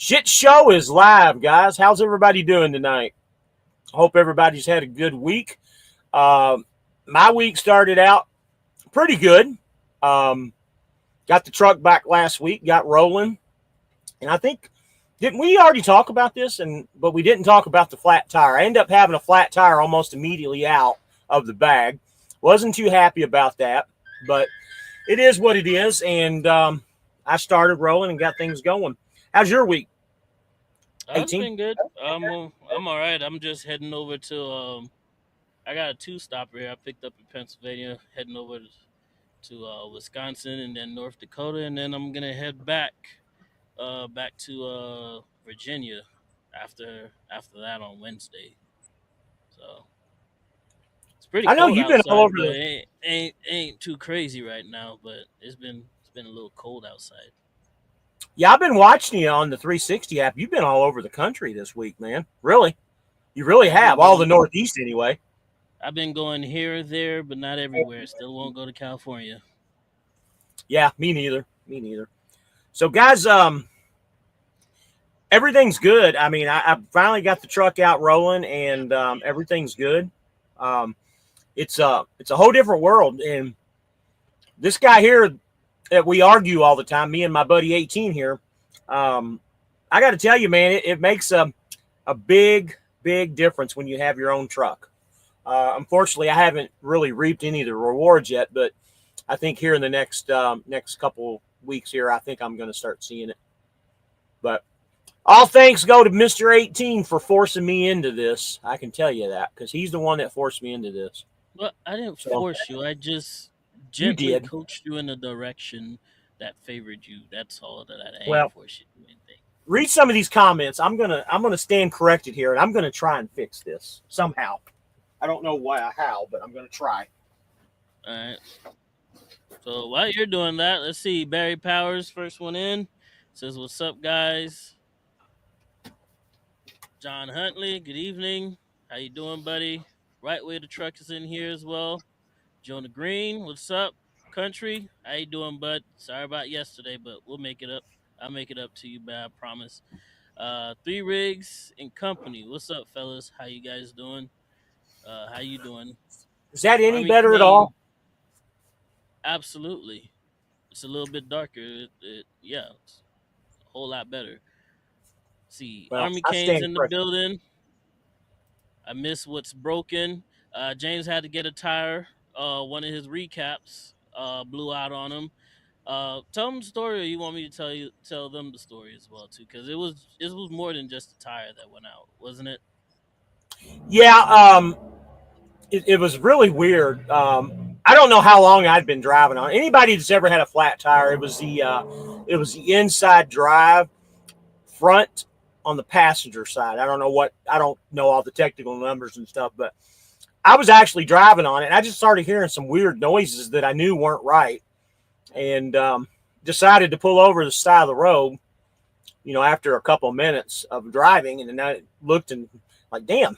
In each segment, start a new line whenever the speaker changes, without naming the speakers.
Shit show is live, guys. How's everybody doing tonight? Hope everybody's had a good week. Uh, my week started out pretty good. Um, got the truck back last week, got rolling, and I think didn't we already talk about this? But we didn't talk about the flat tire. I ended up having a flat tire almost immediately out of the bag. Wasn't too happy about that, but it is what it is. And I started rolling and got things going. How's your week?
It's
18.
been good. I'm all right. I'm just heading over to I got a two stopper here. I picked up in Pennsylvania, heading over to Wisconsin and then North Dakota, and then I'm gonna head back to Virginia after that on Wednesday. So it's pretty
I know
cold
you've been all
outside,
over
but
the.
it ain't too crazy right now. But it's been a little cold outside.
Yeah, I've been watching you on the 360 app. You've been all over the country this week, man. Really, you really
I've
have
been
all the
going
Northeast anyway.
I've been going here or there, but not everywhere. Still won't go to California.
Yeah, me neither. Me neither. So, guys, everything's good. I mean, I finally got the truck out rolling, and everything's good. Um, it's a whole different world, and this guy here that we argue all the time, me and my buddy 18 here. Um, I got to tell you, man, it makes a big difference when you have your own truck. Unfortunately, I haven't really reaped any of the rewards yet, but I think here in the next couple weeks here, I think I'm going to start seeing it. But all thanks go to Mr. 18 for forcing me into this. I can tell you that because he's the one that forced me into this.
Well, I didn't
So
force you. I just
you
gently
did.
coached you in a direction that favored you. That's all. That I ain't
Well,
force you to do anything.
read some of these comments. I'm gonna stand corrected here, and I'm gonna try and fix this somehow. I don't know why how, but I'm gonna try.
All right. So while you're doing that, let's see. Barry Powers, first one in, says, "What's up, guys?" John Huntley, good evening. How you doing, buddy? Right way the truck is in here as well. Jonah Green, what's up, country? How you doing, bud? Sorry about yesterday, but we'll make it up. I'll make it up to you, man. I promise. Three Rigs and Company. What's up, fellas? How you guys doing? How you doing?
Is that any
Army
better at
Kane,
all?
absolutely. It's a little bit darker. Yeah, it's a whole lot better. See,
Well,
Army
I
Kane's
stand
in the
corrected.
building. I miss what's broken. James had to get a tire. One of his recaps blew out on him. Tell them the story, or you want me to tell them the story as well too? Because it was more than just a tire that went out, wasn't it?
Yeah, it was really weird. I don't know how long I'd been driving on. Anybody that's ever had a flat tire, it was the inside drive front on the passenger side. I don't know all the technical numbers and stuff, but I was actually driving on it, and I just started hearing some weird noises that I knew weren't right, and decided to pull over the side of the road. After a couple of minutes of driving, and then I looked and like, damn,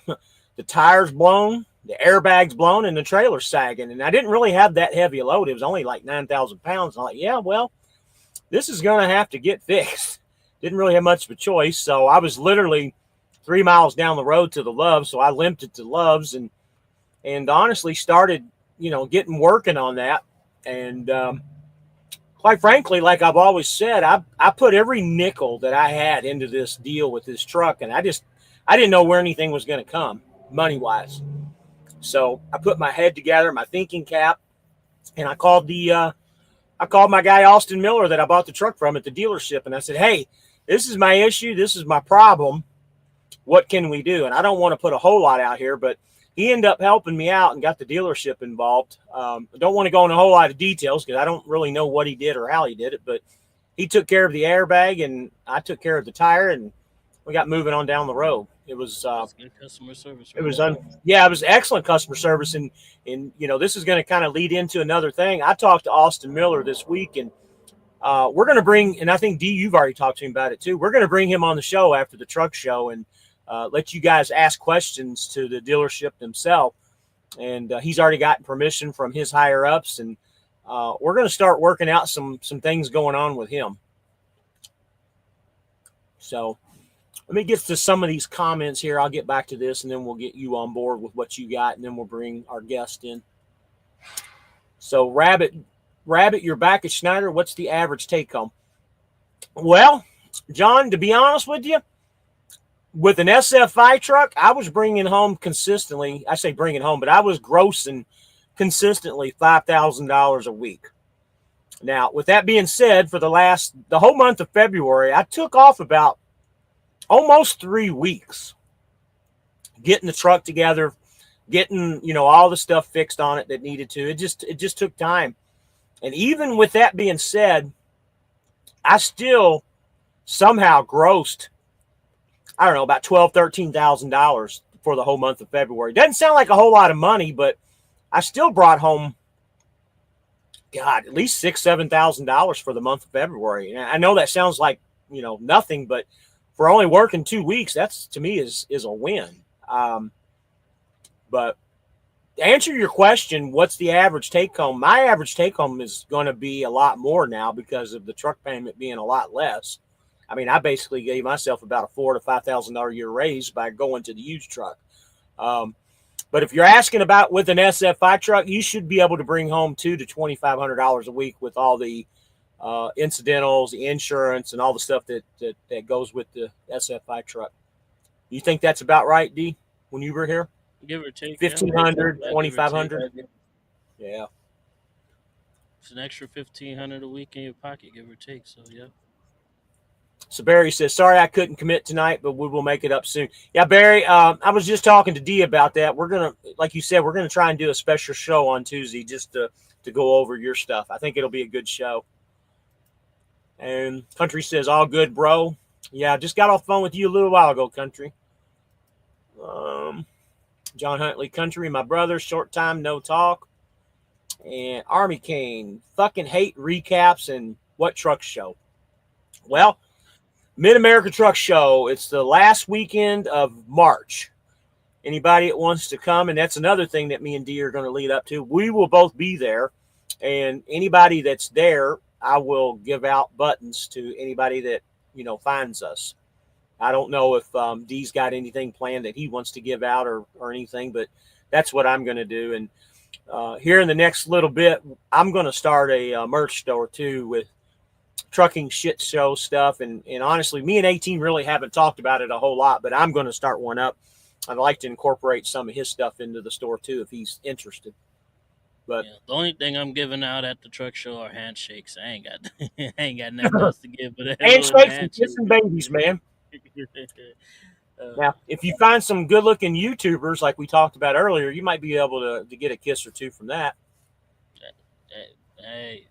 the tires blown, the airbags blown, and the trailer sagging. And I didn't really have that heavy a load. It was only like 9,000 pounds. I'm like, yeah, well, this is going to have to get fixed. Didn't really have much of a choice. So I was literally 3 miles down the road to the Loves. So I limped it to Loves and honestly started, getting working on that. And quite frankly, like I've always said, I put every nickel that I had into this deal with this truck, and I didn't know where anything was going to come money wise. So I put my head together, my thinking cap, and I called my guy Austin Miller that I bought the truck from at the dealership, and I said, "Hey, this is my issue. This is my problem. What can we do?" And I don't want to put a whole lot out here, but he ended up helping me out and got the dealership involved. I don't want to go into a whole lot of details because I don't really know what he did or how he did it, but he took care of the airbag and I took care of the tire, and we got moving on down the road.
That's good customer service
It
right
was
there.
yeah, it was excellent customer service, and this is going to kind of lead into another thing. I talked to Austin Miller this week, and we're going to bring, and I think D, you've already talked to him about it too. We're going to bring him on the show after the truck show and let you guys ask questions to the dealership themselves. And he's already gotten permission from his higher ups, and we're going to start working out some things going on with him. So let me get to some of these comments here. I'll get back to this, and then we'll get you on board with what you got, and then we'll bring our guest in. So Rabbit, you're back at Schneider. What's the average take home? Well, John, to be honest with you, with an SFI truck, I was bringing home consistently. I say bringing home, but I was grossing consistently $5,000 a week. Now, with that being said, for the whole month of February, I took off about almost 3 weeks getting the truck together, getting, all the stuff fixed on it that needed to. It just took time. And even with that being said, I still somehow grossed, I don't know, about $12,000, $13,000 for the whole month of February. Doesn't sound like a whole lot of money, but I still brought home, God, at least $6,000, $7,000 for the month of February. And I know that sounds like, nothing, but for only working 2 weeks, that's, to me, is a win. But to answer your question, what's the average take home? My average take home is going to be a lot more now because of the truck payment being a lot less. I mean, I basically gave myself about a $4,000 to $5,000 a year raise by going to the used truck. But if you're asking about with an SFI truck, you should be able to bring home $2,000 to $2,500 a week with all the incidentals, the insurance, and all the stuff that goes with the SFI truck. You think that's about right, D? When you were here,
Give or take.
$1,500,
Yeah.
$2,500. Yeah.
It's an extra $1,500 a week in your pocket, give or take. So yeah.
So Barry says, sorry I couldn't commit tonight, but we will make it up soon. Yeah, Barry, I was just talking to Dee about that. We're going to, like you said, we're going to try and do a special show on Tuesday just to go over your stuff. I think it'll be a good show. And Country says, all good, bro. Yeah, just got off the phone with you a little while ago, Country. John Huntley, Country, my brother, short time, no talk. And Army Kane, fucking hate recaps and what truck show. Well, Mid-America Truck Show. It's the last weekend of March. Anybody that wants to come, and that's another thing that me and Dee are going to lead up to. We will both be there, and anybody that's there, I will give out buttons to anybody that, finds us. I don't know if Dee's got anything planned that he wants to give out or anything, but that's what I'm going to do. And here in the next little bit, I'm going to start a merch store too with trucking shit show stuff. And honestly, me and 18 really haven't talked about it a whole lot, but I'm going to start one up. I'd like to incorporate some of his stuff into the store too, if he's interested. But
yeah, the only thing I'm giving out at the truck show are handshakes. I ain't got nothing else to give, but
handshakes and kissing babies, man. Now, if you find some good-looking YouTubers like we talked about earlier, you might be able to get a kiss or two from that.
Hey.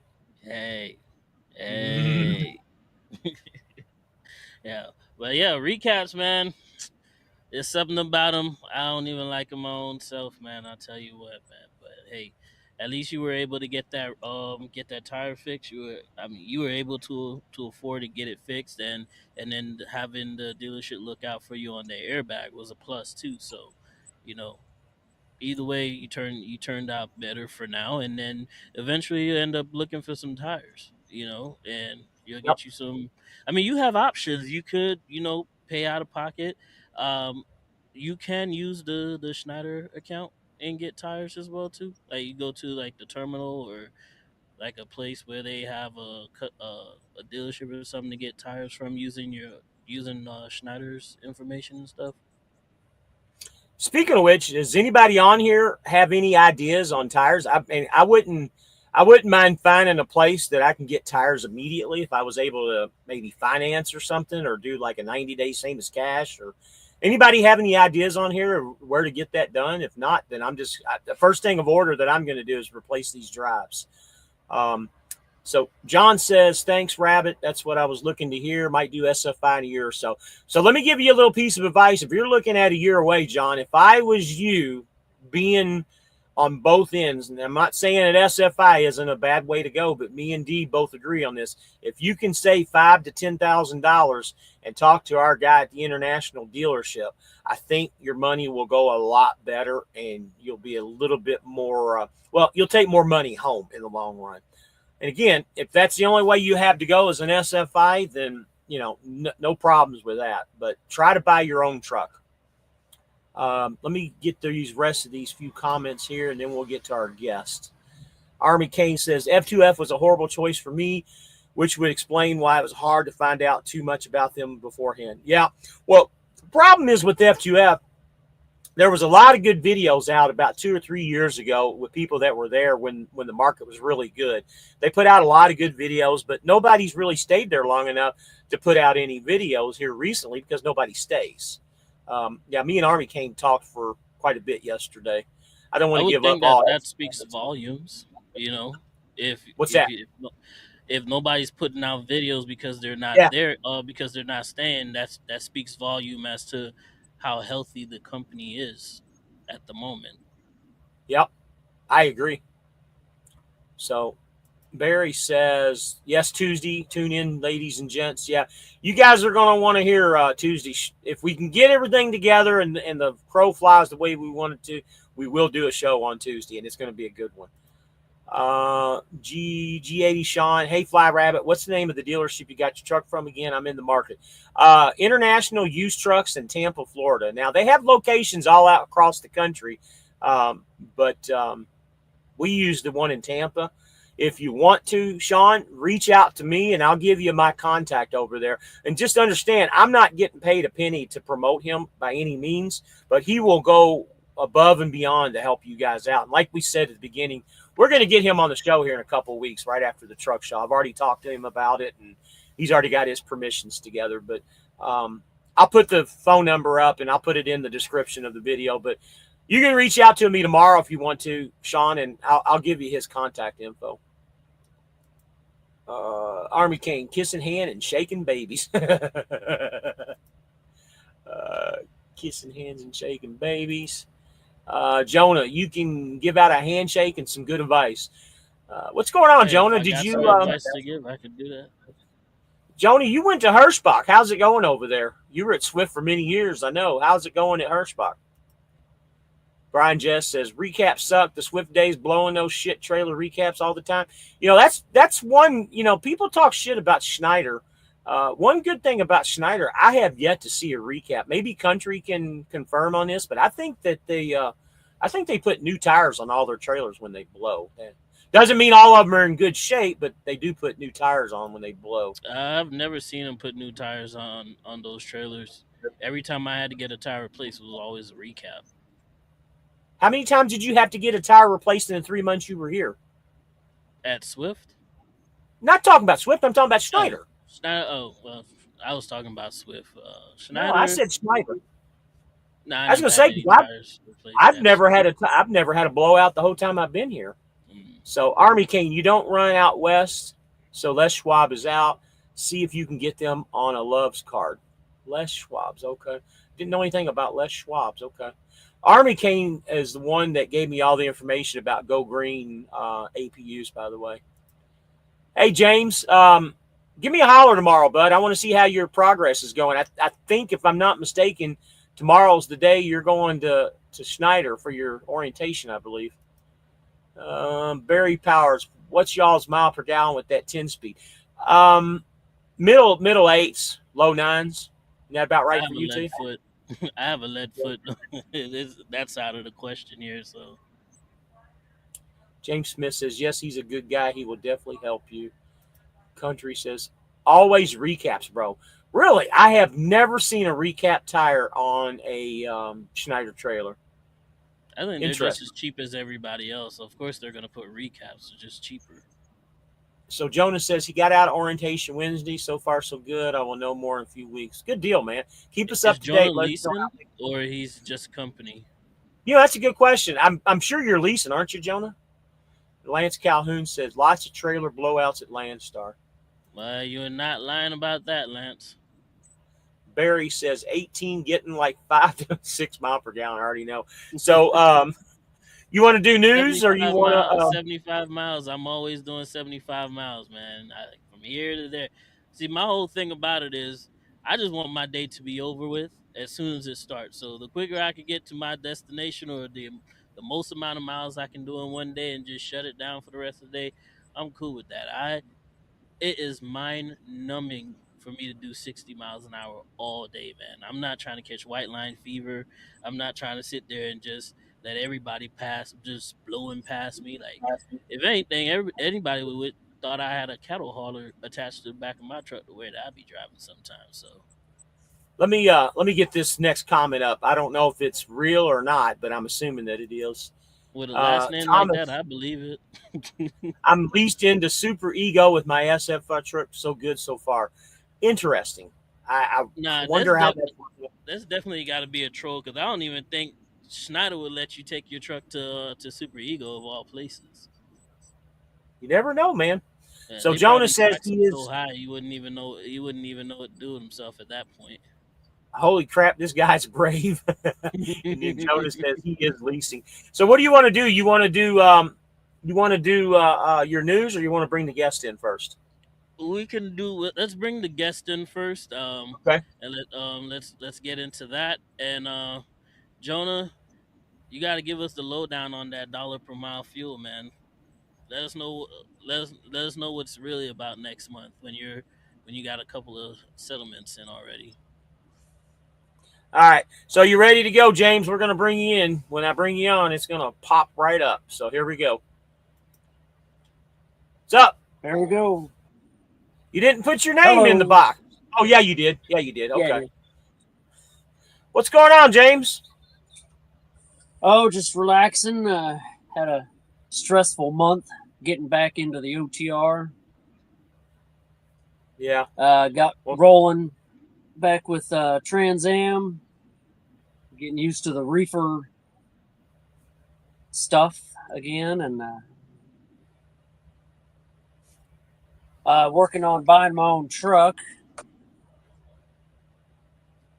Yeah, but yeah, recaps, man. There's something about them. I don't even like them my own self, man. I'll tell you what, man. But hey, at least you were able to get that tire fixed. You were able to afford to get it fixed, and then having the dealership look out for you on their airbag was a plus too. So, either way, you turned out better for now, and then eventually you end up looking for some tires, and you'll get you some. I mean, you have options. You could, pay out of pocket. You can use the Schneider account and get tires as well too. Like you go to like the terminal or like a place where they have a dealership or something to get tires from using Schneider's information and stuff.
Speaking of which, does anybody on here have any ideas on tires? I wouldn't mind finding a place that I can get tires immediately if I was able to maybe finance or something, or do like a 90-day same as cash. Or anybody have any ideas on here of where to get that done? If not, then the first thing of order that I'm going to do is replace these drives. So John says, thanks, Rabbit. That's what I was looking to hear. Might do SFI in a year or so. So let me give you a little piece of advice. If you're looking at a year away, John, if I was you, being on both ends, and I'm not saying that SFI isn't a bad way to go, but me and Dee both agree on this. If you can save $5,000 to $10,000 and talk to our guy at the international dealership, I think your money will go a lot better, and you'll be a little bit more, you'll take more money home in the long run. And again, if that's the only way you have to go as an SFI, then no problems with that. But try to buy your own truck. Let me get these rest of these few comments here, and then we'll get to our guest. Army Kane says F2F was a horrible choice for me, which would explain why it was hard to find out too much about them beforehand. Yeah, well, the problem is with F2F, there was a lot of good videos out about 2 or 3 years ago with people that were there when the market was really good. They put out a lot of good videos, but nobody's really stayed there long enough to put out any videos here recently because nobody stays. Yeah, me and Army Kane talked for quite a bit yesterday. I don't want
I
to
would
give up
think that
all.
that speaks volumes. You know, if
What's
if
that?
you- if nobody's putting out videos because they're not
Yeah,
there, because they're not staying, that speaks volume as to how healthy the company is at the moment.
yep, I agree. So Barry says, yes, Tuesday. Tune in, ladies and gents. Yeah, you guys are going to want to hear Tuesday. If we can get everything together and the crow flies the way we want it to, we will do a show on Tuesday, and it's going to be a good one. G80 Sean, hey, Fly Rabbit, what's the name of the dealership you got your truck from again? I'm in the market. International Used Trucks in Tampa, Florida. Now, they have locations all out across the country, but we use the one in Tampa. If you want to, Sean, reach out to me and I'll give you my contact over there. And just understand, I'm not getting paid a penny to promote him by any means, but he will go above and beyond to help you guys out. And like we said at the beginning, we're going to get him on the show here in a couple of weeks, right after the truck show. I've already talked to him about it, and he's already got his permissions together. But I'll put the phone number up and I'll put it in the description of the video. But you can reach out to me tomorrow if you want to, Sean, and I'll give you his contact info. Army Kane, kissing hand and shaking babies. Kissing hands and shaking babies. Jonah, you can give out a handshake and some good advice. What's going on,
Hey, if
Jonah?
I
Did
got
you,
some advice to give, I could do that.
Jonah? You went to Hirschbach. How's it going over there? You were at Swift for many years, I know. How's it going at Hirschbach? Brian Jess says recap suck. The Swift days blowing those shit trailer recaps all the time. That's one. People talk shit about Schneider. One good thing about Schneider, I have yet to see a recap. Maybe Country can confirm on this, but I think that they put new tires on all their trailers when they blow. Doesn't mean all of them are in good shape, but they do put new tires on when they blow.
I've never seen them put new tires on those trailers. Every time I had to get a tire replaced, it was always a recap.
How many times did you have to get a tire replaced in the 3 months you were here?
At Swift?
Not talking about Swift. I'm talking about Schneider.
Schneider. Oh, well, I was talking about Swift.
No, I
Schneider.
said Schneider.
Nah,
I was
never
going to
had
say
any
'cause
tires replaced.
I've never had a blowout the whole time I've been here. So Army King, you don't run out west. So Les Schwab is out. See if you can get them on a Love's card. Les Schwab's, okay. Didn't know anything about Les Schwab's, okay. Army King is the one that gave me all the information about Go Green APUs, by the way. Hey, James, give me a holler tomorrow, bud. I want to see how your progress is going. I think, if I'm not mistaken, tomorrow's the day you're going to Schneider for your orientation, I believe. Barry Powers, what's y'all's mile per gallon with that 10 speed? Middle eights, low nines. Isn't that about right for you two?
I have a lead foot. That's out of the question here. So
James Smith says, yes, he's a good guy. He will definitely help you. Country says, always recaps, bro. Really, I have never seen a recap tire on a Schneider trailer.
I think they're just as cheap as everybody else. Of course, they're going to put recaps. They're just cheaper.
So Jonas says he got out of orientation Wednesday. So far, so good. I will know more in a few weeks. Good deal, man. Keep us up to date.
Or he's just company?
That's a good question. I'm sure you're leasing, aren't you, Jonah? Lance Calhoun says lots of trailer blowouts at Landstar.
Well, you're not lying about that, Lance.
Barry says 18 getting like 5 to 6 mile per gallon. I already know. So you want to do news or you want to
75 miles? I'm always doing 75 miles, man. From here to there. See, my whole thing about it is I just want my day to be over with as soon as it starts. So the quicker I can get to my destination, or the most amount of miles I can do in one day and just shut it down for the rest of the day, I'm cool with that. It is mind numbing for me to do 60 miles an hour all day, man. I'm not trying to catch white line fever. I'm not trying to sit there and just let everybody pass, just blowing past me. Like, if anything, anybody would thought I had a cattle hauler attached to the back of my truck the way that I be driving sometimes. So
Let me get this next comment up. I don't know if it's real or not, but I'm assuming that it is.
with a last name like
Thomas,
that, I believe it.
I'm leased into Super Ego with my SF truck. So good so far. Interesting. I
Nah,
wonder how that's working.
that's definitely got to be a troll because I don't even think Schneider would let you take your truck to Super Ego of all places.
You never know, man. So
They
Jonah
probably
says
tax
he
him so
is.
high you wouldn't even know what to do with himself at that point.
Holy crap, this guy's brave. And then Jonah says he is leasing. So what do you want to do? You want to do your news, or you want to bring the guest in first?
We can do. Let's bring the guest in first.
Okay.
And let's get into that. And Jonah, you got to give us the lowdown on that dollar per mile fuel, man. Let us know. Let us know what's really about next month when you got a couple of settlements in already.
All right. So you ready to go, James? We're going to bring you in. When I bring you on, it's going to pop right up. So here we go. What's up?
There we go.
You didn't put your name in the
Hello.
box. Oh, yeah, you did. Yeah, you did.
Yeah, I
Okay.
did.
What's going on, James?
Oh, just relaxing. Had a stressful month getting back into the OTR.
Yeah.
Got rolling back with Trans Am. Getting used to the reefer stuff again, and working on buying my own truck.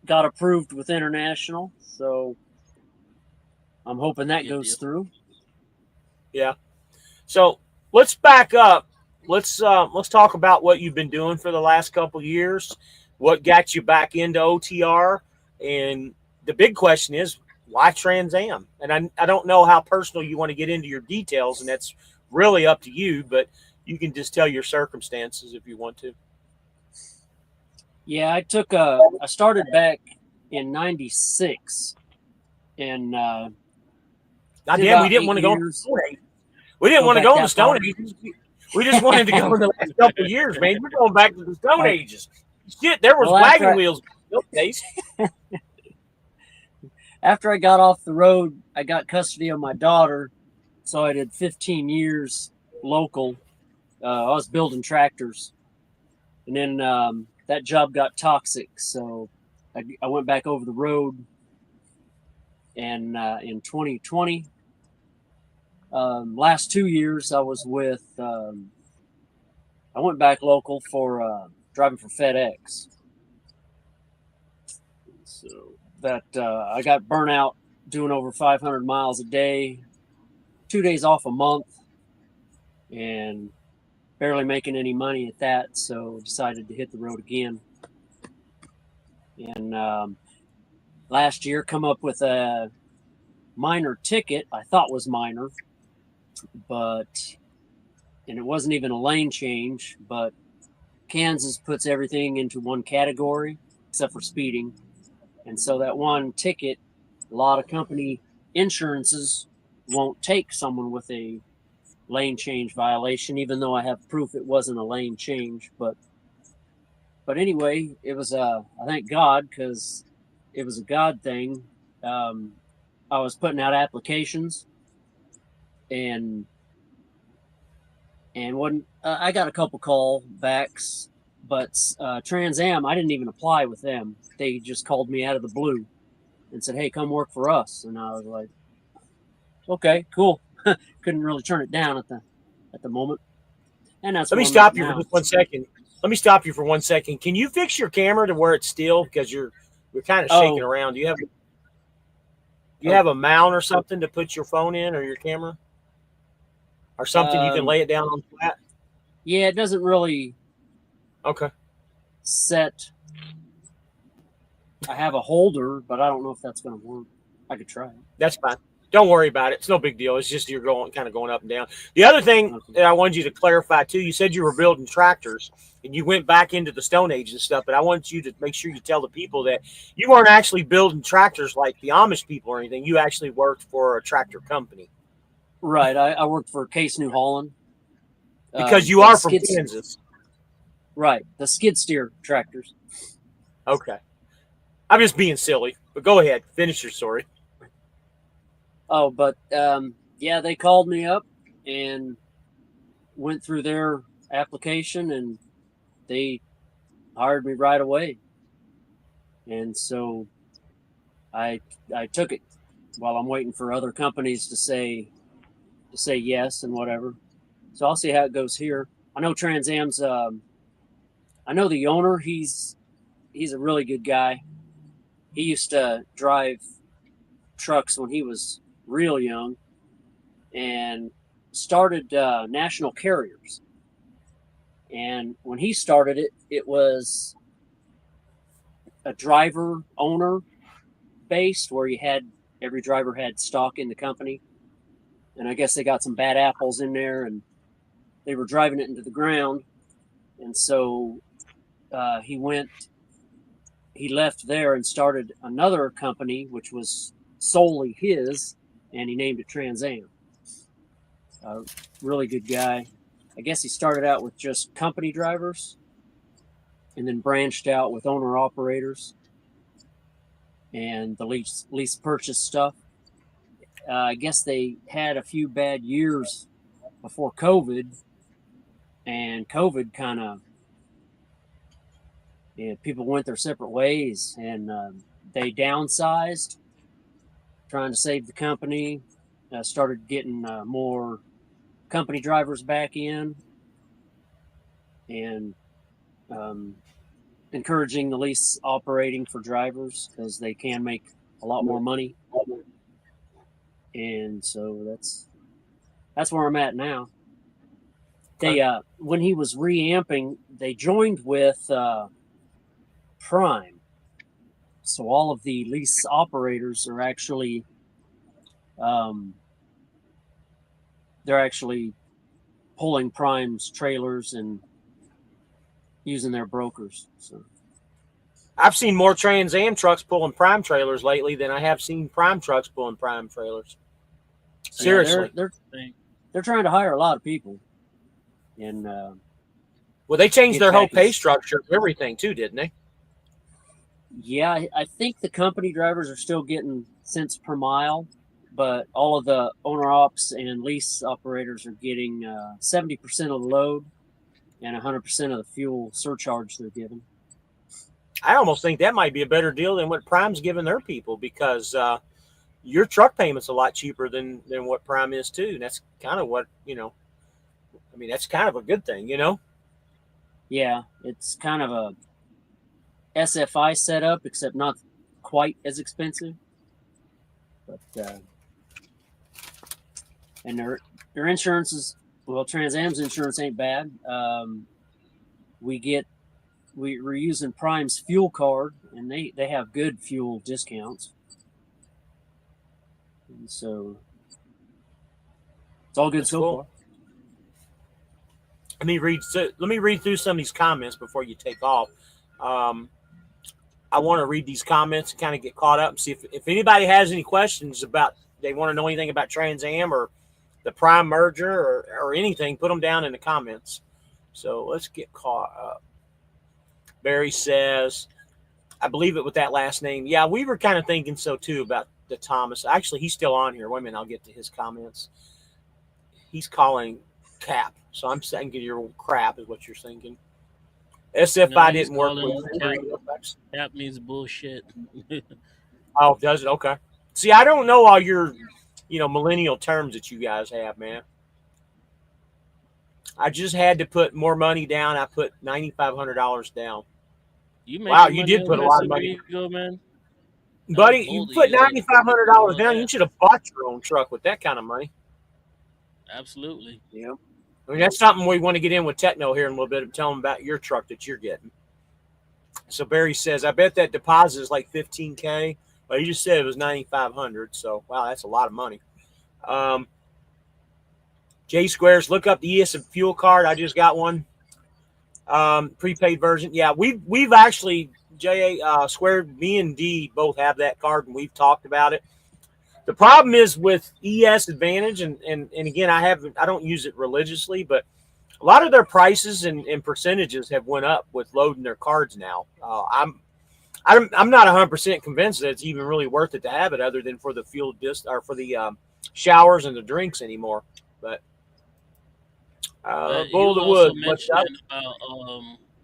Got approved with International, so I'm hoping that
Good
goes
deal.
through.
Yeah. So let's back up. Let's talk about what you've been doing for the last couple of years. What got you back into OTR? And the big question is, why Trans Am? And I don't know how personal you want to get into your details, and that's really up to you, but you can just tell your circumstances if you want to.
Yeah, I started back in '96, and
Goddamn, we
about
didn't
8
want to go into
years.
Stone Age. We didn't
Go
want to
back
go into
that
Stone
far.
Ages. We just wanted to go in the last couple of years, man. We're going back to the Stone
I-
Ages. Shit, there was
Well, after
wagon
I-
wheels in those days.
After I got off the road, I got custody of my daughter, so I did 15 years local. I was building tractors, and then that job got toxic, so I went back over the road. And in 2020, last 2 years, I was with. I went back local for driving for FedEx. So that I got burnt out doing over 500 miles a day, 2 days off a month, and barely making any money at that. So decided to hit the road again. And last year, come up with a minor ticket. I thought was minor, and it wasn't even a lane change. But Kansas puts everything into one category except for speeding, and so that one ticket, a lot of company insurances won't take someone with a lane change violation, even though I have proof it wasn't a lane change. But anyway, it was I thank God, because it was a God thing. I was putting out applications, and when I got a couple call backs, but Trans Am, I didn't even apply with them. They just called me out of the blue and said, "Hey, come work for us." And I was like, "Okay, cool." Couldn't really turn it down at the moment. And that's
Let me
where I'm at
stop you for
now.
just 1 second. Let me stop you for 1 second. Can you fix your camera to where it's still, because you're kind of shaking around? Do you have a mount or something to put your phone in, or your camera, or something you can lay it down on flat?
Yeah, it doesn't really
Okay.
set. I have a holder, but I don't know if that's going to work. I could try it.
That's fine. Don't worry about it. It's no big deal. It's just you're kind of going up and down. The other thing that I wanted you to clarify too, you said you were building tractors and you went back into the Stone Age and stuff, but I want you to make sure you tell the people that you weren't actually building tractors like the Amish people or anything. You actually worked for a tractor company.
Right. I worked for Case New Holland.
Because you are from Kansas.
Right. The skid steer tractors.
Okay. I'm just being silly, but go ahead. Finish your story.
Oh, but yeah, they called me up and went through their application and they hired me right away. And so I took it while I'm waiting for other companies to say yes and whatever. So I'll see how it goes here. I know Trans Am's I know the owner, he's a really good guy. He used to drive trucks when he was real young and started National Carriers. And when he started it, it was a driver owner based where every driver had stock in the company. And I guess they got some bad apples in there and they were driving it into the ground. And so he left there and started another company, which was solely his, and he named it Trans Am. Really good guy. I guess he started out with just company drivers and then branched out with owner operators and the lease purchase stuff. I guess they had a few bad years before COVID, and COVID kind of, people went their separate ways, and they downsized, trying to save the company, started getting more company drivers back in, and encouraging the lease operating for drivers because they can make a lot more money. And so that's where I'm at now. They when he was reamping, they joined with Prime. So all of the lease operators are actually they're actually pulling Prime's trailers and using their brokers. So
I've seen more Trans Am trucks pulling Prime trailers lately than I have seen Prime trucks pulling Prime trailers. Seriously.
Yeah, they're trying to hire a lot of people. And
well, they changed their whole pay structure and everything too, didn't they?
Yeah, I think the company drivers are still getting cents per mile, but all of the owner ops and lease operators are getting 70% of the load and 100% of the fuel surcharge they're given.
I almost think that might be a better deal than what Prime's giving their people because your truck payment's a lot cheaper than what Prime is too. And that's kind of what, I mean, that's kind of a good thing,
Yeah, it's kind of a SFI setup, except not quite as expensive. But and their insurance is, well, Trans Am's insurance ain't bad. We're using Prime's fuel card, and they have good fuel discounts. And so it's all good so far.
Let me read through some of these comments before you take off. I want to read these comments and kind of get caught up and see if anybody has any questions about, they want to know anything about Trans Am or the Prime merger or anything, put them down in the comments. So let's get caught up. Barry says, I believe it with that last name. Yeah, we were kind of thinking so too about the Thomas. Actually, he's still on here. Wait a minute, I'll get to his comments. He's calling Cap. So I'm saying your crap is what you're thinking. SFI didn't work with
Cap means bullshit.
Oh, does it? Okay. See, I don't know all your, millennial terms that you guys have, man. I just had to put more money down. I put $9,500 down.
Wow,
you did put a lot of money.
Go, man.
Buddy, you put $9,500 down. You should have bought your own truck with that kind of money.
Absolutely.
Yeah.
I mean, that's something we want to get in with Techno here in a little bit and tell them about your truck that you're getting. So Barry says, I bet that deposit is like $15K Well, you just said it was 9,500. So wow, that's a lot of money. J Squares, look up the ES fuel card. I just got one. Prepaid version. Yeah, we've actually Square, me and D both have that card, and we've talked about it. The problem is with ES Advantage, and again, I don't use it religiously, but a lot of their prices and percentages have went up with loading their cards now. I'm not 100% convinced that it's even really worth it to have it, other than for the fuel or for the showers and the drinks anymore. But Bull of the Wood.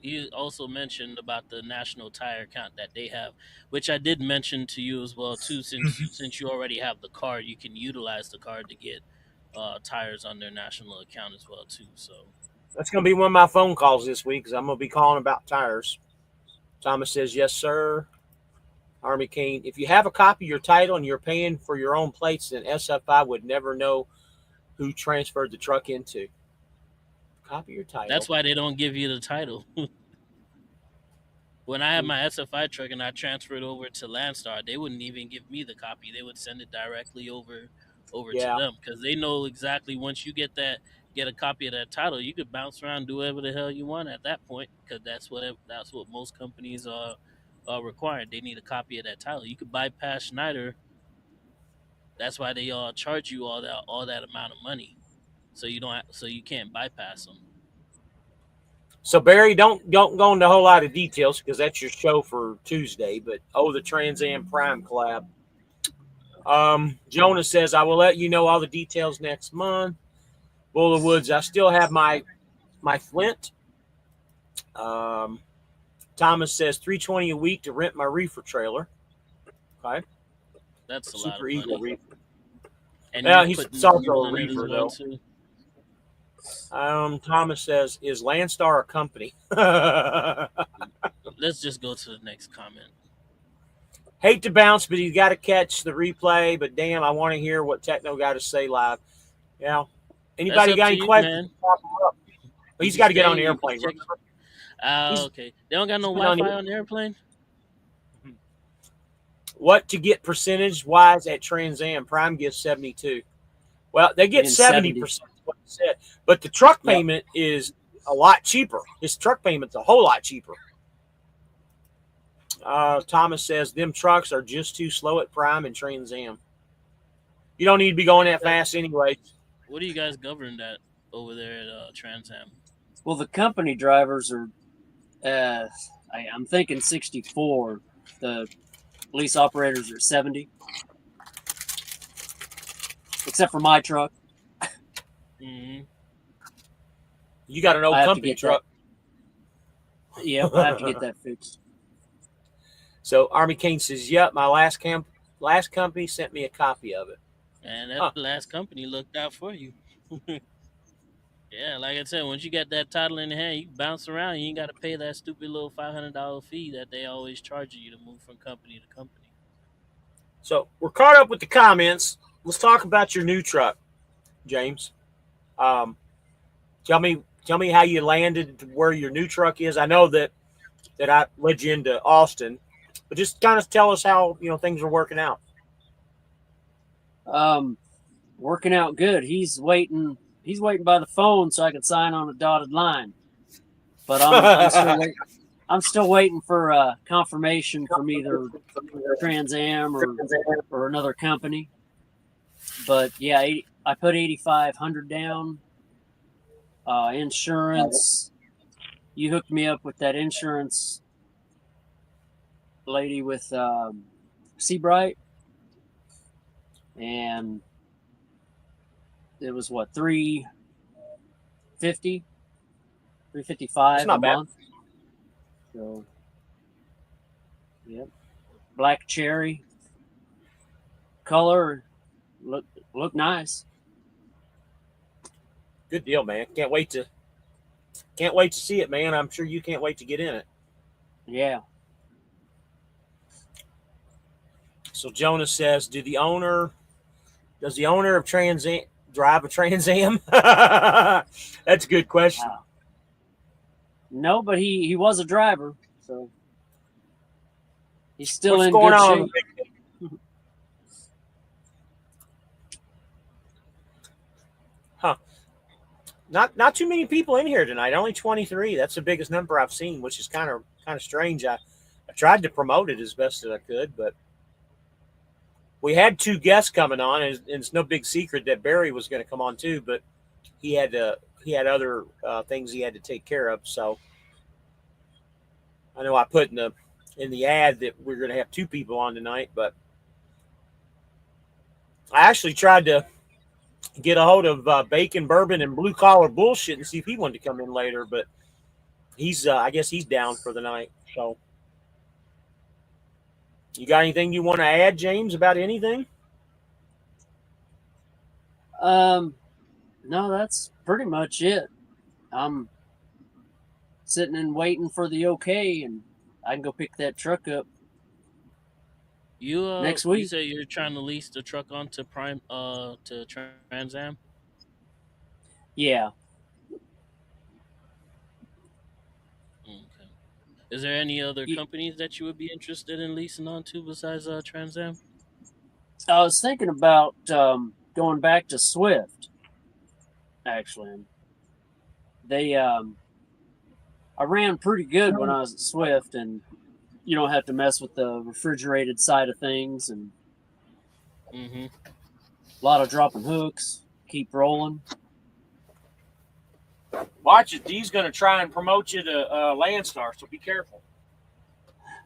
He also mentioned about the national tire account that they have, which I did mention to you as well too. Since you already have the card, you can utilize the card to get tires on their national account as well too. So
that's going to be one of my phone calls this week, because I'm going to be calling about tires. Thomas says, yes, sir. Army Kane, if you have a copy of your title and you're paying for your own plates, then SFI would never know who transferred the truck into. Copy your title.
That's why they don't give you the title. When I had my SFI truck and I transferred over to Landstar, they wouldn't even give me the copy. They would send it directly over to them, because they know exactly once you get a copy of that title, you could bounce around, do whatever the hell you want at that point, because that's what most companies are required. They need a copy of that title. You could bypass Schneider. That's why they charge you all that amount of money, so you can't bypass them.
So Barry, don't go into a whole lot of details, because that's your show for Tuesday. But the Trans Am Prime collab. Jonah says, I will let you know all the details next month. Bull of the Woods, I still have my Flint. Thomas says $320 a week to rent my reefer trailer. Okay,
that's a
Super
lot of
Eagle
money.
Reefer.
And
he's also a reefer though.
Too.
Thomas says, is Landstar a company?
Let's just go to the next comment.
Hate to bounce, but you got to catch the replay. But damn, I want to hear what Techno got to say live. Yeah. Anybody got any questions? He's got to get on the airplane.
Okay. They don't got no Wi-Fi on the airplane?
What to get percentage-wise at Trans Am? Prime gets 72. Well, they get 70%. What he said, but the truck payment is a lot cheaper. His truck payment's a whole lot cheaper. Thomas says them trucks are just too slow at Prime and Trans Am. You don't need to be going that fast anyway.
What do you guys govern that over there at Trans Am?
Well, the company drivers are, I'm thinking 64. The police operators are 70, except for my truck.
Mm-hmm.
You got an old company truck.
Yeah, I have to get that fixed.
So Army Kane says, yep, my last company sent me a copy of it.
And that last company looked out for you. Yeah, like I said, once you got that title in the hand, you bounce around. You ain't got to pay that stupid little $500 fee that they always charge you to move from company to company.
So we're caught up with the comments. Let's talk about your new truck, James. Tell me how you landed where your new truck is. I know that I led you into Austin, but just kind of tell us how things are working out.
Working out good. He's waiting by the phone so I can sign on a dotted line. But I'm still waiting for confirmation from either Trans Am or another company. But yeah, I put 8,500 down. Insurance. You hooked me up with that insurance lady with Seabright, and it was what, $350, $355 a month. So, yep, black cherry color, look nice.
Good deal, man. Can't wait to see it, man. I'm sure you can't wait to get in it.
Yeah.
So Jonas says, does the owner of Trans Am drive a Trans Am? That's a good question.
No, but he was a driver, so he's still
What's
in
going
good
on?
shape.
Not too many people in here tonight. Only 23. That's the biggest number I've seen, which is kind of strange. I tried to promote it as best as I could, but we had 2 guests coming on, and it's no big secret that Barry was going to come on too, but he had other things he had to take care of. So I know I put in the ad that we're going to have 2 people on tonight, but I actually tried to get a hold of Bacon Bourbon and Blue Collar Bullshit and see if he wanted to come in later, but he's I guess he's down for the night. So you got anything you want to add, James, about anything?
No, that's pretty much it. I'm sitting and waiting for the okay, and I can go pick that truck up
You
next
You
week.
say you're trying to lease the truck onto Prime to Trans Am.
Yeah.
Okay. Is there any other companies that you would be interested in leasing onto besides Trans Am?
I was thinking about going back to Swift. Actually, they I ran pretty good when I was at Swift, and you don't have to mess with the refrigerated side of things, and
Mm-hmm.
a lot of dropping hooks. Keep rolling.
Watch it. D's going to try and promote you to Landstar, so be careful.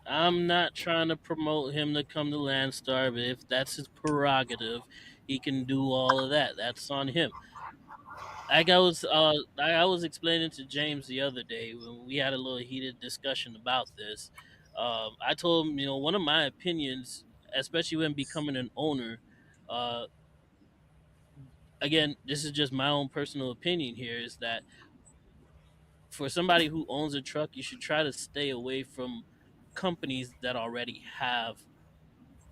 I'm not trying to promote him to come to Landstar, but if that's his prerogative, he can do all of that. That's on him. Like I was explaining to James the other day when we had a little heated discussion about this. I told him, one of my opinions, especially when becoming an owner, again, this is just my own personal opinion here, is that for somebody who owns a truck, you should try to stay away from companies that already have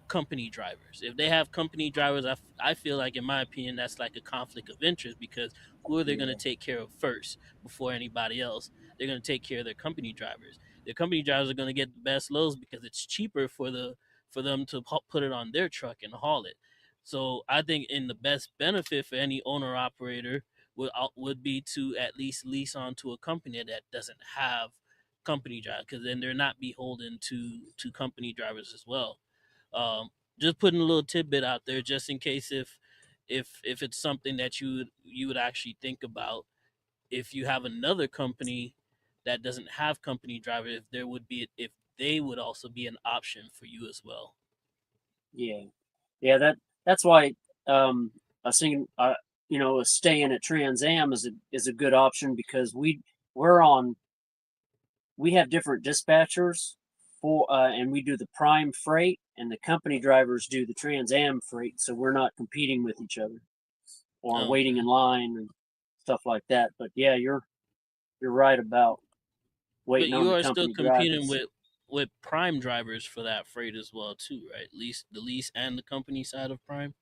company drivers. If they have company drivers, I feel like, in my opinion, that's like a conflict of interest, because who are they going to take care of first before anybody else? They're going to take care of their company drivers. Their company drivers are going to get the best loads because it's cheaper for them to put it on their truck and haul it. So I think in the best benefit for any owner operator would be to at least lease onto a company that doesn't have company drivers, because then they're not beholden to company drivers as well. Just putting a little tidbit out there, just in case if it's something that you would actually think about, if you have another company that doesn't have company driver, if they would also be an option for you as well.
Yeah. That's why I was thinking, staying at Trans Am is a good option, because we have different dispatchers and we do the prime freight, and the company drivers do the Trans Am freight, so we're not competing with each other or waiting in line and stuff like that. But yeah, you're right about waiting on the company drivers.
But you are still competing with prime drivers for that freight as well too, right? The lease and the company side of prime.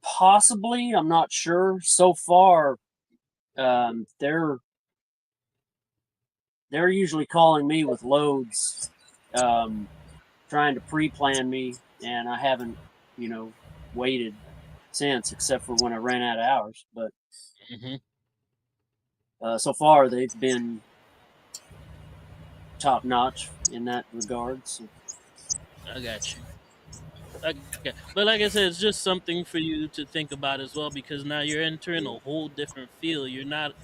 Possibly, I'm not sure. So far, they're usually calling me with loads, trying to pre-plan me, and I haven't, waited since, except for when I ran out of hours. But so far, they've been top notch in that regard. So.
I got you. Okay. But like I said, it's just something for you to think about as well, because now you're entering a whole different field. You're not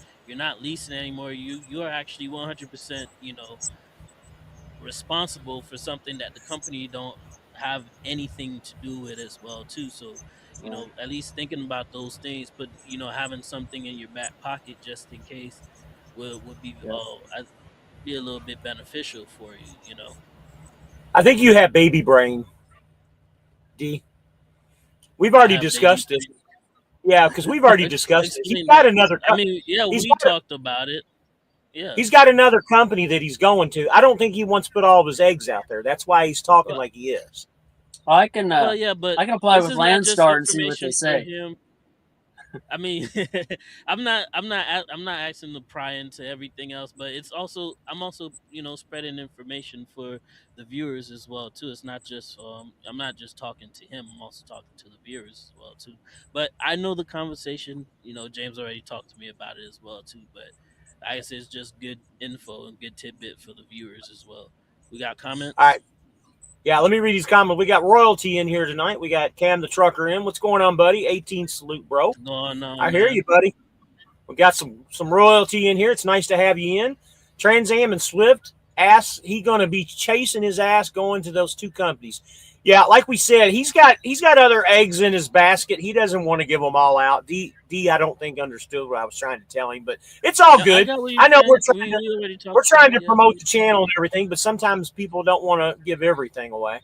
leasing anymore. You are actually 100%, responsible for something that the company don't have anything to do with as well too. So, at least thinking about those things, but having something in your back pocket just in case would be be a little bit beneficial for you.
I think you have baby brain, D. We've already discussed it. Yeah, because we've already discussed it. He's got another.
We talked about it. Yeah,
he's got another company that he's going to. I don't think he wants to put all of his eggs out there. That's why he's talking like he is.
I can.
But
I can apply with Landstar and see what they say.
I mean, I'm not asking to pry into everything else, but I'm also spreading information for the viewers as well too. It's not just I'm not just talking to him. I'm also talking to the viewers as well too. But I know the conversation. James already talked to me about it as well too. But I guess it's just good info and good tidbit for the viewers as well. We got
All
comments.
right. Yeah, let me read these comments. We got royalty in here tonight. We got Cam the trucker in. What's going on, buddy? 18 salute, bro.
What's going
I
on,
hear
man?
you, buddy. We got some royalty in here. It's nice to have you in. Trans Am and Swift he gonna be chasing his ass going to those two companies. Yeah, like we said, he's got other eggs in his basket. He doesn't want to give them all out. D I don't think understood what I was trying to tell him, but it's all
Yeah, I
good.
got what you're
I know
saying. We already
we're
talked about
trying
it.
to
Yeah.
promote the channel and everything, but sometimes people don't want to give everything away.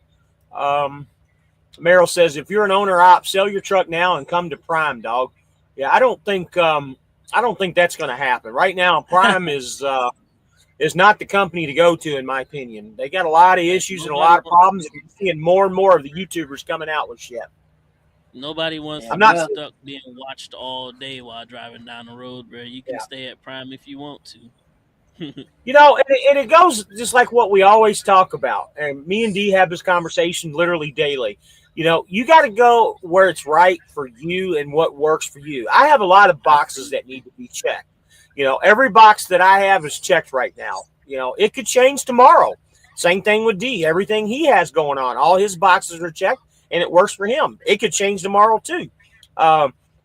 Merrill says, if you're an owner op, sell your truck now and come to Prime, dog. Yeah, I don't think that's going to happen right now. Prime is not the company to go to, in my opinion. They got a lot of issues and a
Nobody
lot of
wants.
problems. And you're seeing more and more of the YouTubers coming out with shit.
Nobody wants
Yeah,
to
I'm
be
not.
well,
stuck being watched all day while driving down the road, bro. You can
Yeah.
stay at Prime if you want to.
And it goes just like what we always talk about. And me and D have this conversation literally daily. You got to go where it's right for you and what works for you. I have a lot of boxes that need to be checked. Every box that I have is checked right now. It could change tomorrow. Same thing with D. Everything he has going on, all his boxes are checked and it works for him. It could change tomorrow too.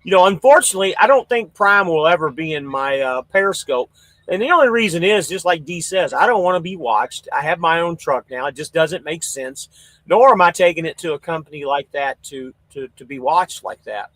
Unfortunately, I don't think Prime will ever be in my Periscope. And the only reason is, just like D says, I don't want to be watched. I have my own truck now. It just doesn't make sense. Nor am I taking it to a company like that to be watched like that.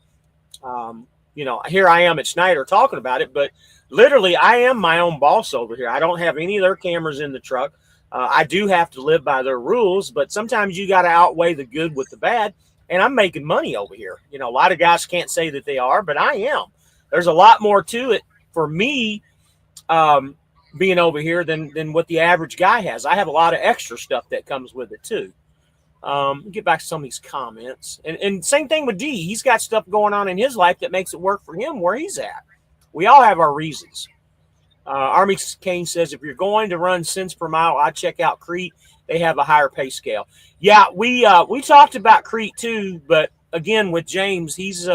Here I am at Schneider talking about it, but literally I am my own boss over here. I don't have any of their cameras in the truck. I do have to live by their rules, but sometimes you got to outweigh the good with the bad. And I'm making money over here. A lot of guys can't say that they are, but I am. There's a lot more to it for me being over here than what the average guy has. I have a lot of extra stuff that comes with it too. Get back to some of these comments, and same thing with D. He's got stuff going on in his life that makes it work for him where he's at. We all have our reasons. Army Kane says, if you're going to run cents per mile, I check out Crete. They have a higher pay scale. Yeah, we talked about Crete too, but again with James, he's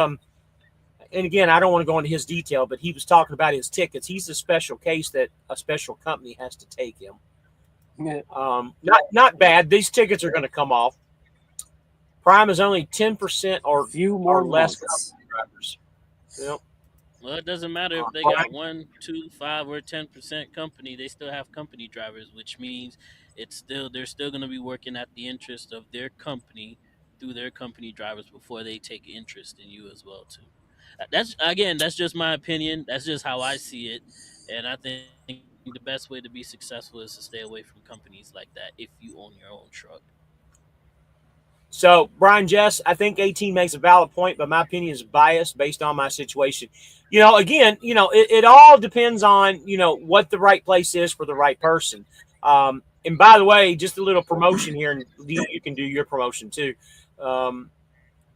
and again, I don't want to go into his detail, but he was talking about his tickets. He's a special case that a special company has to take him.
yeah,
Not bad. These tickets are going to come off. Prime is only 10%
a
or
few more
less
months.
drivers. Yep.
Well, it doesn't matter if they got 1, 2, 5, or 10% company. They still have company drivers, which means they're still going to be working at the interest of their company through their company drivers before they take interest in you as well too. That's just my opinion. That's just how I see it, and I think the best way to be successful is to stay away from companies like that if you own your own truck.
So, Brian Jess, I think 18 makes a valid point, but my opinion is biased based on my situation. Again, it all depends on, what the right place is for the right person. And by the way, just a little promotion here, and you can do your promotion too.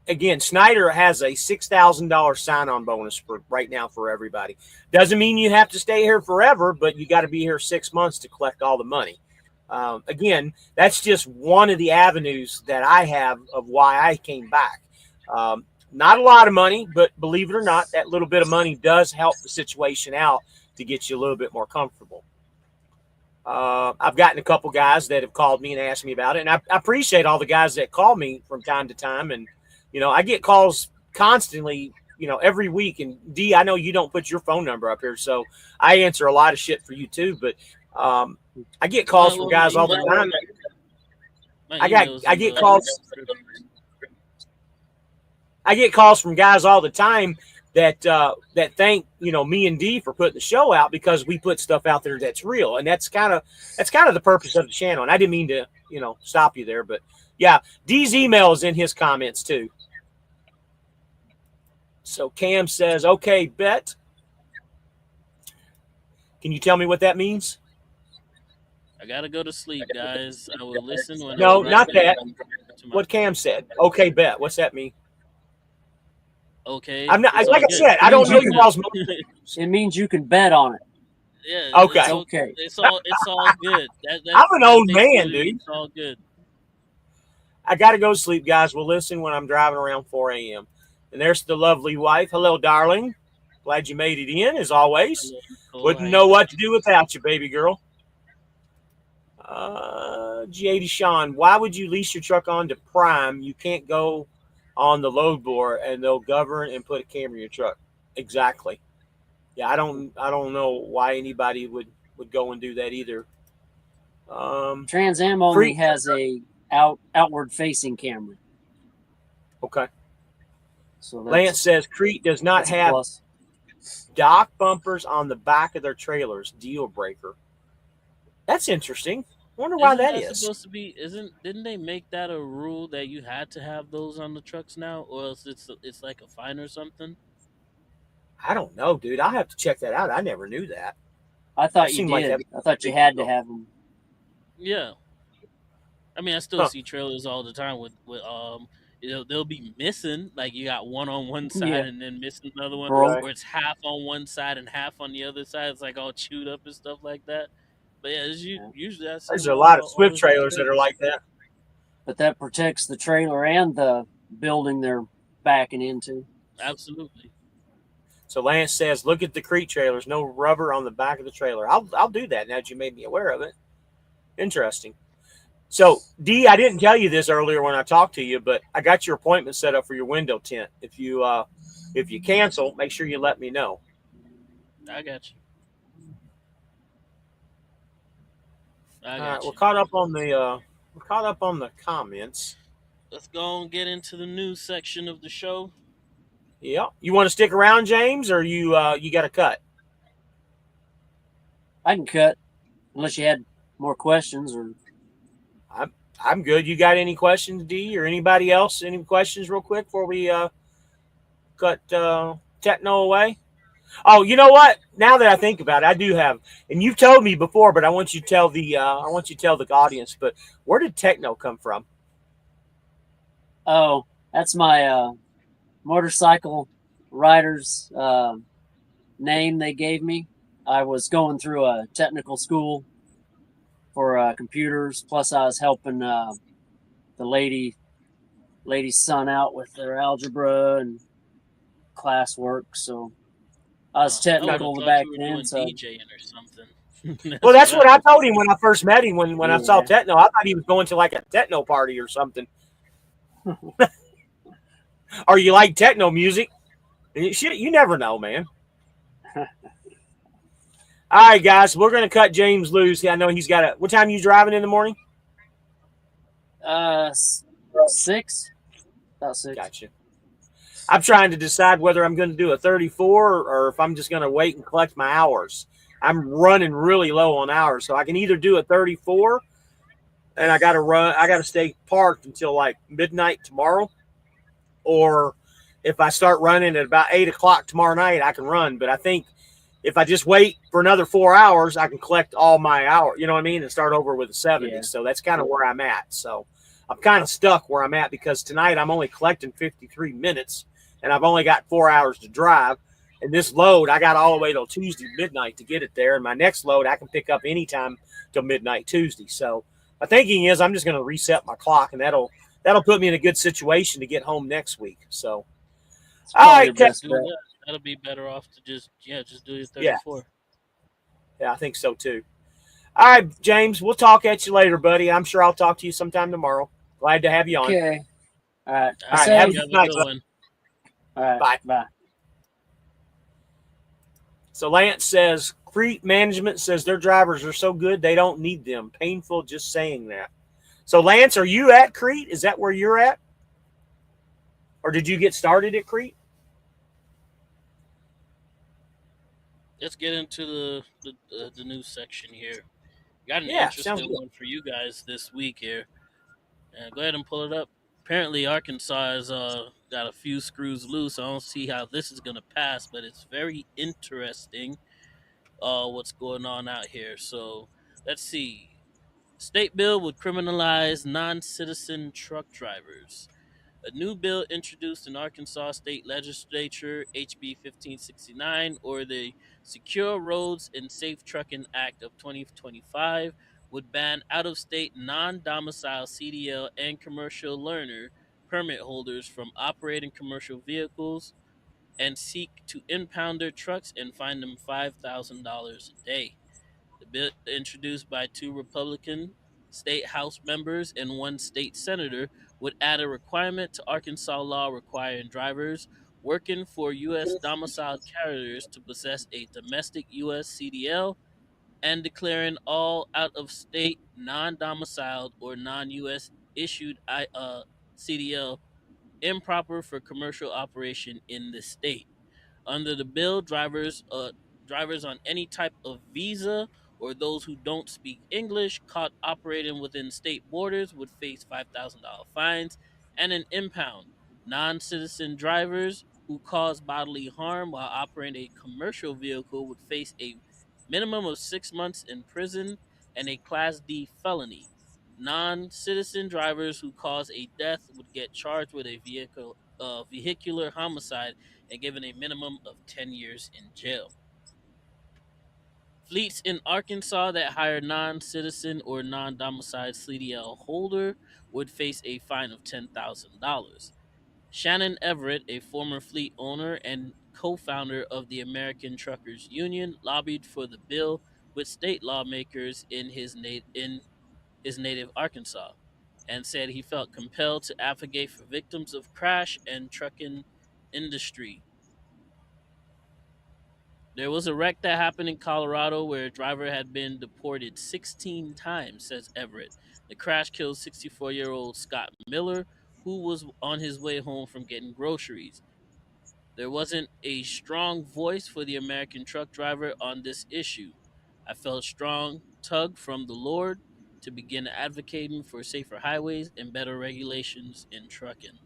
Again, Schneider has a $6,000 sign-on bonus for right now for everybody. Doesn't mean you have to stay here forever, but you got to be here 6 months to collect all the money. Again, that's just one of the avenues that I have of why I came back. Not a lot of money, but believe it or not, that little bit of money does help the situation out to get you a little bit more comfortable. I've gotten a couple guys that have called me and asked me about it, and I appreciate all the guys that call me from time to time. And I get calls constantly, every week. And D, I know you don't put your phone number up here, so I answer a lot of shit for you too. But I get calls from guys all the time. I get calls. I get calls from guys all the time that thank me and D for putting the show out because we put stuff out there that's real, and that's kind of the purpose of the channel. And I didn't mean to stop you there, but yeah, D's email is in his comments too. So Cam says, "Okay, bet." Can you tell me what that means?
I gotta go to sleep, guys. I will listen when.
No, not that. What Cam said. Okay, bet. What's that mean?
Okay,
I'm not.
it's
Like
all
I
good.
said, I don't
Means
know
you
you
can.
all's.
It means you can bet on it.
Yeah,
Okay.
It's okay.
it's all good.
I'm an
That
old man,
basically
dude.
it's all good.
I got to go to sleep, guys. We'll listen when I'm driving around 4 a.m. And there's the lovely wife. Hello, darling. Glad you made it in, as always.
Hello, Nicole. How
Wouldn't
you
know
doing?
what to do without you, baby girl. G80 Sean, why would you lease your truck on to Prime? You can't go on the load board and they'll govern and put a camera in your truck. Exactly. Yeah, I don't know why anybody would go and do that either.
Trans Am only
Creek.
has a outward facing camera,
Okay.
so
Lance says Crete does not
that's a
have
plus.
dock bumpers on the back of their trailers. Deal breaker. That's interesting. Wonder why
Isn't
that
that
is.
supposed to be? Didn't they make that a rule that you had to have those on the trucks now, or else it's like a fine or something?
I don't know, dude. I'll have to check that out. I never knew that.
I
That
thought you
seemed like that
did.
was
I thought
a
you
big
had to
deal.
have them.
Yeah, I mean, I still
Huh.
see trailers all the time with they'll be missing, like you got one on one side
Yeah,
and then missing another one,
broke.
or it's half on one side and half on the other side. It's like all chewed up and stuff like that. But yeah,
Yeah.
usually I see
There's
them
a lot of
all
Swift
over the
trailers that are
trailers.
like that.
But that protects the trailer and the building they're backing into.
Absolutely.
So Lance says, look at the Crete trailers. No rubber on the back of the trailer. I'll do that now that you made me aware of it. Interesting. So D, I didn't tell you this earlier when I talked to you, but I got your appointment set up for your window tint. If you cancel, make sure you let me know.
I got you. I
All right,
got
we're
you.
caught up on the comments.
Let's go and get into the news section of the show.
Yeah, you want to stick around, James, or you got to cut?
I can cut unless you had more questions or.
I'm good. You got any questions, D, or anybody else? Any questions, real quick, before we cut Techno away? Oh, you know what? Now that I think about it, I do have, and you've told me before, but I want you to tell the audience. But where did Techno come from?
Oh, that's my motorcycle rider's name they gave me. I was going through a technical school for computers. Plus, I was helping the lady's son out with their algebra and classwork. So I was
I would have
technical
thought
back
you were
then.
doing
So
DJing or something.
Well, that's
what
what I
I
told him when I first met him. When I saw
yeah,
Techno, I thought he was going to like a techno party or something. Or you like techno music? You never know, man. All right, guys, we're gonna cut James loose. I know he's got a. What time are you driving in the morning?
6, about 6.
Gotcha. I'm trying to decide whether I'm going to do a 34 or if I'm just going to wait and collect my hours. I'm running really low on hours, so I can either do a 34 and I got to stay parked until like midnight tomorrow, or if I start running at about 8 o'clock tomorrow night, I can run. But I think if I just wait for another 4 hours, I can collect all my hours, you know what I mean, and start over with a 70.
Yeah.
So that's kind of where I'm at. So I'm kind of stuck where I'm at because tonight I'm only collecting 53 minutes and I've only got 4 hours to drive. And this load, I got all the way till Tuesday midnight to get it there. And my next load, I can pick up anytime till midnight Tuesday. So my thinking is I'm just going to reset my clock, and that'll put me in a good situation to get home next week. So,
It's
all
probably
right,
the best
do
bet.
that. That'll be better off to just do your
Yeah.
34.
Yeah, I think so too. All right, James, we'll talk at you later, buddy. I'm sure I'll talk to you sometime tomorrow. Glad to have you on.
Okay. All right.
All
right,
Say-
have a
you
good
have
night,
a good
bud.
one.
all right.
Bye.
Bye.
So Lance says, Crete management says their drivers are so good they don't need them. Painful just saying that. So Lance, are you at Crete? Is that where you're at? Or did you get started at Crete?
Let's get into the news section here. Got an
Yeah, sounds
interesting
good.
one for you guys this week here. Go ahead and pull it up. Apparently, Arkansas has got a few screws loose. I don't see how this is going to pass, but it's very interesting what's going on out here. So let's see. State bill would criminalize non-citizen truck drivers. A new bill introduced in Arkansas State Legislature, HB 1569, or the Secure Roads and Safe Trucking Act of 2025, would ban out of state non domicile CDL and commercial learner permit holders from operating commercial vehicles and seek to impound their trucks and fine them $5,000 a day. The bill, introduced by two Republican state House members and one state senator, would add a requirement to Arkansas law requiring drivers working for U.S. domiciled carriers to possess a domestic U.S. CDL and declaring all out of state, non domiciled, or non U.S. issued CDL improper for commercial operation in the state. Under the bill, drivers on any type of visa or those who don't speak English caught operating within state borders would face $5,000 fines and an impound. Non-citizen drivers who cause bodily harm while operating a commercial vehicle would face a minimum of 6 months in prison and a Class D felony. Non-citizen drivers who cause a death would get charged with a vehicular homicide and given a minimum of 10 years in jail. Fleets in Arkansas that hire non-citizen or non-domiciled CDL holder would face a fine of $10,000. Shannon Everett, a former fleet owner and co-founder of the American Truckers Union, lobbied for the bill with state lawmakers in his native Arkansas, and said he felt compelled to advocate for victims of crash and trucking industry. There was a wreck that happened in Colorado where a driver had been deported 16 times, says Everett. The crash killed 64-year-old Scott Miller, who was on his way home from getting groceries. There wasn't a strong voice for the American truck driver on this issue. I felt a strong tug from the Lord to begin advocating for safer highways and better regulations in trucking.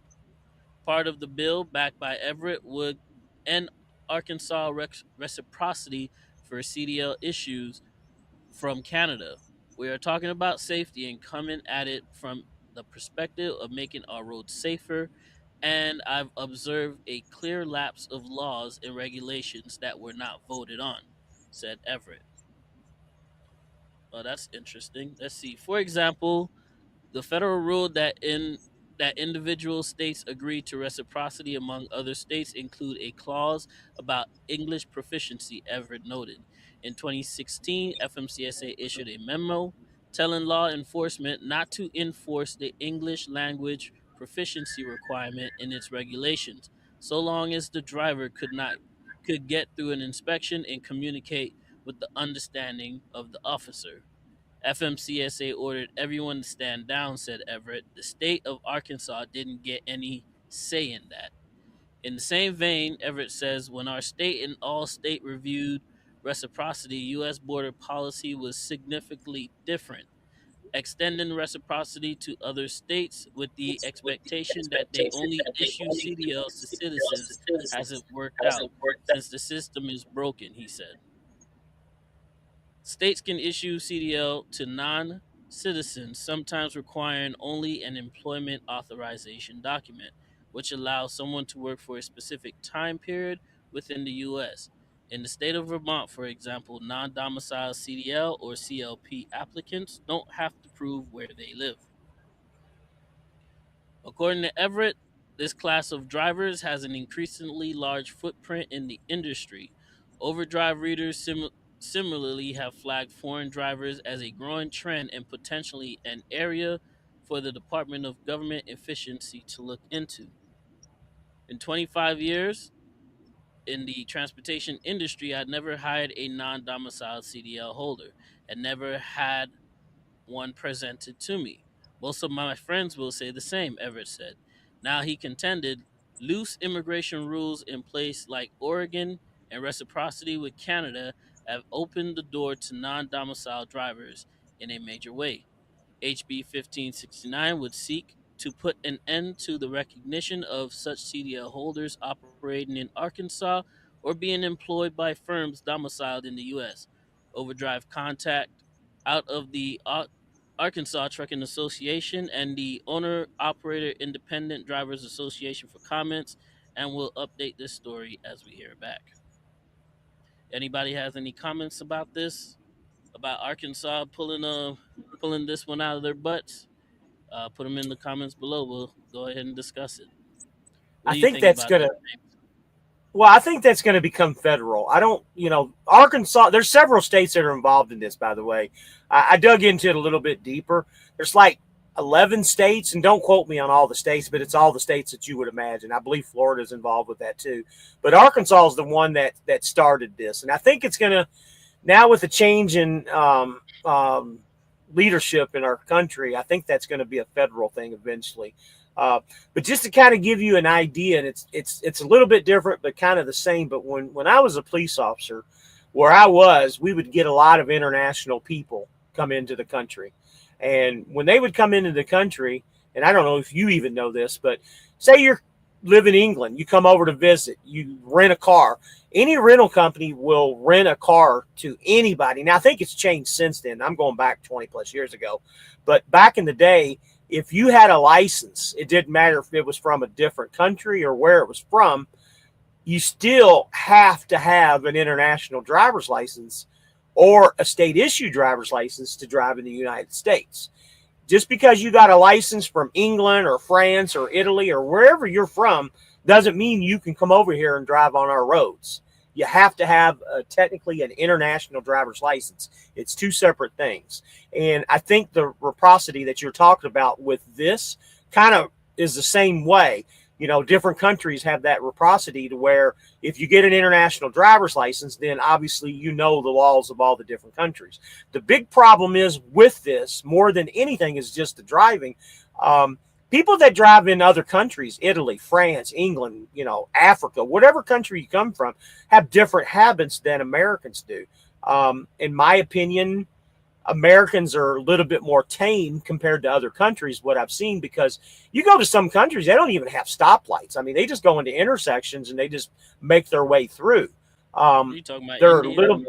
Part of the bill, backed by Everett, would end Arkansas reciprocity for CDL issues from Canada. We are talking about safety and coming at it from the perspective of making our roads safer, and I've observed a clear lapse of laws and regulations that were not voted on, said Everett. Well, that's interesting. Let's see. For example, the federal ruled that individual states agree to reciprocity among other states include a clause about English proficiency, Everett noted. In 2016, FMCSA issued a memo telling law enforcement not to enforce the English language proficiency requirement in its regulations, so long as the driver could get through an inspection and communicate with the understanding of the officer. FMCSA ordered everyone to stand down, said Everett. The state of Arkansas didn't get any say in that. In the same vein, Everett says, when our state and all state reviewed reciprocity, U.S. border policy was significantly different, extending reciprocity to other states with the expectation that they only issue CDLs to citizens hasn't worked out since the system is broken, he said. States can issue CDL to non citizens, sometimes requiring only an employment authorization document, which allows someone to work for a specific time period within the U.S. In the state of Vermont, for example, non domiciled CDL or CLP applicants don't have to prove where they live. According to Everett, this class of drivers has an increasingly large footprint in the industry. Overdrive readers similarly have flagged foreign drivers as a growing trend and potentially an area for the Department of Government Efficiency to look into. In 25 years in the transportation industry, I'd never hired a non domiciled CDL holder and never had one presented to me. Most of my friends will say the same, Everett said. Now, he contended, loose immigration rules in place like Oregon and reciprocity with Canada have opened the door to non domiciled drivers in a major way. HB 1569 would seek to put an end to the recognition of such CDL holders operating in Arkansas or being employed by firms domiciled in the U.S. Overdrive contact out of the Arkansas Trucking Association and the Owner Operator Independent Drivers Association for comments, and we'll update this story as we hear back. Anybody has any comments about this? About Arkansas pulling this one out of their butts? Put them in the comments below. We'll go ahead and discuss it. What
I
do you
think
think
that's
about
gonna.
that, James?
Well, I think that's going to become federal. I don't, Arkansas. There's several states that are involved in this. By the way, I dug into it a little bit deeper. There's like 11 states, and don't quote me on all the states, but it's all the states that you would imagine. I believe Florida's involved with that too. But Arkansas is the one that started this, and I think it's going to now with the change in leadership in our country. I think that's going to be a federal thing eventually. But just to kind of give you an idea, and it's a little bit different, but kind of the same. But when I was a police officer, where I was, we would get a lot of international people come into the country, and when they would come into the country, and I don't know if you even know this, but say you live in England, you come over to visit, you rent a car. Any rental company will rent a car to anybody. Now I think it's changed since then. I'm going back 20 plus years ago, but back in the day, if you had a license, it didn't matter if it was from a different country or where it was from, you still have to have an international driver's license or a state issued driver's license to drive in the United States. Just because you got a license from England or France or Italy or wherever you're from doesn't mean you can come over here and drive on our roads. You have to have technically an international driver's license. It's two separate things. And I think the reciprocity that you're talking about with this kind of is the same way. Different countries have that reciprocity to where if you get an international driver's license, then obviously the laws of all the different countries. The big problem is with this, more than anything, is just the driving. People that drive in other countries, Italy, France, England, Africa, whatever country you come from, have different habits than Americans do. In my opinion, Americans are a little bit more tame compared to other countries, what I've seen, because you go to some countries, they don't even have stoplights. I mean, they just go into intersections and they just make their way through.
Are you talking about
They're
India?
a little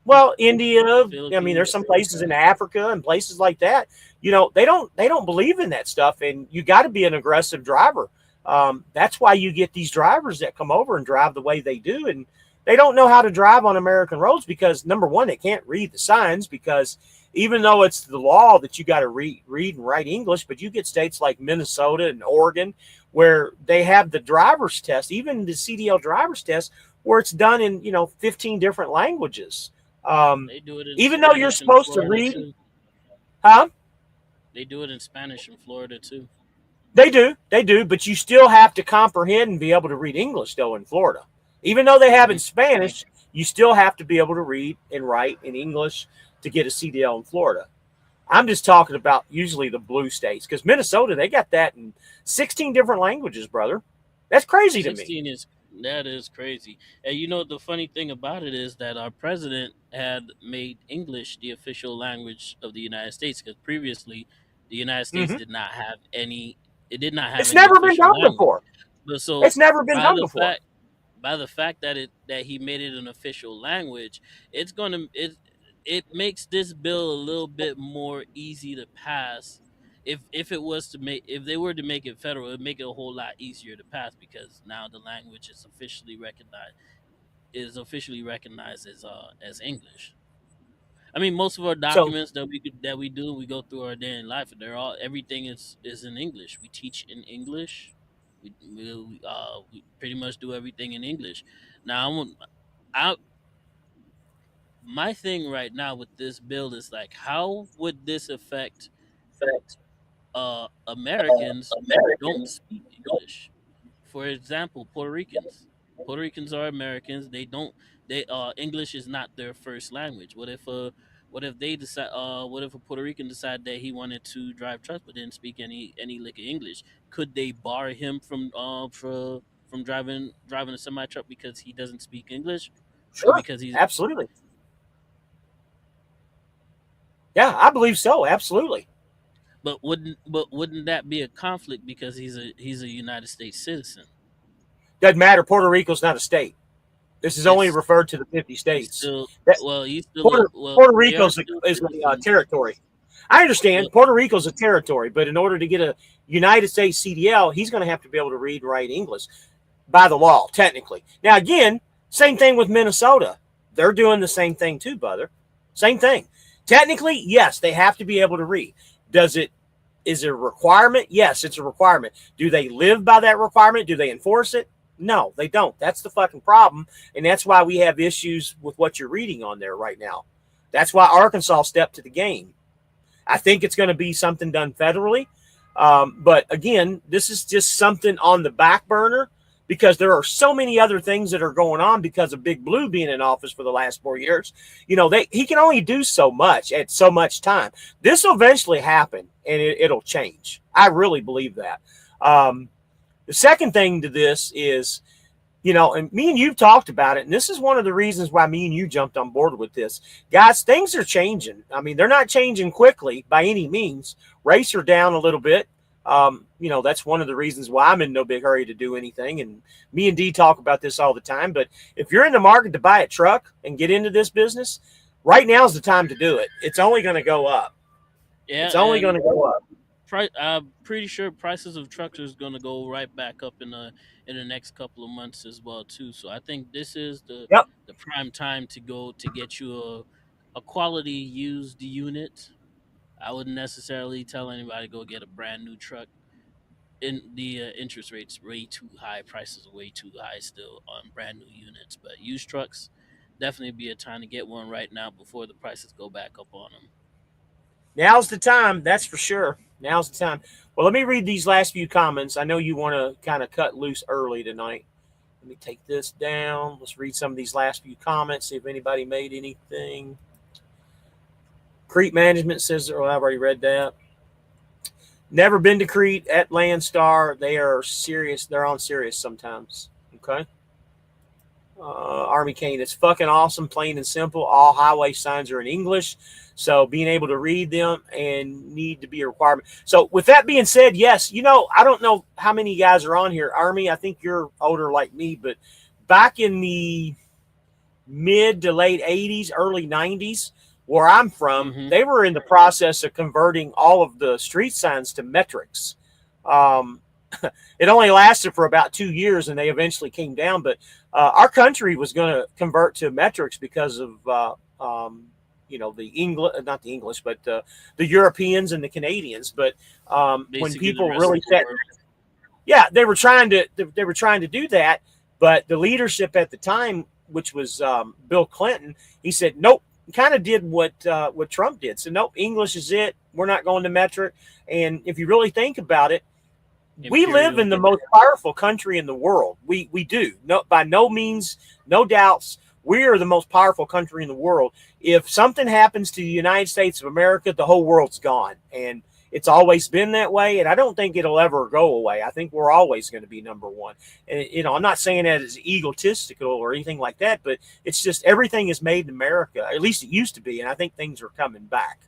well, India, I mean, there's
Philippines?
some places in Africa and places like that. They don't believe in that stuff, and you got to be an aggressive driver. That's why you get these drivers that come over and drive the way they do, and they don't know how to drive on American roads because, number one, they can't read the signs, because even though it's the law that you got to read and write English, but you get states like Minnesota and Oregon where they have the driver's test, even the CDL driver's test, where it's done in 15 different languages.
They do it in
Even though you're
Spanish in
supposed to
Florida
read,
too.
huh?
They do it in Spanish in Florida too.
They do, but you still have to comprehend and be able to read English though in Florida. Even though they have in Spanish, you still have to be able to read and write in English to get a CDL in Florida. I'm just talking about usually the blue states, because Minnesota, they got that in 16 different languages, brother. That's crazy to me.
16 that is crazy. And the funny thing about it is that our president had made English the official language of the United States, because previously the United States did not have any. It did not have.
It's
any
never been
official
done
language.
before.
But so
It's never been
by
done
the
before.
fact by the fact that he made it an official language, it makes this bill a little bit more easy to pass. If they were to make it federal, it'd make it a whole lot easier to pass, because now the language is officially recognized as English. I mean, most of our
So,
documents that we do, we go through our day in life, and everything is in English. We teach in English. We pretty much do everything in English. Now, I my thing right now with this bill is like, how would this affect Americans who don't speak English? For example, Puerto Ricans. Puerto Ricans are Americans. They don't. They English is not their first language. What if they decide? What if a Puerto Rican decided that he wanted to drive trucks but didn't speak any lick of English? Could they bar him from driving a semi truck because he doesn't speak English, or
sure,
because he's
absolutely. Yeah, I believe so. Absolutely.
But wouldn't that be a conflict because he's a United States citizen?
Doesn't matter. Puerto Rico's not a state. This is only
It's
referred to the 50
he's
states.
still
That
well he's still
Puerto
well
Puerto
they are
Rico's
still
is a
citizens.
territory. I understand Puerto Rico's a territory, but in order to get a United States CDL, he's going to have to be able to read and write English by the law, technically. Now, again, same thing with Minnesota. They're doing the same thing too, brother. Same thing. Technically, yes, they have to be able to read. Is it a requirement? Yes, it's a requirement. Do they live by that requirement? Do they enforce it? No, they don't. That's the fucking problem. And that's why we have issues with what you're reading on there right now. That's why Arkansas stepped to the game. I think it's going to be something done federally. But again, this is just something on the back burner because there are so many other things that are going on because of Big Blue being in office for the last 4 years. You know, he can only do so much at so much time. This will eventually happen and it'll change. I really believe that. The second thing to this is, you know, and me and you've talked about it, and this is one of the reasons why me and you jumped on board with this. Guys, things are changing. I mean, they're not changing quickly by any means. Rates are down a little bit. You know, that's one of the reasons why I'm in no big hurry to do anything. And me and D talk about this all the time. But if you're in the market to buy a truck and get into this business, right now is the time to do it. It's only going to go up.
Yeah,
it's only going to go up.
I'm pretty sure prices of trucks is going to go right back up in the next couple of months as well too. So I think this is the prime time to go to get you a quality used unit. I wouldn't necessarily tell anybody to go get a brand new truck. In the interest rates way too high, prices are way too high still on brand new units. But used trucks definitely be a time to get one right now before the prices go back up on them.
Now's the time, that's for sure. Now's the time. Well, let me read these last few comments. I know you want to kind of cut loose early tonight. Let me take this down. Let's read some of these last few comments, see if anybody made anything. Crete Management says, oh, I've already read that. Never been to Crete at Landstar. They are serious. They're on serious sometimes. Okay. Army Kane, it's fucking awesome, plain and simple. All highway signs are in English, so being able to read them and need to be a requirement. So with that being said, yes, you know, I don't know how many guys are on here. Army, I think you're older like me, but back in the mid to late 80s, early 90s, where I'm from, they were in the process of converting all of the street signs to metrics. It only lasted for about 2 years and they eventually came down, but our country was going to convert to metrics because of, you know, not the English, but the Europeans and the Canadians. But when people really said, yeah, they were trying to do that. But the leadership at the time, which was Bill Clinton, he said, nope, kind of did what Trump did. So nope, English is it. We're not going to metric. And if you really think about it, we live in the most powerful country in the world. We do. No, by no means, no doubts, we are the most powerful country in the world. If something happens to the United States of America, the whole world's gone. And it's always been that way. And I don't think it'll ever go away. I think we're always going to be number one. And, you know, I'm not saying that as egotistical or anything like that, but it's just everything is made in America. At least it used to be. And I think things are coming back.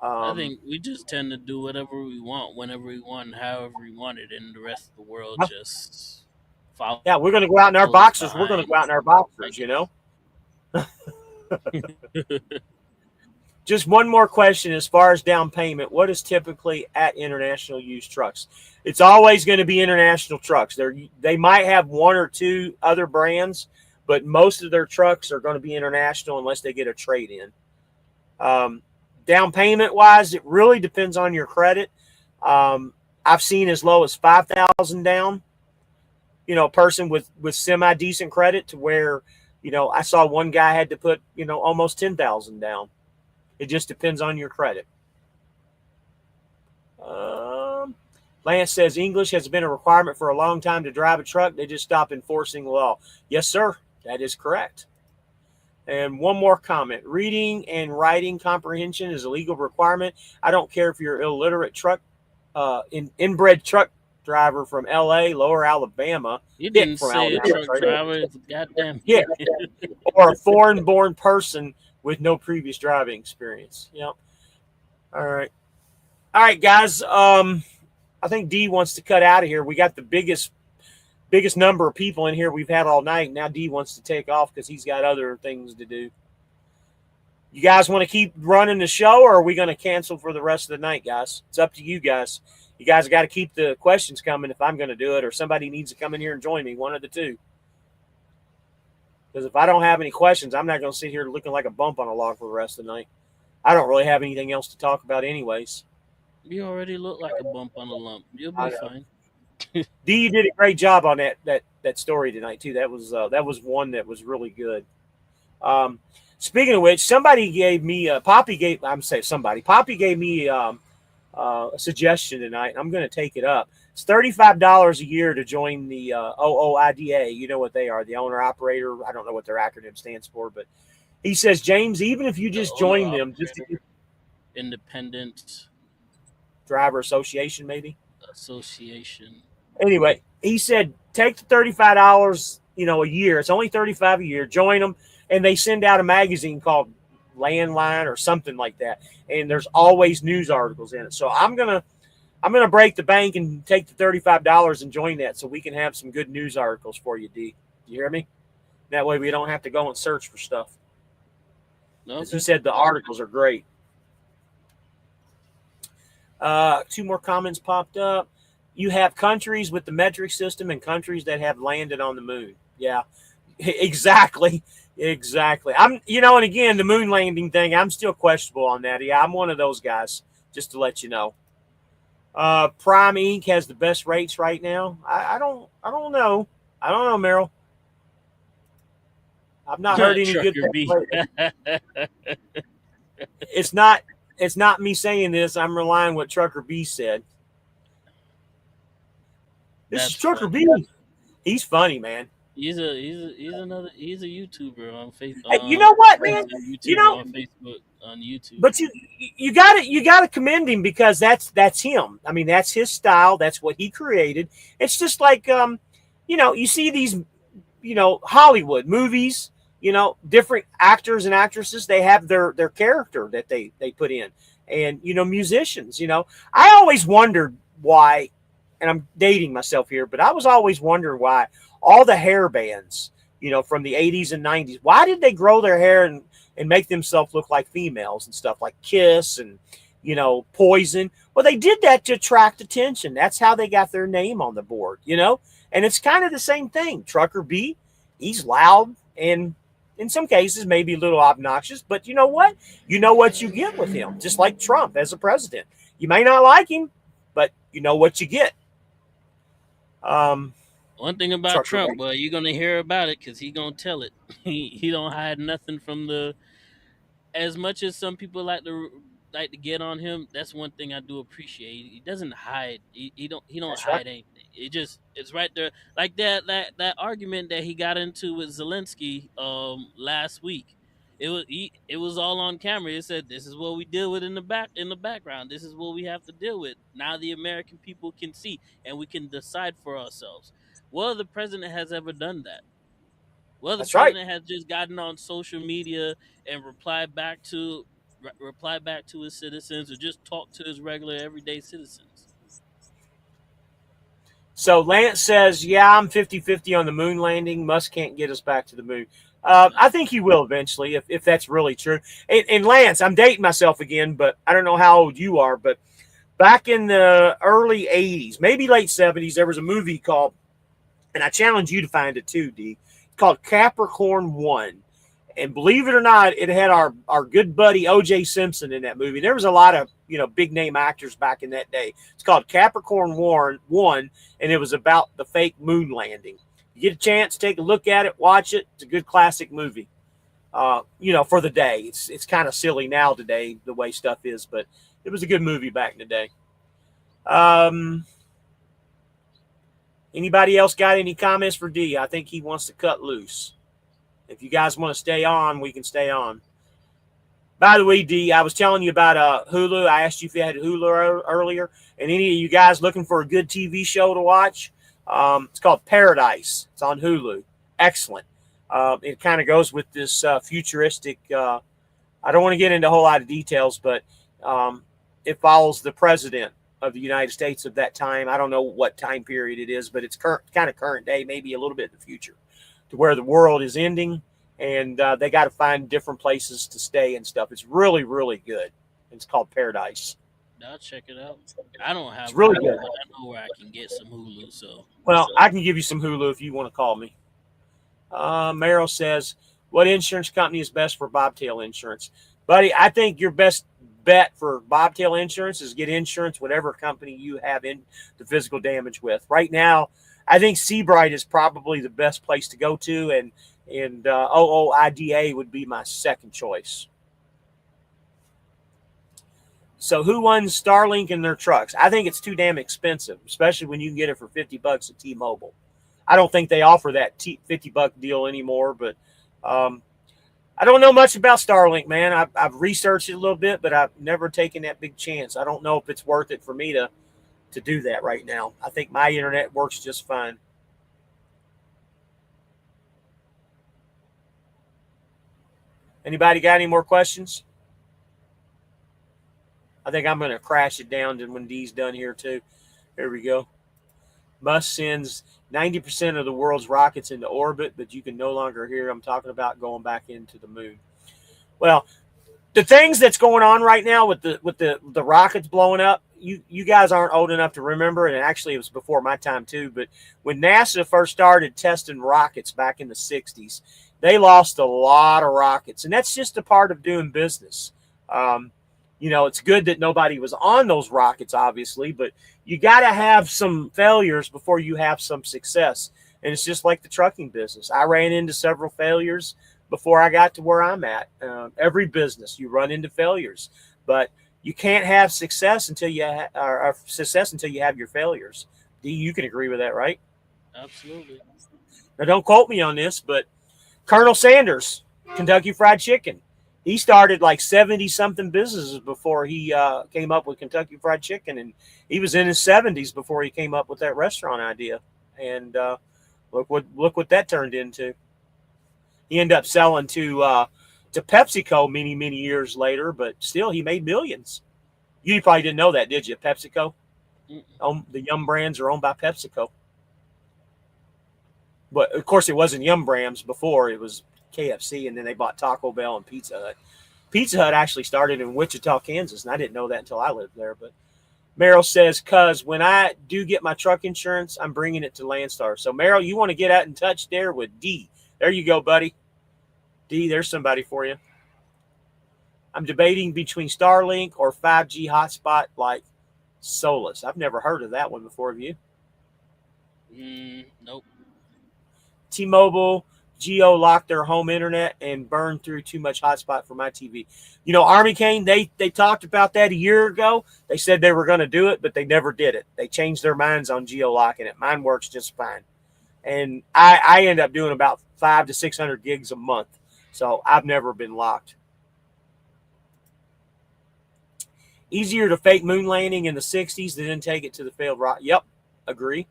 I think we just tend to do whatever we want, whenever we want, however we want it, and the rest of the world just follows.
Yeah, we're going to go out in our boxers. We're going to go out in our boxers, you know. Just one more question as far as down payment. What is typically at international used trucks? It's always going to be international trucks. They might have one or two other brands, but most of their trucks are going to be international unless they get a trade-in. Down payment wise, it really depends on your credit. I've seen as low as $5,000 down. You know, a person with semi decent credit to where, you know, I saw one guy had to put, you know, almost $10,000 down. It just depends on your credit. Lance says English has been a requirement for a long time to drive a truck. They just stopped enforcing the law. Yes, sir. That is correct. And one more comment. Reading and writing comprehension is a legal requirement. I don't care if you're illiterate inbred truck driver from L.A., Lower Alabama.
You didn't say Alabama, truck driver. Goddamn.
Yeah. Or a foreign-born person with no previous driving experience. Yep. All right. All right, guys. I think D wants to cut out of here. We got the biggest number of people in here we've had all night. Now D wants to take off because he's got other things to do. You guys want to keep running the show, or are we going to cancel for the rest of the night, guys? It's up to you guys. You guys got to keep the questions coming if I'm going to do it, or somebody needs to come in here and join me, one of the two. Because if I don't have any questions, I'm not going to sit here looking like a bump on a log for the rest of the night. I don't really have anything else to talk about anyways.
You already look like a bump on a lump. You'll be fine.
D, you did a great job on that story tonight too. That was one that was really good. Speaking of which, somebody gave me Poppy gave me a suggestion tonight. I'm going to take it up. It's $35 a year to join the OOIDA. You know what they are, the owner operator. I don't know what their acronym stands for, but he says, James, even if you just join them, just to
Independent
Driver Association, maybe
Association.
Anyway, he said, take the $35, a year. It's only $35 a year. Join them, and they send out a magazine called Landline or something like that. And there's always news articles in it. So I'm gonna break the bank and take the $35 and join that, so we can have some good news articles for you, D. You hear me? That way we don't have to go and search for stuff.
Okay.
As he said, the articles are great. 2 more comments popped up. You have countries with the metric system and countries that have landed on the moon. Yeah, exactly. I'm, and again, the moon landing thing, I'm still questionable on that. Yeah, I'm one of those guys, just to let you know. Prime Inc. has the best rates right now. I don't know. I don't know, Meryl. I've not heard any good things. It's not me saying this. I'm relying on what Trucker B said. This is Trucker B. He's funny, man.
He's a YouTuber on Facebook.
Hey, you know what, man?
On Facebook, on YouTube.
But you gotta commend him, because that's him. I mean, that's his style. That's what he created. It's just like you see these Hollywood movies. Different actors and actresses, they have their character that they put in, and musicians. I always wondered why. And I'm dating myself here, but I was always wondering why all the hair bands, from the 80s and 90s, why did they grow their hair and make themselves look like females and stuff, like Kiss and, Poison? Well, they did that to attract attention. That's how they got their name on the board, And it's kind of the same thing. Trucker B, he's loud and in some cases maybe a little obnoxious, but you know what? You know what you get with him, just like Trump as a president. You may not like him, but you know what you get.
One thing about Trump, boy, you're gonna hear about it because he gonna tell it. He don't hide nothing from the. As much as some people like to get on him, that's one thing I do appreciate. He doesn't hide. He don't hide anything. It's right there. Like that argument that he got into with Zelensky last week. It was all on camera. It said, this is what we deal with in the background. This is what we have to deal with. Now the American people can see and we can decide for ourselves. Well, the president has ever done that. Well, the president has just gotten on social media and replied back to his citizens, or just talk to his regular everyday citizens.
So Lance says, yeah, I'm 50-50 on the moon landing. Musk can't get us back to the moon. I think he will eventually, if that's really true. And Lance, I'm dating myself again, but I don't know how old you are, but back in the early 80s, maybe late 70s, there was a movie called, and I challenge you to find it too, D, called Capricorn 1. And believe it or not, it had our good buddy O.J. Simpson in that movie. There was a lot of, big name actors back in that day. It's called Capricorn 1, and it was about the fake moon landing. You get a chance, take a look at it, watch it. It's a good classic movie, for the day. It's kind of silly now today, the way stuff is, but it was a good movie back in the day. Anybody else got any comments for D? I think he wants to cut loose. If you guys want to stay on, we can stay on. By the way, D, I was telling you about Hulu. I asked you if you had Hulu earlier. And any of you guys looking for a good TV show to watch, it's called Paradise. It's on Hulu. Excellent. It kind of goes with this futuristic. I don't want to get into a whole lot of details, but it follows the president of the United States of that time. I don't know what time period it is, but it's kind of current day, maybe a little bit in the future, to where the world is ending and they got to find different places to stay and stuff. It's really, really good. It's called Paradise.
I'll check it out. I don't
It's
have
really
Hulu,
good.
but I know where I can get some Hulu. So
Well, I can give you some Hulu if you want to call me. Merrill says, what insurance company is best for bobtail insurance? Buddy, I think your best bet for bobtail insurance is get insurance, whatever company you have in the physical damage with. Right now, I think Seabright is probably the best place to go to, and OOIDA would be my second choice. So who owns Starlink in their trucks? I think it's too damn expensive, especially when you can get it for $50 at T-Mobile. I don't think they offer that $50 deal anymore, but I don't know much about Starlink, man. I've researched it a little bit, but I've never taken that big chance. I don't know if it's worth it for me to do that right now. I think my internet works just fine. Anybody got any more questions? I think I'm going to crash it down to when D's done here too. Here we go. Musk sends 90% of the world's rockets into orbit, but you can no longer hear them talking about going back into the moon. Well, the things that's going on right now with the rockets blowing up, you guys aren't old enough to remember, and actually it was before my time too, but when NASA first started testing rockets back in the 60s, they lost a lot of rockets, and that's just a part of doing business. It's good that nobody was on those rockets, obviously, but you got to have some failures before you have some success. And it's just like the trucking business. I ran into several failures before I got to where I'm at. Every business, you run into failures, but you can't have success until you have your failures. D, you can agree with that, right?
absolutely.
Now, don't quote me on this, but Colonel Sanders, Kentucky Fried Chicken, he started like 70-something businesses before he came up with Kentucky Fried Chicken, and he was in his 70s before he came up with that restaurant idea. And look what that turned into. He ended up selling to PepsiCo many years later, but still he made millions. You probably didn't know that, did you? PepsiCo, the Yum Brands are owned by PepsiCo. But of course, it wasn't Yum Brands before; it was KFC, and then they bought Taco Bell and Pizza Hut. Pizza Hut actually started in Wichita, Kansas, and I didn't know that until I lived there. But Merrill says, "Cuz when I do get my truck insurance, I'm bringing it to Landstar." So Merrill, you want to get out in touch there with D? There you go, buddy. D, there's somebody for you. I'm debating between Starlink or 5G hotspot like Solus. I've never heard of that one before. Have you?
Nope.
T-Mobile Geo locked their home internet and burned through too much hotspot for my TV. Army Cane, they talked about that a year ago. They said they were going to do it, but they never did it. They changed their minds on geo locking it. Mine works just fine. And I end up doing about 500 to 600 gigs a month. So I've never been locked. Easier to fake moon landing in the 60s than take it to the failed rock. Yep, agree.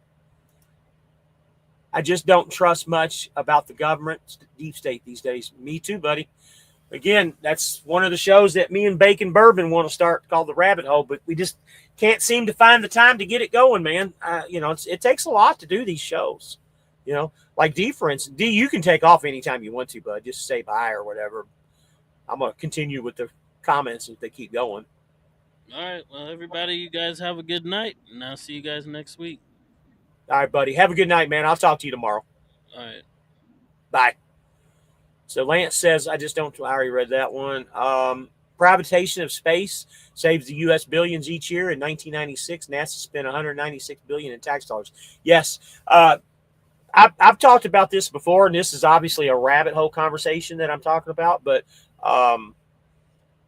I just don't trust much about the government, deep state these days. Me too, buddy. Again, that's one of the shows that me and Bacon Bourbon want to start called The Rabbit Hole, but we just can't seem to find the time to get it going, man. It takes a lot to do these shows. Like D, for instance. D, you can take off anytime you want to, bud. Just say bye or whatever. I'm going to continue with the comments if they keep going.
All right. Well, everybody, you guys have a good night, and I'll see you guys next week.
All right, buddy. Have a good night, man. I'll talk to you tomorrow.
All right.
Bye. So Lance says, I already read that one. Privatization of space saves the U.S. billions each year. In 1996, NASA spent $196 billion in tax dollars. Yes. I've talked about this before, and this is obviously a rabbit hole conversation that I'm talking about, but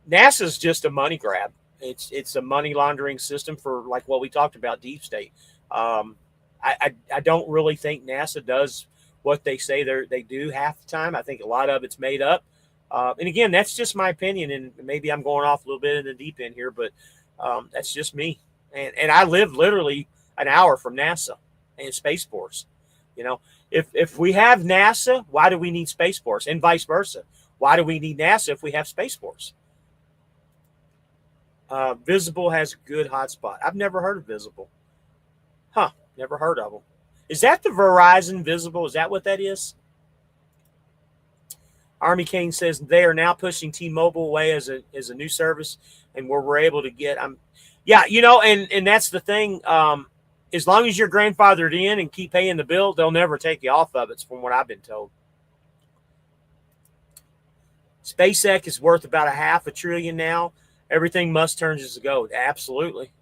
NASA's just a money grab. It's a money laundering system for like what we talked about, deep state. I don't really think NASA does what they say they do half the time. I think a lot of it's made up. And again, that's just my opinion, and maybe I'm going off a little bit in the deep end here, but that's just me. And I live literally an hour from NASA and Space Force. If we have NASA, why do we need Space Force? And vice versa. Why do we need NASA if we have Space Force? Visible has a good hotspot. I've never heard of Visible. Huh. Never heard of them. Is that the Verizon Visible? Is that what that is? Army Kane says they are now pushing T-Mobile away as a new service, and where we're able to get. Yeah, and that's the thing. As long as you're grandfathered in and keep paying the bill, they'll never take you off of it, from what I've been told. SpaceX is worth about $500 billion now. Everything must turn to gold. Absolutely.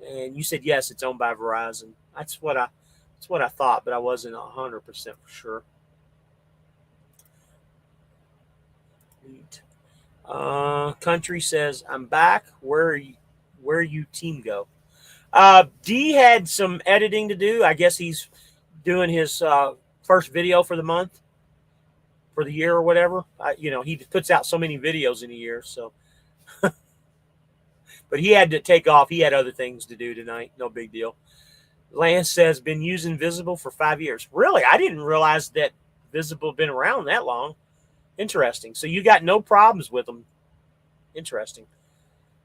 And you said yes, it's owned by Verizon. That's what I thought, but I wasn't 100% for sure. Country says, I'm back. Where you team go? D had some editing to do. I guess he's doing his first video for the month, for the year or whatever. He puts out so many videos in a year, so. But he had to take off. He had other things to do tonight. No big deal. Lance says, been using Visible for 5 years. Really? I didn't realize that Visible had been around that long. Interesting. So you got no problems with them. Interesting.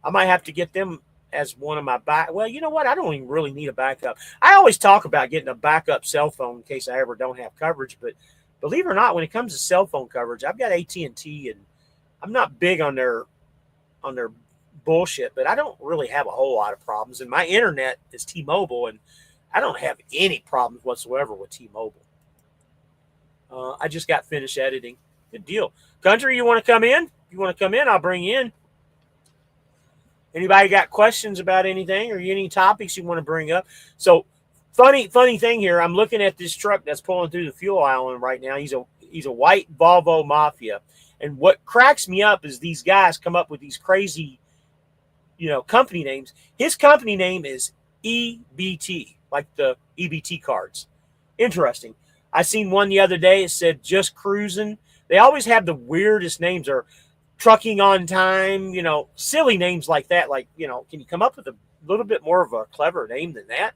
I might have to get them as one of my back. Well, you know what? I don't even really need a backup. I always talk about getting a backup cell phone in case I ever don't have coverage. But believe it or not, when it comes to cell phone coverage, I've got AT&T, and I'm not big on their bullshit, but I don't really have a whole lot of problems. And my internet is T-Mobile, and I don't have any problems whatsoever with T-Mobile. I just got finished editing. Good deal. Country, you want to come in? You want to come in? I'll bring you in. Anybody got questions about anything or any topics you want to bring up? So funny thing here. I'm looking at this truck that's pulling through the fuel island right now. He's a white Volvo Mafia. And what cracks me up is these guys come up with these crazy, company names. His company name is EBT, like the EBT cards. Interesting. I seen one the other day. It said just cruising. They always have the weirdest names, or trucking on time, silly names like that. Like, can you come up with a little bit more of a clever name than that?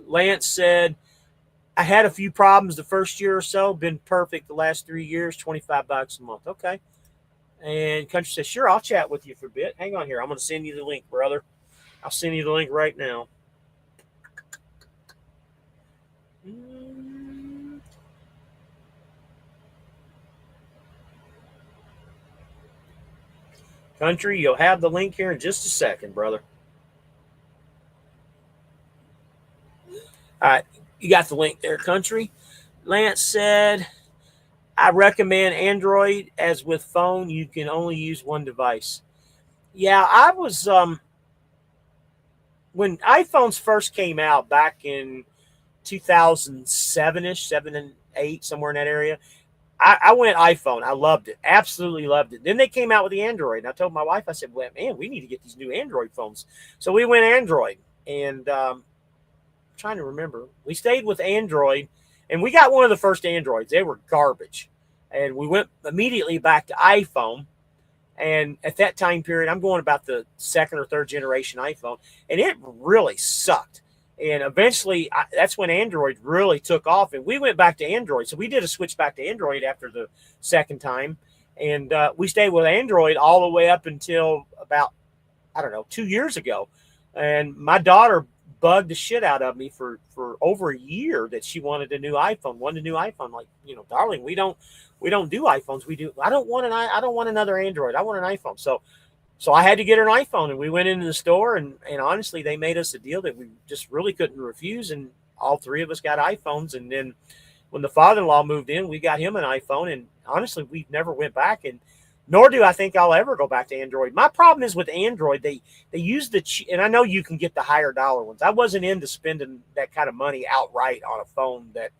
Lance said, I had a few problems the first year or so, been perfect the last 3 years, $25 a month. Okay. And Country says, sure, I'll chat with you for a bit. Hang on here. I'm going to send you the link, brother. I'll send you the link right now. Country, you'll have the link here in just a second, brother. All right. You got the link there, Country. Lance said, I recommend Android, as with phone, you can only use one device. Yeah, I was, when iPhones first came out back in 2007-ish, 7 and 8, somewhere in that area, I went iPhone. I loved it. Absolutely loved it. Then they came out with the Android. And I told my wife, I said, well, man, we need to get these new Android phones. So we went Android. And I'm trying to remember. We stayed with Android. And we got one of the first Androids. They were garbage. And we went immediately back to iPhone. And at that time period, I'm going about the second or third generation iPhone. And it really sucked. And eventually, that's when Android really took off. And we went back to Android. So we did a switch back to Android after the second time. And we stayed with Android all the way up until about, 2 years ago. And my daughter bugged the shit out of me for over a year that she wanted a new iPhone. Like, darling, we don't do iPhones. I don't want another Android. I want an iPhone. So I had to get her an iPhone, and we went into the store, and honestly, they made us a deal that we just really couldn't refuse, and all three of us got iPhones. And then when the father-in-law moved in, we got him an iPhone, and honestly, we've never went back, and nor do I think I'll ever go back to Android. My problem is with Android, they use and I know you can get the higher dollar ones. I wasn't into spending that kind of money outright on a phone that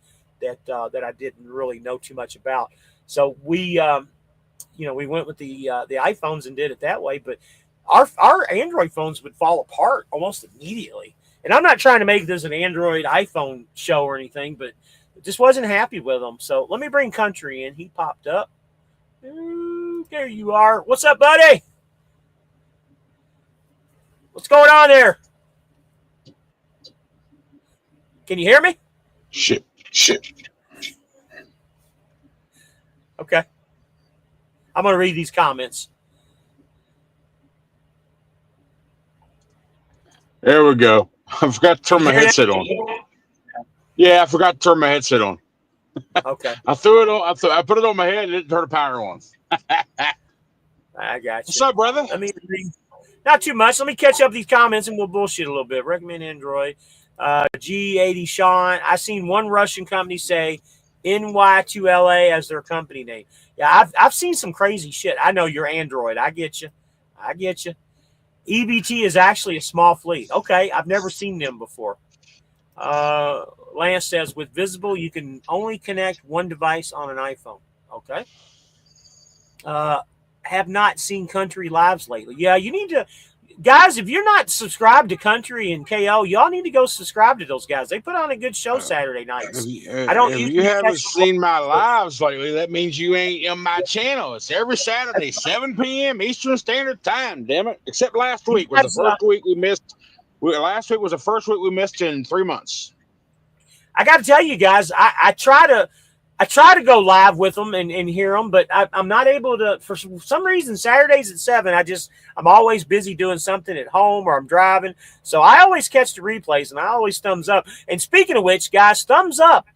I didn't really know too much about. So we went with the iPhones and did it that way. But our Android phones would fall apart almost immediately. And I'm not trying to make this an Android iPhone show or anything, but just wasn't happy with them. So let me bring Country in. He popped up. Ooh, there you are. What's up, buddy? What's going on there? Can you hear me?
Shit.
Okay. I'm going to read these comments.
There we go. I forgot to turn my headset on. Yeah, I forgot to turn my headset on.
Okay,
I threw it on. I put it on my head and it didn't turn the power on.
I got
What's
you.
up, brother?
Let me not too much. Let me catch up these comments and we'll bullshit a little bit. Recommend Android. G80 Sean. I seen one Russian company say NY2LA as their company name. Yeah, I've seen some crazy shit. I know you're Android. I get you. I get you. EBT is actually a small fleet. Okay, I've never seen them before. Lance says with Visible, you can only connect one device on an iPhone. Okay. Have not seen Country Lives lately. Yeah, you need to, guys. If you're not subscribed to Country and KO, y'all need to go subscribe to those guys. They put on a good show Saturday nights. I don't
If you
usually
haven't
catch
seen my lives lately, that means you ain't on my channel. It's every Saturday, 7 p.m. Eastern Standard Time. Damn it! Except last week was the first week we missed. Last week was the first week we missed in 3 months.
I got to tell you guys, I try to go live with them and hear them, but I'm not able to. For some reason, Saturdays at 7, I'm always busy doing something at home or I'm driving. So I always catch the replays and I always thumbs up. And speaking of which, guys, thumbs up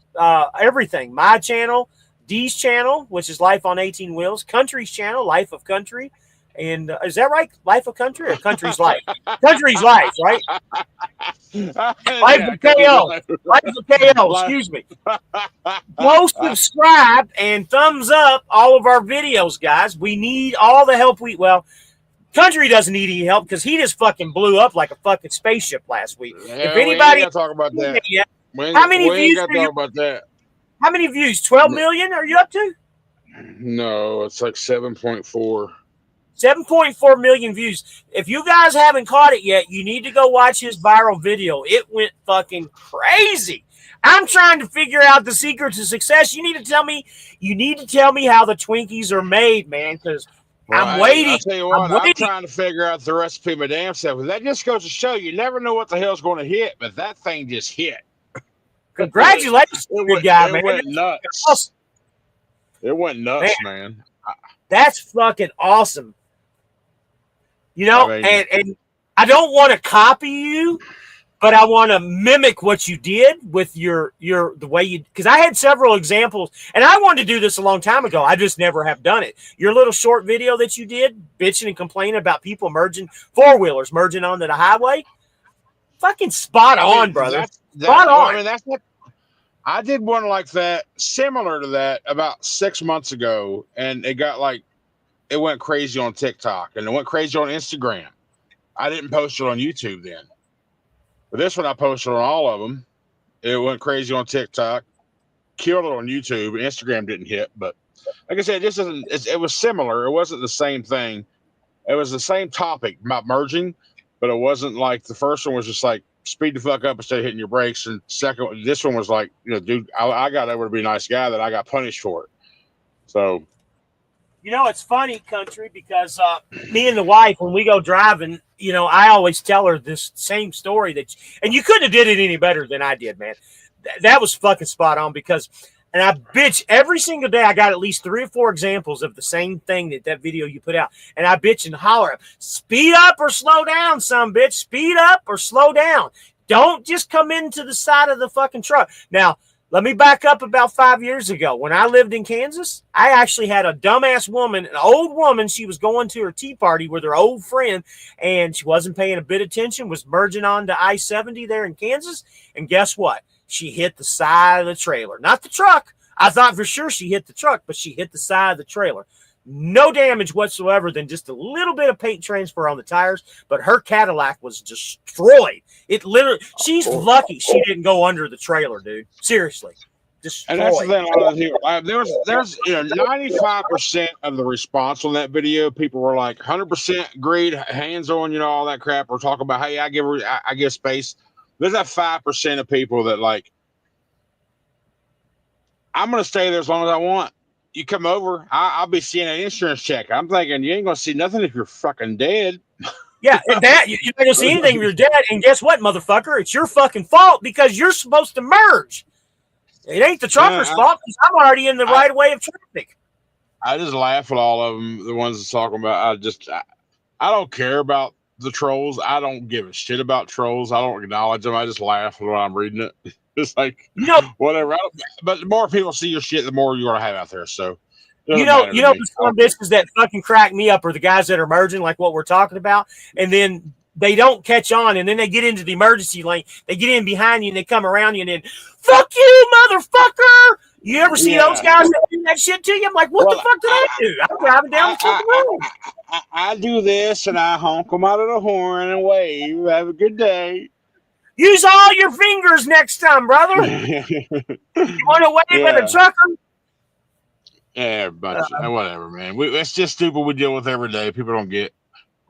everything. My channel, Dee's channel, which is Life on 18 Wheels, Country's channel, Life of Country. And is that right? Life of Country or Country's Life? Country's Life, right? Life of KO. Life of KO, excuse me. Go subscribe and thumbs up all of our videos, guys. We need all the help Country doesn't need any help because he just fucking blew up like a fucking spaceship last week.
Yeah,
if anybody
talk about that.
How many views
talk about that?
How many views? 12 million are you up to?
No, it's like 7.4.
7.4 million views. If you guys haven't caught it yet, you need to go watch his viral video. It went fucking crazy. I'm trying to figure out the secret to success. You need to tell me how the Twinkies are made, man, because I'm waiting.
I'll tell you what, I'm trying to figure out the recipe my damn self. That just goes to show you never know what the hell's going to hit, but that thing just hit.
Congratulations, good guy, man.
It went nuts. It went nuts, man.
That's fucking awesome. You know, and I don't want to copy you, but I want to mimic what you did with the way you, because I had several examples, and I wanted to do this a long time ago. I just never have done it. Your little short video that you did, bitching and complaining about people four-wheelers merging onto the highway, fucking spot on, brother. Spot on.
I mean, that's what I did one like that, similar to that, about 6 months ago, and it went crazy on TikTok and it went crazy on Instagram. I didn't post it on YouTube then. But this one I posted on all of them. It went crazy on TikTok, killed it on YouTube, and Instagram didn't hit. But like I said, it was similar. It wasn't the same thing. It was the same topic about merging, but it wasn't like the first one was just like speed the fuck up instead of hitting your brakes. And second, this one was like, dude, I got over to be a nice guy that I got punished for it. So.
You know, it's funny, Country, because me and the wife, when we go driving, I always tell her this same story and you couldn't have did it any better than I did, man. That was fucking spot on and I bitch every single day. I got at least 3 or 4 examples of the same thing that video you put out. And I bitch and holler, speed up or slow down, son bitch. Speed up or slow down. Don't just come into the side of the fucking truck. Now, let me back up about 5 years ago. When I lived in Kansas, I actually had a dumbass woman, an old woman. She was going to her tea party with her old friend, and she wasn't paying a bit of attention, was merging onto I-70 there in Kansas. And guess what? She hit the side of the trailer. Not the truck. I thought for sure she hit the truck, but she hit the side of the trailer. No damage whatsoever than just a little bit of paint transfer on the tires, but her Cadillac was destroyed. It literally, she's lucky she didn't go under the trailer, dude. Seriously. Destroyed.
And that's the thing. There's 95% of the response on that video, people were like 100% agreed, hands on, all that crap. We're talking about, hey, I give space. There's that 5% of people that like, I'm going to stay there as long as I want. You come over, I'll be seeing an insurance check. I'm thinking you ain't gonna see nothing if you're fucking dead.
Yeah, you're not gonna see anything if you're dead. And guess what, motherfucker? It's your fucking fault because you're supposed to merge. It ain't the trucker's fault because I'm already in the right of way of traffic.
I just laugh at all of them. The ones that's talking about, I don't care about the trolls. I don't give a shit about trolls. I don't acknowledge them. I just laugh when I'm reading it. It's like
You know,
whatever. But the more people see your shit, the more you're gonna have out there. So it
you
doesn't
know,
matter
you
to
know,
me.
some of this is that fucking crack me up are the guys that are merging, like what we're talking about, and then they don't catch on, and then they get into the emergency lane. They get in behind you, and they come around you, and then fuck you, motherfucker. You ever see those
Yeah.
guys that do that shit to you? I'm like, what the
Well,
fuck did I do? I'm driving down the fucking road.
I do this and I honk them out of the horn and wave. Have a good day.
Use all your fingers next time, brother.
Yeah.
You want to wave at a trucker?
Yeah, bunch of, whatever, man. It's just stupid we deal with every day. People don't get.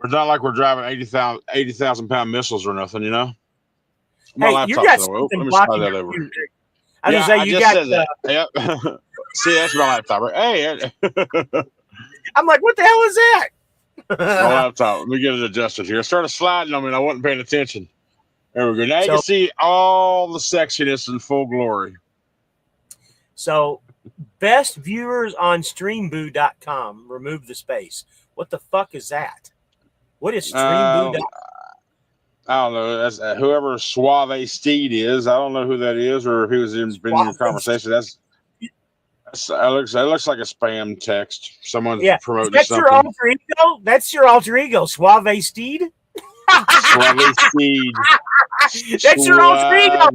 It's not like we're driving 80,000 pound missiles or nothing, you know. My
Hey, you
laptop's
got
over.
something
Let me
blocking
slide that
your
over.
view. I was gonna say you
just
got.
said that. Yep. See, that's my laptop. Right? Hey,
I'm like, what the hell is that?
my laptop. Let me get it adjusted here. It started sliding on me and I wasn't paying attention. There we go. Now you can see all the sexiness in full glory.
So, best viewers on streamboo.com. Remove the space. What the fuck is that? What is streamboo.com?
I don't know. That's whoever Suave Steed is. I don't know who that is or who's been in your conversation. That looks like a spam text. Someone's promoting
that's
something.
Your alter ego? That's your alter ego, Suave Steed?
Suave Steed.
That's your alter ego.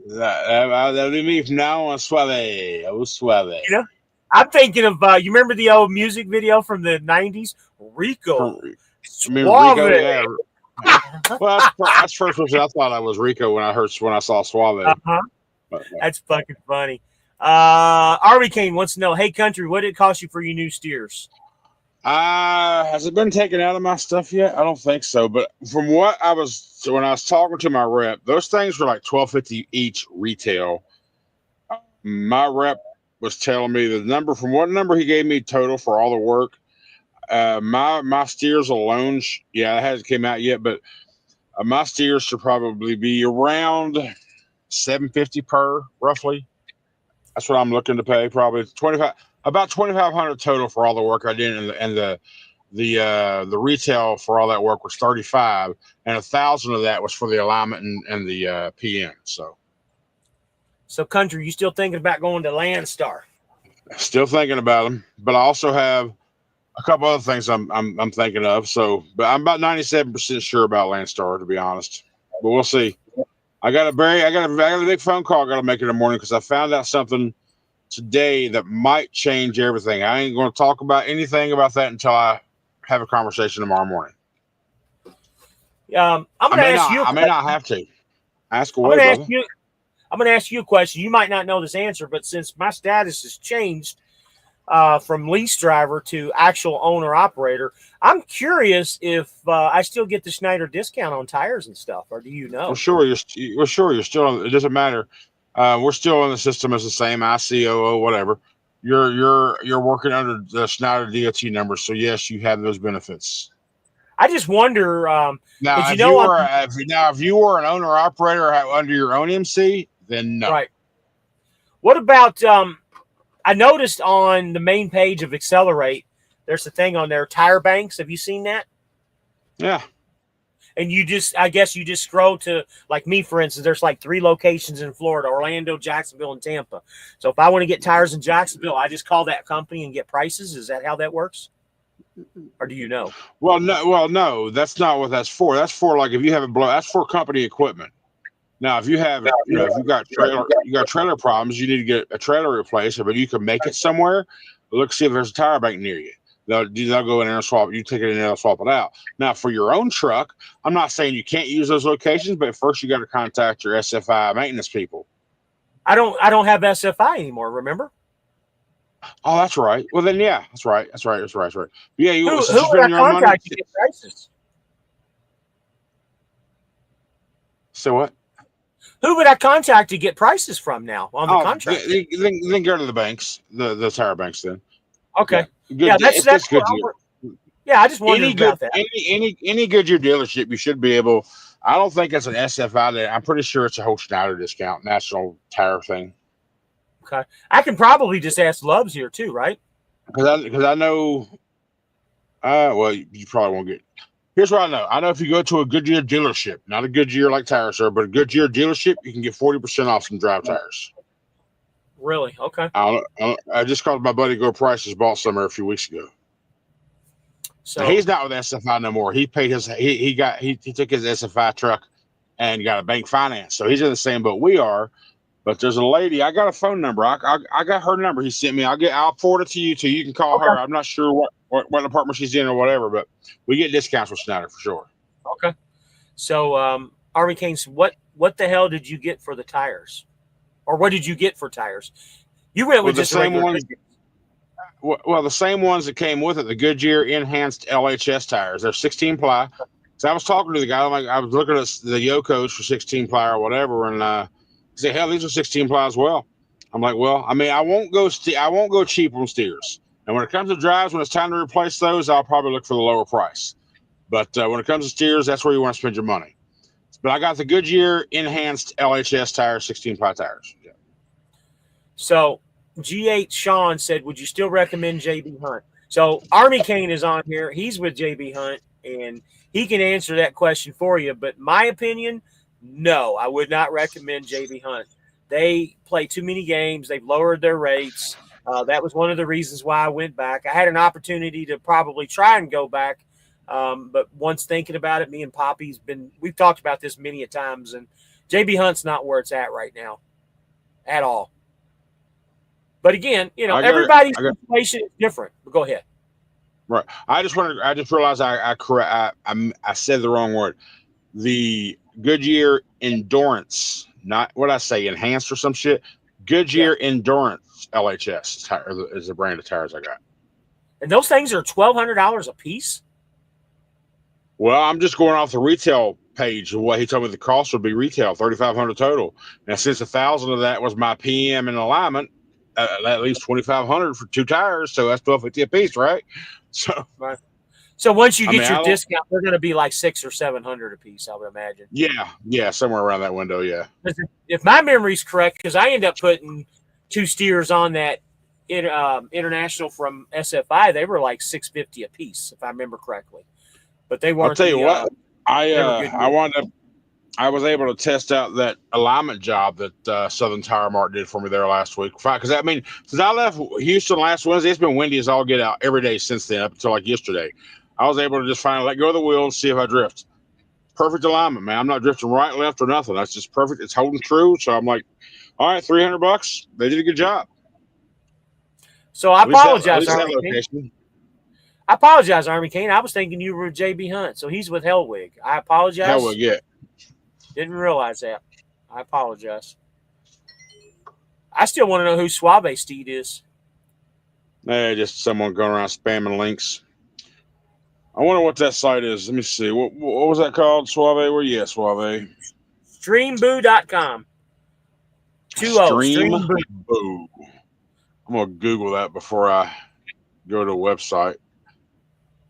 That'll be me from now on. Suave. Oh, Suave.
You know, I'm thinking of, you remember the old music video from the 90s? Rico.
Suave. Rico, yeah. Well, that's first person I thought I was Rico when I saw Suave.
That's fucking funny. Army Kane wants to know, hey country, what did it cost you for your new steers?
Has it been taken out of my stuff yet? I don't think so. But from what when I was talking to my rep, those things were like $12.50 each retail. My rep was telling me the number from what number he gave me total for all the work. My steers alone, it hasn't came out yet, but my steers should probably be around $750 per, roughly. That's what I'm looking to pay. Probably about $2,500 total for all the work I did, and the retail for all that work was $35, and $1,000 of that was for the alignment and the PM. So
country, you still thinking about going to Landstar?
Still thinking about them, but I also have a couple other things I'm thinking of. So, but I'm about 97% sure about Landstar, to be honest. But we'll see. I got a big phone call I got to make in the morning because I found out something today that might change everything. I ain't going to talk about anything about that until I have a conversation tomorrow morning.
I'm going to ask you.
I may not have to. Ask away, brother.
I'm going to ask you a question. You might not know this answer, but since my status has changed from lease driver to actual owner operator, I'm curious if I still get the Schneider discount on tires and stuff, or do you know?
Well, sure, you're still. It doesn't matter. We're still in the system as the same ICOO, whatever. You're working under the Schneider DOT number, so yes, you have those benefits.
I just wonder.
Now, if you were an owner operator under your own MC, then no.
Right. What about? I noticed on the main page of Accelerate, there's a thing on there, tire banks. Have you seen that?
Yeah.
And I guess you just scroll to, like me, for instance, there's like 3 locations in Florida: Orlando, Jacksonville, and Tampa. So if I want to get tires in Jacksonville, I just call that company and get prices. Is that how that works? Or do you know?
Well, no, that's not what that's for. That's for like if you have that's for company equipment. Now, if you have, if you got trailer problems, you need to get a trailer replaced, but you can make it somewhere. Look, see if there's a tire bank near you. They'll go in there and swap. You take it in there and swap it out. Now, for your own truck, I'm not saying you can't use those locations, but first you got to contact your SFI maintenance people.
I don't have SFI anymore. Remember?
Oh, that's right. Well, then, yeah, that's right. Yeah,
who would I contact to get prices?
So what?
Who would I contact to get prices from now on the contract?
Then go to the banks, the tire banks. Then.
Okay.
Yeah,
that's good. Yeah, I just wondered about that.
Any Goodyear dealership, you should be able. I don't think it's an SFI. I'm pretty sure it's a whole Schneider discount, national tire thing.
Okay, I can probably just ask Loves here too, right?
Because I know. Well, you probably won't get. Here's what I know. I know if you go to a Goodyear dealership, not a Goodyear like Tire Sir, but a Goodyear dealership, you can get 40% off some drive tires.
Really? Okay.
I just called my buddy Go Prices, bought some there a few weeks ago.
So
He's not with SFI no more. He paid his he took his SFI truck and got a bank finance. So he's in the same boat we are. But there's a lady. I got a phone number. I got her number. He sent me. I'll forward it to you. You can call her. I'm not sure what department she's in or whatever, but we get discounts with Schneider for sure.
Okay. So Army Canes, what the hell did you get for the tires, or what did you get for tires? You went with
the
just
same
regular
ones. Well, the same ones that came with it, the Goodyear enhanced LHS tires. They're 16 ply. So I was talking to the guy. I was looking at the Yokos for 16 ply or whatever, and he said, "Hell, these are 16 ply as well." I'm like, "Well, I mean, I won't go cheap on steers. And when it comes to drives, when it's time to replace those, I'll probably look for the lower price. But when it comes to steers, that's where you want to spend your money. But I got the Goodyear enhanced LHS tires, 16 ply tires." Yeah.
So G8 Sean said, "Would you still recommend JB Hunt?" So Army Cane is on here. He's with JB Hunt, and he can answer that question for you. But my opinion, no, I would not recommend JB Hunt. They play too many games. They've lowered their rates. That was one of the reasons why I went back. I had an opportunity to probably try and go back. But once thinking about it, me and Poppy's we've talked about this many a times, and JB Hunt's not where it's at right now at all. But again, everybody's situation is different. But go ahead.
Right. I just realized I said the wrong word. The Goodyear Endurance, not what I say, enhanced or some shit. Goodyear Endurance LHS is the brand of tires I got.
And those things are $1,200 a piece?
Well, I'm just going off the retail page of what he told me the cost would be retail, $3,500 total. And since $1,000 of that was my PM and alignment, that leaves $2,500 for 2 tires, so that's $1,250 a piece, right? So,
right. So once you get your discount, they're going to be like $600 or $700 a piece, I would imagine.
Yeah, somewhere around that window. Yeah.
If my memory's correct, because I end up putting 2 steers on that international from SFI, they were like $650 a piece, if I remember correctly. But they weren't.
I'll tell you what, I was able to test out that alignment job that Southern Tire Mart did for me there last week. Because I mean, since I left Houston last Wednesday, it's been windy as all get out every day since then, up until like yesterday. I was able to just finally let go of the wheel and see if I drift. Perfect alignment, man. I'm not drifting right, left, or nothing. That's just perfect. It's holding true. So I'm like, all right, $300. They did a good job.
So I apologize, Army Cane. I apologize, Army Cane. I was thinking you were with JB Hunt, so he's with Hellwig. I apologize.
Hellwig, yeah.
Didn't realize that. I apologize. I still want to know who Suave Steed is.
Just someone going around spamming links. I wonder what that site is. Let me see. What was that called? Suave? Where you at, Suave?
Streamboo.com.
Streamboo. I'm going to Google that before I go to the website.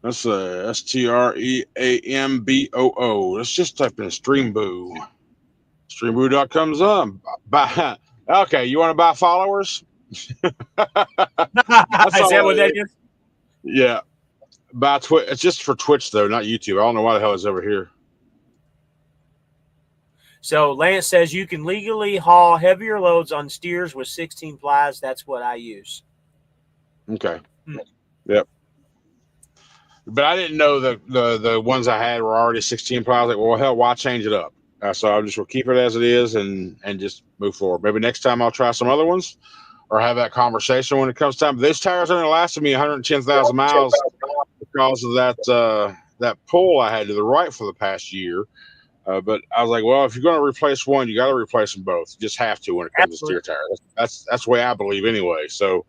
That's STREAMBOO. Let's just type in Streamboo. Streamboo.com's up. Okay, you want to buy followers?
Is that what that is?
Yeah. Buy Twitch. It's just for Twitch, though, not YouTube. I don't know why the hell it's over here.
So Lance says you can legally haul heavier loads on steers with 16 plies. That's what I use.
Okay. Yep. But I didn't know the ones I had were already 16 ply. I was like, well, hell, why change it up? So I'm just going to keep it as it is and just move forward. Maybe next time I'll try some other ones or have that conversation when it comes time. This tire's only lasted me 110,000 miles because of that pull I had to the right for the past year. But I was like, well, if you're going to replace one, you got to replace them both. You just have to when it comes to steer tires. That's the way I believe anyway. So,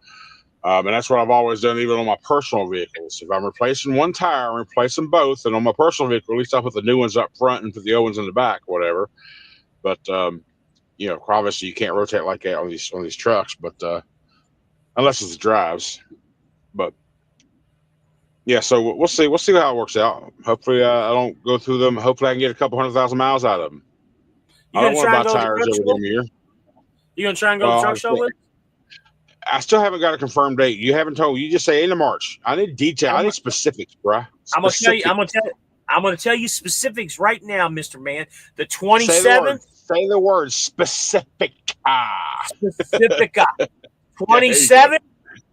and that's what I've always done, even on my personal vehicles. If I'm replacing one tire, I'm replacing both. And on my personal vehicle, at least I'll put the new ones up front and put the old ones in the back, whatever. But, obviously you can't rotate like that on these trucks, but unless it's the drives. But, yeah, so we'll see. We'll see how it works out. Hopefully I don't go through them. Hopefully I can get a couple 100,000 miles out of them. I don't want to buy tires every damn year.
You going to try and go to the truck show with?
I still haven't got a confirmed date. You haven't told. You just say end of March. I need detail. I need specifics, bro.
I'm gonna I'm going to tell you specifics right now, Mr. Man. The 27th.
Say the word specific.
Specifica. 27th,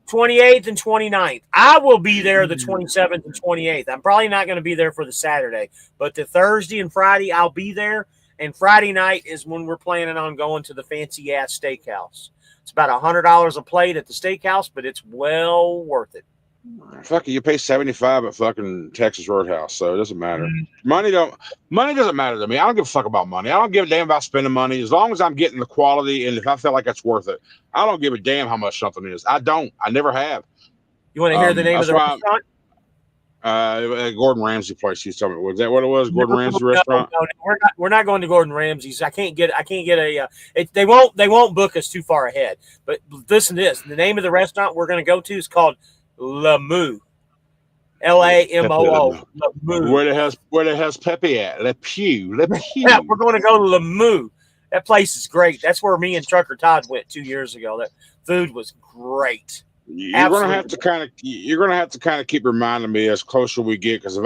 28th, and 29th. I will be there the 27th and 28th. I'm probably not going to be there for the Saturday, but the Thursday and Friday, I'll be there. And Friday night is when we're planning on going to the fancy-ass steakhouse. It's about $100 a plate at the steakhouse, but it's well worth it.
Fuck it, you pay $75 at fucking Texas Roadhouse, so it doesn't matter. Money doesn't matter to me. I don't give a fuck about money. I don't give a damn about spending money as long as I'm getting the quality, and if I feel like it's worth it, I don't give a damn how much something is. I don't. I never have.
You want to hear the name of the restaurant?
Gordon Ramsay place. You told me, was that what it was? Gordon Ramsay restaurant?
No, we're not going to Gordon Ramsay's. I can't get a. They won't book us too far ahead. But listen to this. The name of the restaurant we're going to go to is called Le Moo. Lammoo. Le Moo.
Where the hell's Pepe at? Le Pew.
Yeah, we're going to go to Le Moo. That place is great. That's where me and Trucker Todd went 2 years ago. That food was great.
You're gonna have to kind of keep reminding me as closer we get, because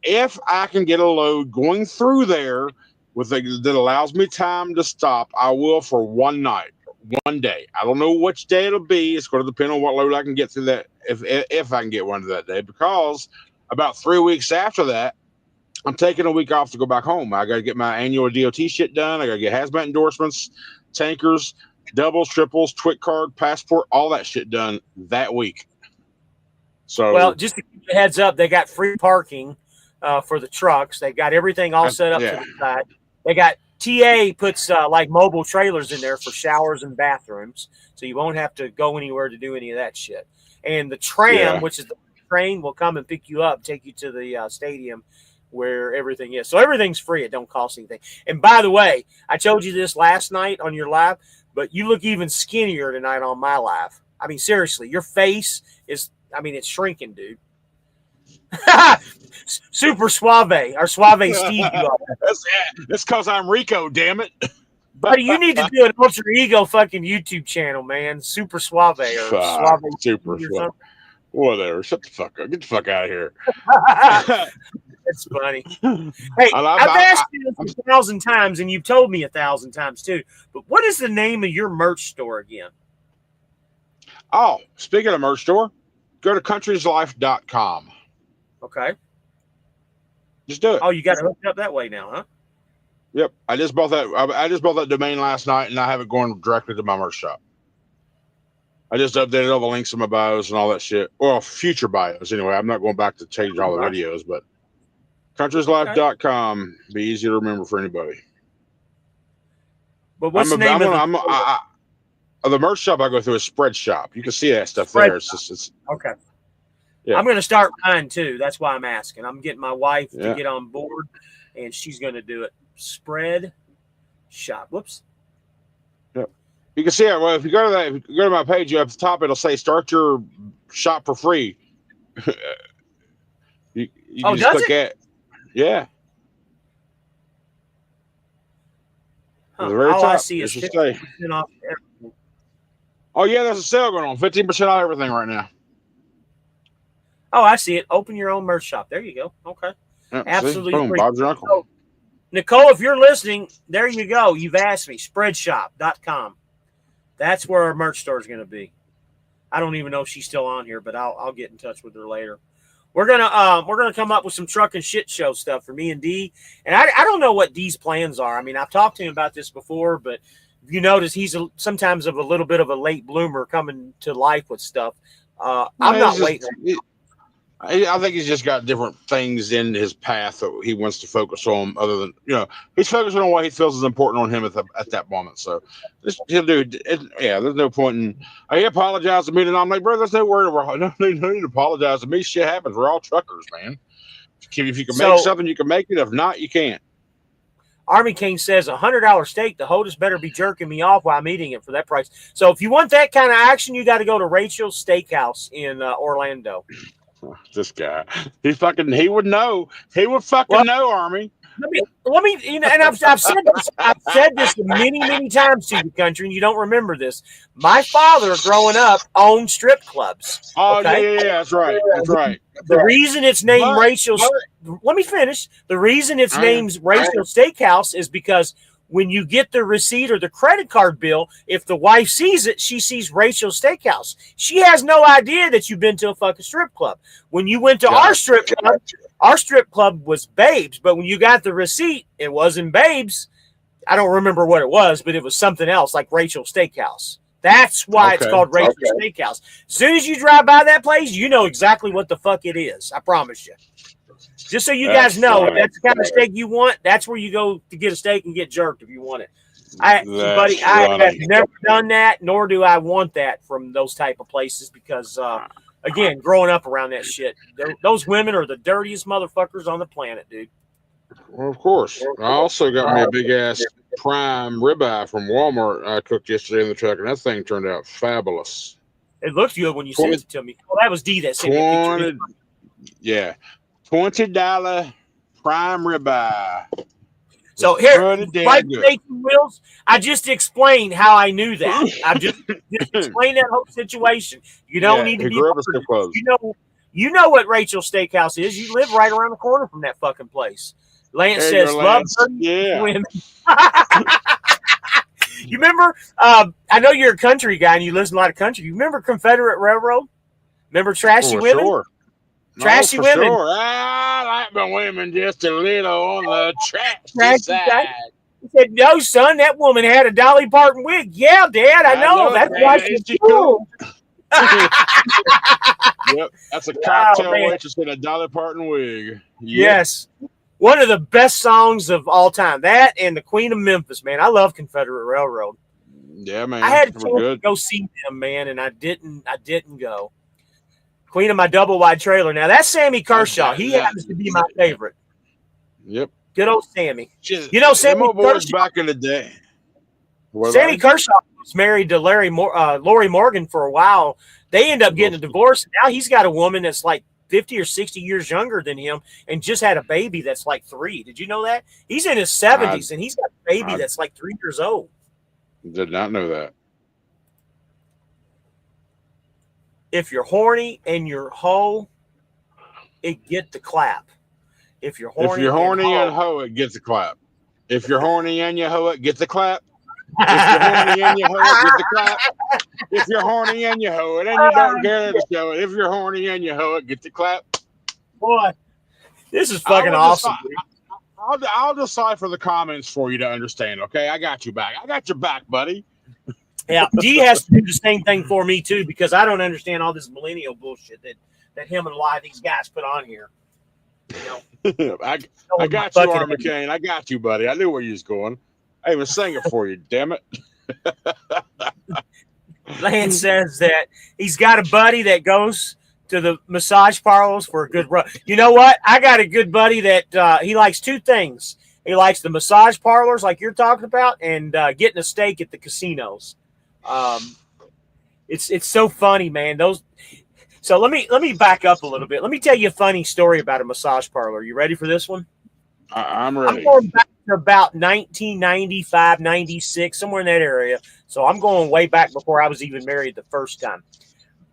if I can get a load going through there that allows me time to stop, I will for one night, one day. I don't know which day it'll be. It's going to depend on what load I can get through that. If I can get one to that day, because about 3 weeks after that, I'm taking a week off to go back home. I got to get my annual DOT shit done. I got to get hazmat endorsements, tankers, doubles, triples, twit card, passport, all that shit done that week. So, well,
just to give you a heads up, they got free parking for the trucks. They got everything all set up to the side. They got TA puts like mobile trailers in there for showers and bathrooms, so you won't have to go anywhere to do any of that shit. And the tram, which is the train, will come and pick you up, take you to the stadium where everything is. So everything's free. It don't cost anything. And by the way, I told you this last night on your live, but you look even skinnier tonight on my live. I mean, seriously, your face is, it's shrinking, dude. Super suave, or suave Steve. You are.
That's because I'm Rico, damn it.
Buddy, you need to do an alter ego fucking YouTube channel, man. Super suave or suave.
Super suave. Whatever. Shut the fuck up. Get the fuck out of here.
That's funny. Hey, I've asked you this 1,000 times, and you've told me 1,000 times too. But what is the name of your merch store again?
Oh, speaking of merch store, go to countrieslife.com.
Okay.
Just do it.
Oh, you got it hooked up that way now, huh?
Yep. I just bought that domain last night, and I have it going directly to my merch shop. I just updated all the links in my bios and all that shit. Well, future bios anyway. I'm not going back to change all the videos, but countrieslife.com be easy to remember for anybody.
But what's the name
of the merch shop I go through is Spread Shop. You can see that stuff there. It's
okay.
Yeah.
I'm going to start mine too. That's why I'm asking. I'm getting my wife to get on board, and she's going to do it. Spread Shop. Whoops.
Yep. You can see it. Well, if you go to my page, up at the top, it'll say start your shop for free. you can just click it? Yeah.
Huh. All top, I see is 15% off everything.
Oh yeah, there's a sale going on. 15% off everything right now.
Oh, I see it. Open your own merch shop. There you go. Okay.
Yep,
absolutely.
Boom, Bob's your uncle.
So, Nicole, if you're listening, there you go. You've asked me. Spreadshop.com. That's where our merch store is going to be. I don't even know if she's still on here, but I'll get in touch with her later. We're gonna come up with some truck and shit show stuff for me and D. And I don't know what D's plans are. I mean, I've talked to him about this before, but you notice he's sometimes of a little bit of a late bloomer coming to life with stuff. I'm not waiting.
I think he's just got different things in his path that he wants to focus on, other than, he's focusing on what he feels is important on him at that moment. So he'll do it. Yeah, there's no point in. He apologized to me, and I'm like, bro, there's no word. No need to apologize to me. Shit happens. We're all truckers, man. If you can make something, you can make it. If not, you can't.
Army King says $100 steak. The HOTUS better be jerking me off while I'm eating it for that price. So if you want that kind of action, you got to go to Rachel's Steakhouse in Orlando.
This guy, he would know. He would fucking know, Army.
Let me, and I've said this. I've said this many, many times to you, country, and you don't remember this. My father, growing up, owned strip clubs.
Oh, okay? yeah, that's right. That's right.
The reason it's named Rachel's, let me finish. The reason it's named Rachel Steakhouse is because when you get the receipt or the credit card bill, if the wife sees it, she sees Rachel Steakhouse. She has no idea that you've been to a fucking strip club. When you went to our strip club was Babes, but when you got the receipt, it wasn't Babes. I don't remember what it was, but it was something else like Rachel Steakhouse. That's why it's called Rachel Steakhouse. As soon as you drive by that place, you know exactly what the fuck it is. I promise you. Just so you guys know, if that's the kind of steak you want, that's where you go to get a steak and get jerked if you want it. I have never done that, nor do I want that from those type of places because, again, growing up around that shit, those women are the dirtiest motherfuckers on the planet, dude.
Well, of course. I also got me a big-ass prime ribeye from Walmart I cooked yesterday in the truck, and that thing turned out fabulous.
It looked good when you sent it to me. Well, that was D that sent me.
Yeah. $20 prime ribeye.
So here, like Nathan Wills, I just explained how I knew that. I just explained that whole situation. You don't need to be. You know what Rachel Steakhouse is. You live right around the corner from that fucking place. Lance says, "Love women." You remember? I know you're a country guy and you listen to a lot of country. You remember Confederate Railroad? Remember Trashy Women?
Sure.
Trashy Women.
Sure. I like my women just a little on the trashy side.
He said, "No, son, that woman had a Dolly Parton wig." Yeah, Dad, I know. That's why she's cool.
Yep, that's a cocktail waitress in a Dolly Parton wig. Yep.
Yes. One of the best songs of all time. That and the Queen of Memphis, man. I love Confederate Railroad.
Yeah, man.
I had a chance to go see them, man, and I didn't go. Queen of my double wide trailer. Now that's Sammy Kershaw. He happens to be my favorite.
Yep.
Good old Sammy. You know, Sammy Kershaw
back in the day.
Sammy Kershaw was married to Lori Morgan for a while. They end up getting a divorce. And now he's got a woman that's like 50 or 60 years younger than him and just had a baby that's like 3. Did you know that? He's in his 70s and he's got a baby that's like 3 years old.
Did not know that.
If you're horny and you're hoe, it get the clap. If you're horny,
and hoe, it gets a clap. If you're horny and you hoe, it gets a clap. If you're horny and you hoe, it gets a clap. If you're horny and you hoe it and you don't care to show it. If you're horny and you hoe it, get the clap.
Boy, this is fucking awesome.
I'll decipher the comments for you to understand. Okay, I got you back. I got your back, buddy.
Yeah, D has to do the same thing for me too because I don't understand all this millennial bullshit that him and a lot of these guys put on here. You
know, I got you, R. McCain. I got you, buddy. I knew where you was going. I even sang it for you. Damn it.
Lance says that he's got a buddy that goes to the massage parlors for a good run. You know what? I got a good buddy that he likes 2 things. He likes the massage parlors like you're talking about and getting a steak at the casinos. It's so funny, man. So let me back up a little bit. Let me tell you a funny story about a massage parlor. You ready for this one?
I'm ready.
I'm going back to about 1995, 96, somewhere in that area. So I'm going way back before I was even married the first time.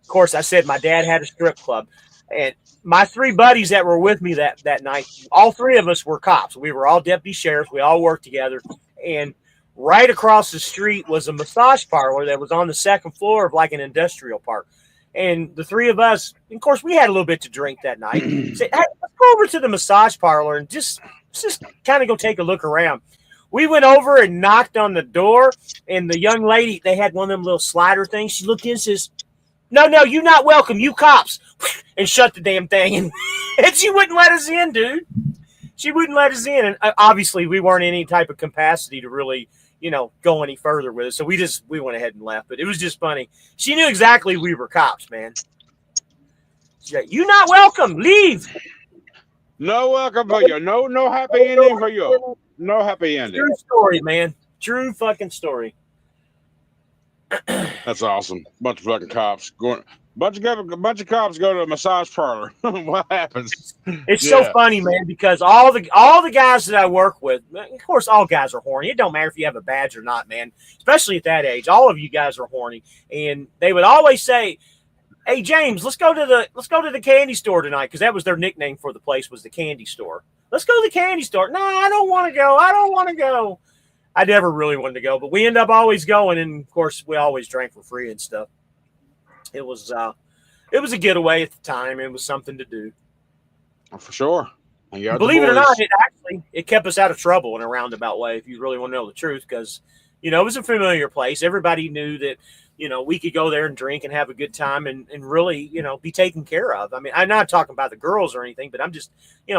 Of course, I said my dad had a strip club. And my 3 buddies that were with me that night, all 3 of us were cops. We were all deputy sheriffs. We all worked together. And right across the street was a massage parlor that was on the 2nd floor of like an industrial park. And the 3 of us, of course, we had a little bit to drink that night. Said, hey, let's go over to the massage parlor and just kind of go take a look around. We went over and knocked on the door, and the young lady, they had one of them little slider things. She looked in and says, no, you're not welcome, you cops, and shut the damn thing. And she wouldn't let us in, dude. She wouldn't let us in. And obviously, we weren't in any type of capacity to really, go any further with it. So we went ahead and left. But it was just funny. She knew exactly we were cops, man. She's like, you're not welcome. Leave.
No welcome for you. No happy ending for you. No happy ending.
True story, man. True fucking story.
That's awesome. Bunch of fucking cops going. Bunch of cops go to a massage parlor. What happens?
It's so funny, man, because all the guys that I work with, of course, all guys are horny. It don't matter if you have a badge or not, man. Especially at that age, all of you guys are horny. And they would always say, Hey James, let's go to the candy store tonight, because that was their nickname for the place, was the candy store. Let's go to the candy store. No, I don't want to go. I don't want to go. I never really wanted to go, but we end up always going, and of course we always drank for free and stuff. It was a getaway at the time. It was something to do.
For sure.
Believe it or not, it kept us out of trouble in a roundabout way, if you really want to know the truth, because it was a familiar place. Everybody knew that we could go there and drink and have a good time and really be taken care of. I mean, I'm not talking about the girls or anything, but I'm just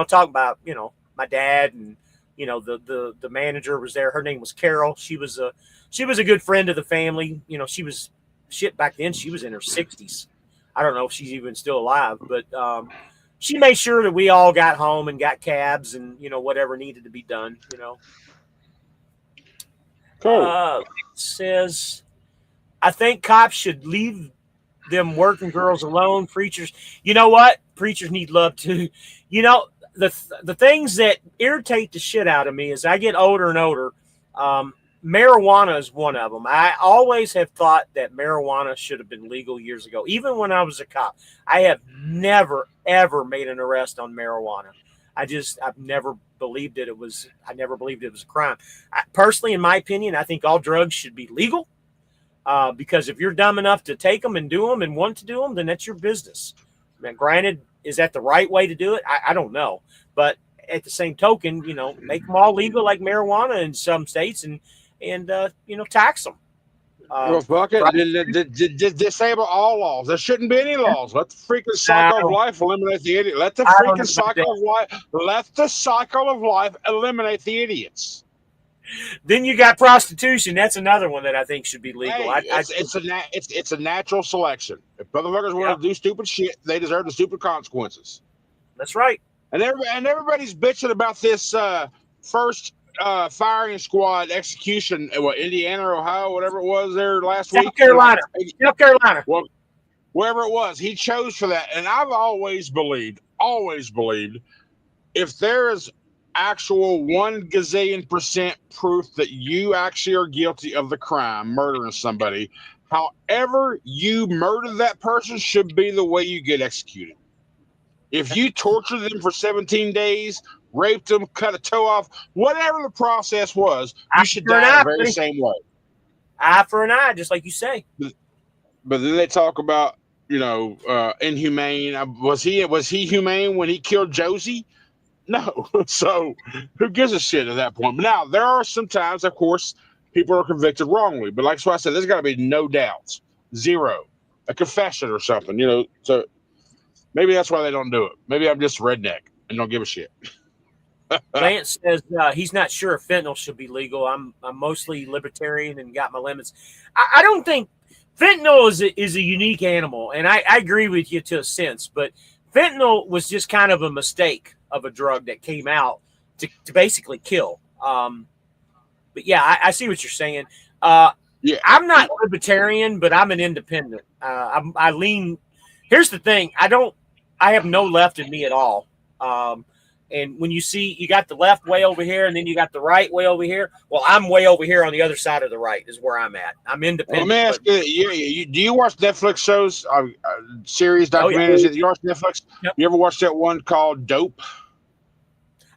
talking about my dad, and the manager was there. Her name was Carol. She was a good friend of the family. She was back then. She was in her 60s. I don't know if she's even still alive, but she made sure that we all got home and got cabs and whatever needed to be done.
Cool.
Says, I think cops should leave them working girls alone. Preachers, you know what? Preachers need love too. The things that irritate the shit out of me as I get older and older, marijuana is one of them. I always have thought that marijuana should have been legal years ago. Even when I was a cop, I have never, ever made an arrest on marijuana. I've never believed it. I never believed it was a crime. Personally, in my opinion, I think all drugs should be legal. Because if you're dumb enough to take them and do them and want to do them, then that's your business. Now, granted, is that the right way to do it? I don't know. But at the same token, make them all legal like marijuana in some states and tax them.
Well, fuck it. Disable all laws. There shouldn't be any laws. Let the freaking cycle of life eliminate the idiot. Let the freaking cycle of life. Let the cycle of life eliminate the idiots.
Then you got prostitution. That's another one that I think should be legal.
Hey, it's a natural selection. If motherfuckers want to do stupid shit, they deserve the stupid consequences.
That's right.
And everybody's bitching about this first firing squad execution in Indiana or Ohio, whatever it was there last week.
South Carolina.
Well, wherever it was, he chose for that. And I've always believed, if there is actual 1 gazillion % proof that you actually are guilty of the crime, murdering somebody, however you murder that person should be the way you get executed. If you torture them for 17 days, raped them, cut a toe off, whatever the process was, you should die the very same way.
Eye for an eye, just like you say.
But then they talk about, inhumane. Was he humane when he killed Josie? No. So who gives a shit at that point? But now, there are some times, of course, people are convicted wrongly. But like I said, there's got to be no doubts. Zero. A confession or something, So maybe that's why they don't do it. Maybe I'm just a redneck and don't give a shit.
Lance says he's not sure if fentanyl should be legal. I'm mostly libertarian and got my limits. I don't think fentanyl is a unique animal, and I agree with you to a sense. But fentanyl was just kind of a mistake of a drug that came out to basically kill. But yeah, I see what you're saying.
Yeah,
I'm not libertarian, but I'm an independent. I lean. Here's the thing: I have no left in me at all. And when you see you got the left way over here, and then you got the right way over here. Well, I'm way over here on the other side of the right is where I'm at. I'm independent.
Well, let me ask you: do you watch Netflix shows, series, documentaries?
Oh, yeah.
You watch Netflix?
Yep.
You ever watch that one called Dope?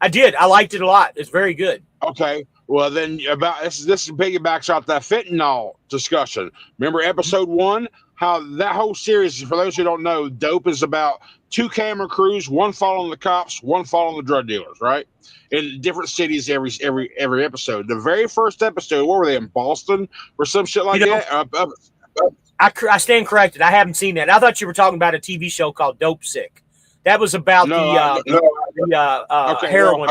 I did. I liked it a lot. It's very good.
Okay. Well, then this piggybacks off that fentanyl discussion. Remember episode 1? How that whole series, for those who don't know, Dope is about 2 camera crews, one following the cops, one following the drug dealers, right? In different cities every episode. The very first episode, where were they, in Boston or some shit like that?
I stand corrected. I haven't seen that. I thought you were talking about a TV show called Dope Sick. That was about heroin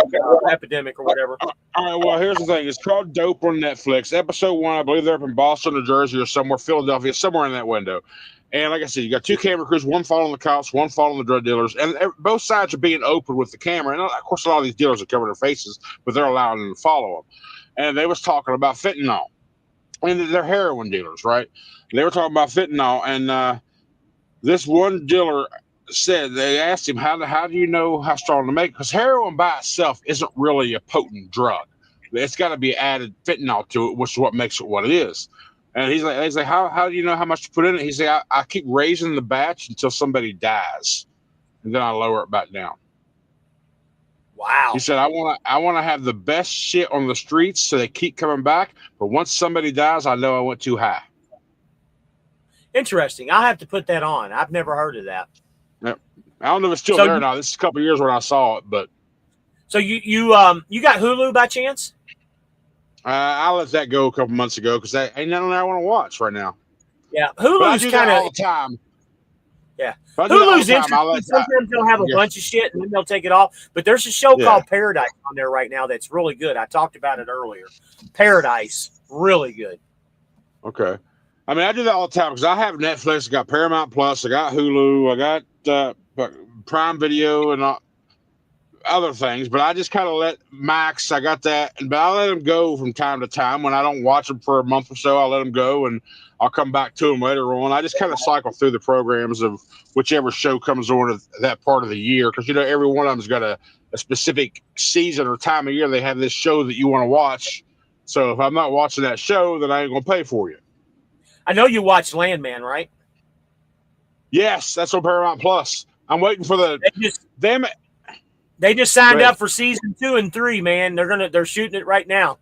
epidemic or whatever.
All right, well, here's the thing. It's called Dope on Netflix. Episode 1, I believe they're up in Boston, New Jersey, or somewhere, Philadelphia, somewhere in that window. And like I said, you got 2 camera crews, one following the cops, one following the drug dealers, and both sides are being open with the camera. And of course, a lot of these dealers are covering their faces, but they're allowing them to follow them. And they was talking about fentanyl, and they're heroin dealers, right? They were talking about fentanyl, and this one dealer said, they asked him, how do you know how strong to make? Because heroin by itself isn't really a potent drug. It's got to be added fentanyl to it, which is what makes it what it is. And he's like, how do you know how much to put in it? He's like, I keep raising the batch until somebody dies, and then I lower it back down.
Wow.
He said, I want to have the best shit on the streets so they keep coming back. But once somebody dies, I know I went too high.
Interesting. I'll have to put that on. I've never heard of that.
Yep. I don't know if it's still there now. This is a couple of years when I saw it, but.
So you got Hulu by chance?
I let that go a couple months ago because ain't nothing I want to watch right now.
Yeah, Hulu's kind of
all the time.
Yeah, Hulu's interesting. Sometimes they'll have a bunch of shit and then they'll take it off. But there's a show called Paradise on there right now that's really good. I talked about it earlier. Paradise, really good.
Okay. I mean, I do that all the time because I have Netflix, I got Paramount Plus, I got Hulu, I got Prime Video and other things, but I just kind of let Max, I got that, but I let them go from time to time. When I don't watch them for a month or so, I'll let them go and I'll come back to them later on. I just kind of cycle through the programs of whichever show comes on at that part of the year because, every one of them's got a specific season or time of year. They have this show that you want to watch. So if I'm not watching that show, then I ain't going to pay for you.
I know you watched Landman, right?
Yes, that's on Paramount Plus. I'm waiting for the
They just signed up for season 2 and 3, man. They're shooting it right now.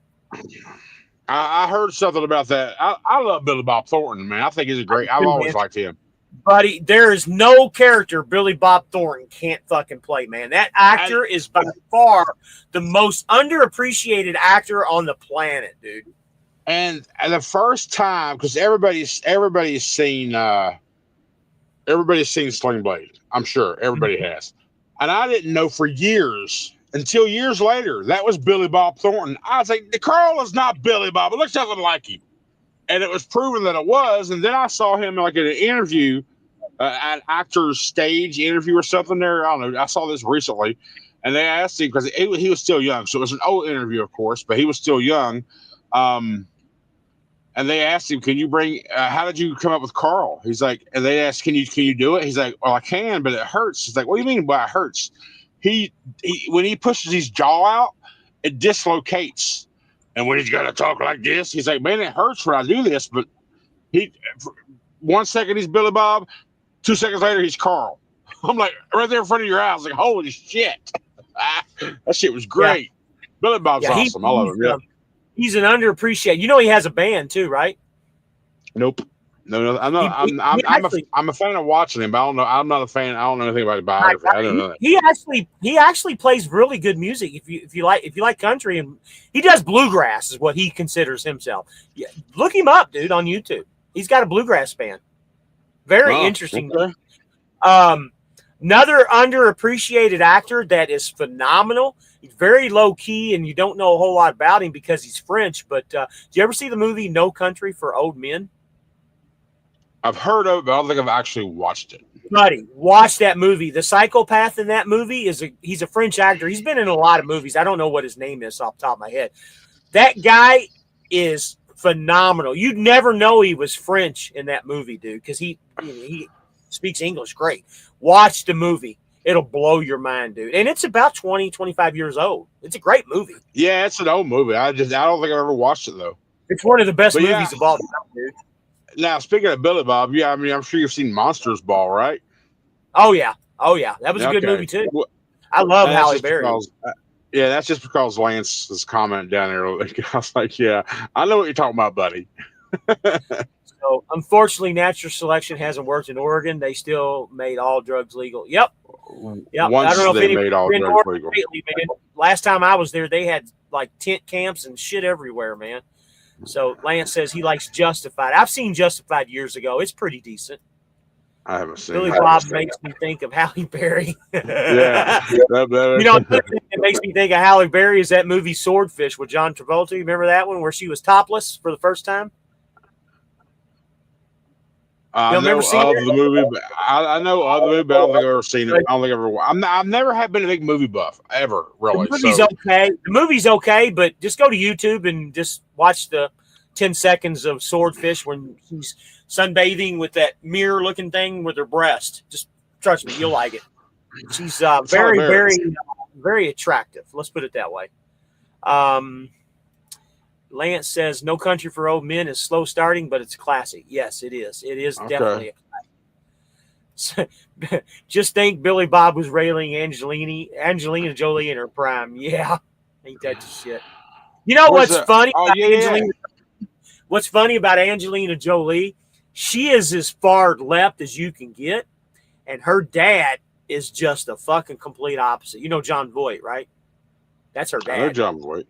I heard something about that. I love Billy Bob Thornton, man. I think he's I've always liked him.
Buddy, there is no character Billy Bob Thornton can't fucking play, man. That actor is by far the most underappreciated actor on the planet, dude.
And the first time, because everybody's seen Sling Blade. I'm sure everybody has. And I didn't know for years, until years later, that was Billy Bob Thornton. I was like, Carl is not Billy Bob. It looks nothing like him. And it was proven that it was. And then I saw him like in an interview, an actor's stage interview or something there. I don't know. I saw this recently. And they asked him, because he was still young. So it was an old interview, of course, but he was still young. And they asked him, can you bring, how did you come up with Carl? He's like, and they asked, can you do it? He's like, well, I can, but it hurts. He's like, what do you mean by it hurts? He when he pushes his jaw out, it dislocates. And when he's got to talk like this, he's like, man, it hurts when I do this. But 1 second he's Billy Bob, 2 seconds later he's Carl. I'm like, right there in front of your eyes, like, holy shit. That shit was great. Yeah. Billy Bob's awesome. I love him. Yeah.
He's an underappreciated. He has a band too, right?
Nope. No. I'm a fan of watching him, but I don't know. I'm not a fan. I don't know anything about his biography. I don't know that.
He actually plays really good music. If you like country, and he does bluegrass is what he considers himself. Yeah, look him up, dude, on YouTube. He's got a bluegrass band. Very interesting.
Okay.
Another underappreciated actor that is phenomenal. He's very low key, and you don't know a whole lot about him because he's French. But do you ever see the movie No Country for Old Men?
I've heard of it, but I don't think I've actually watched it.
Buddy, watch that movie. The psychopath in that movie he's a French actor. He's been in a lot of movies. I don't know what his name is off the top of my head. That guy is phenomenal. You'd never know he was French in that movie, dude, because he speaks English great. Watch the movie. It'll blow your mind, dude. And it's about 20, 25 years old. It's a great movie.
Yeah, it's an old movie. I don't think I've ever watched it, though.
It's one of the best movies of all time, dude.
Now, speaking of Billy Bob, I'm sure you've seen Monsters Ball, right?
Oh, yeah. That was a good movie, too. I love Halle Berry.
Yeah, that's just because Lance's comment down there. I was like, yeah, I know what you're talking about, buddy.
So, unfortunately, natural selection hasn't worked in Oregon. They still made all drugs legal. Yep.
Once I don't know if they made all drugs legal.
Man. Last time I was there, they had like tent camps and shit everywhere, man. So Lance says he likes Justified. I've seen Justified years ago. It's pretty decent.
I haven't seen
Billy Bob makes me think of Halle Berry.
Yeah.
It makes me think of Halle Berry is that movie Swordfish with John Travolta. You remember that one where she was topless for the first time?
I know of the movie, but I know of the movie, but I don't think I've ever seen it. I don't think I've ever. I've never been a big movie buff ever, really.
The movie's okay. The movie's okay, but just go to YouTube and just watch the 10 seconds of Swordfish when she's sunbathing with that mirror-looking thing with her breast. Just trust me, you'll like it. She's very, very, very attractive. Let's put it that way. Lance says No Country for Old Men is slow starting, but it's classic. Yes, it is. It is definitely a classic. Just think Billy Bob was railing Angelina Jolie in her prime. Yeah, ain't that the shit? You know what's funny about Angelina? What's funny about Angelina Jolie? She is as far left as you can get, and her dad is just a fucking complete opposite. You know John Voight, right? That's her dad.
I know John Voight.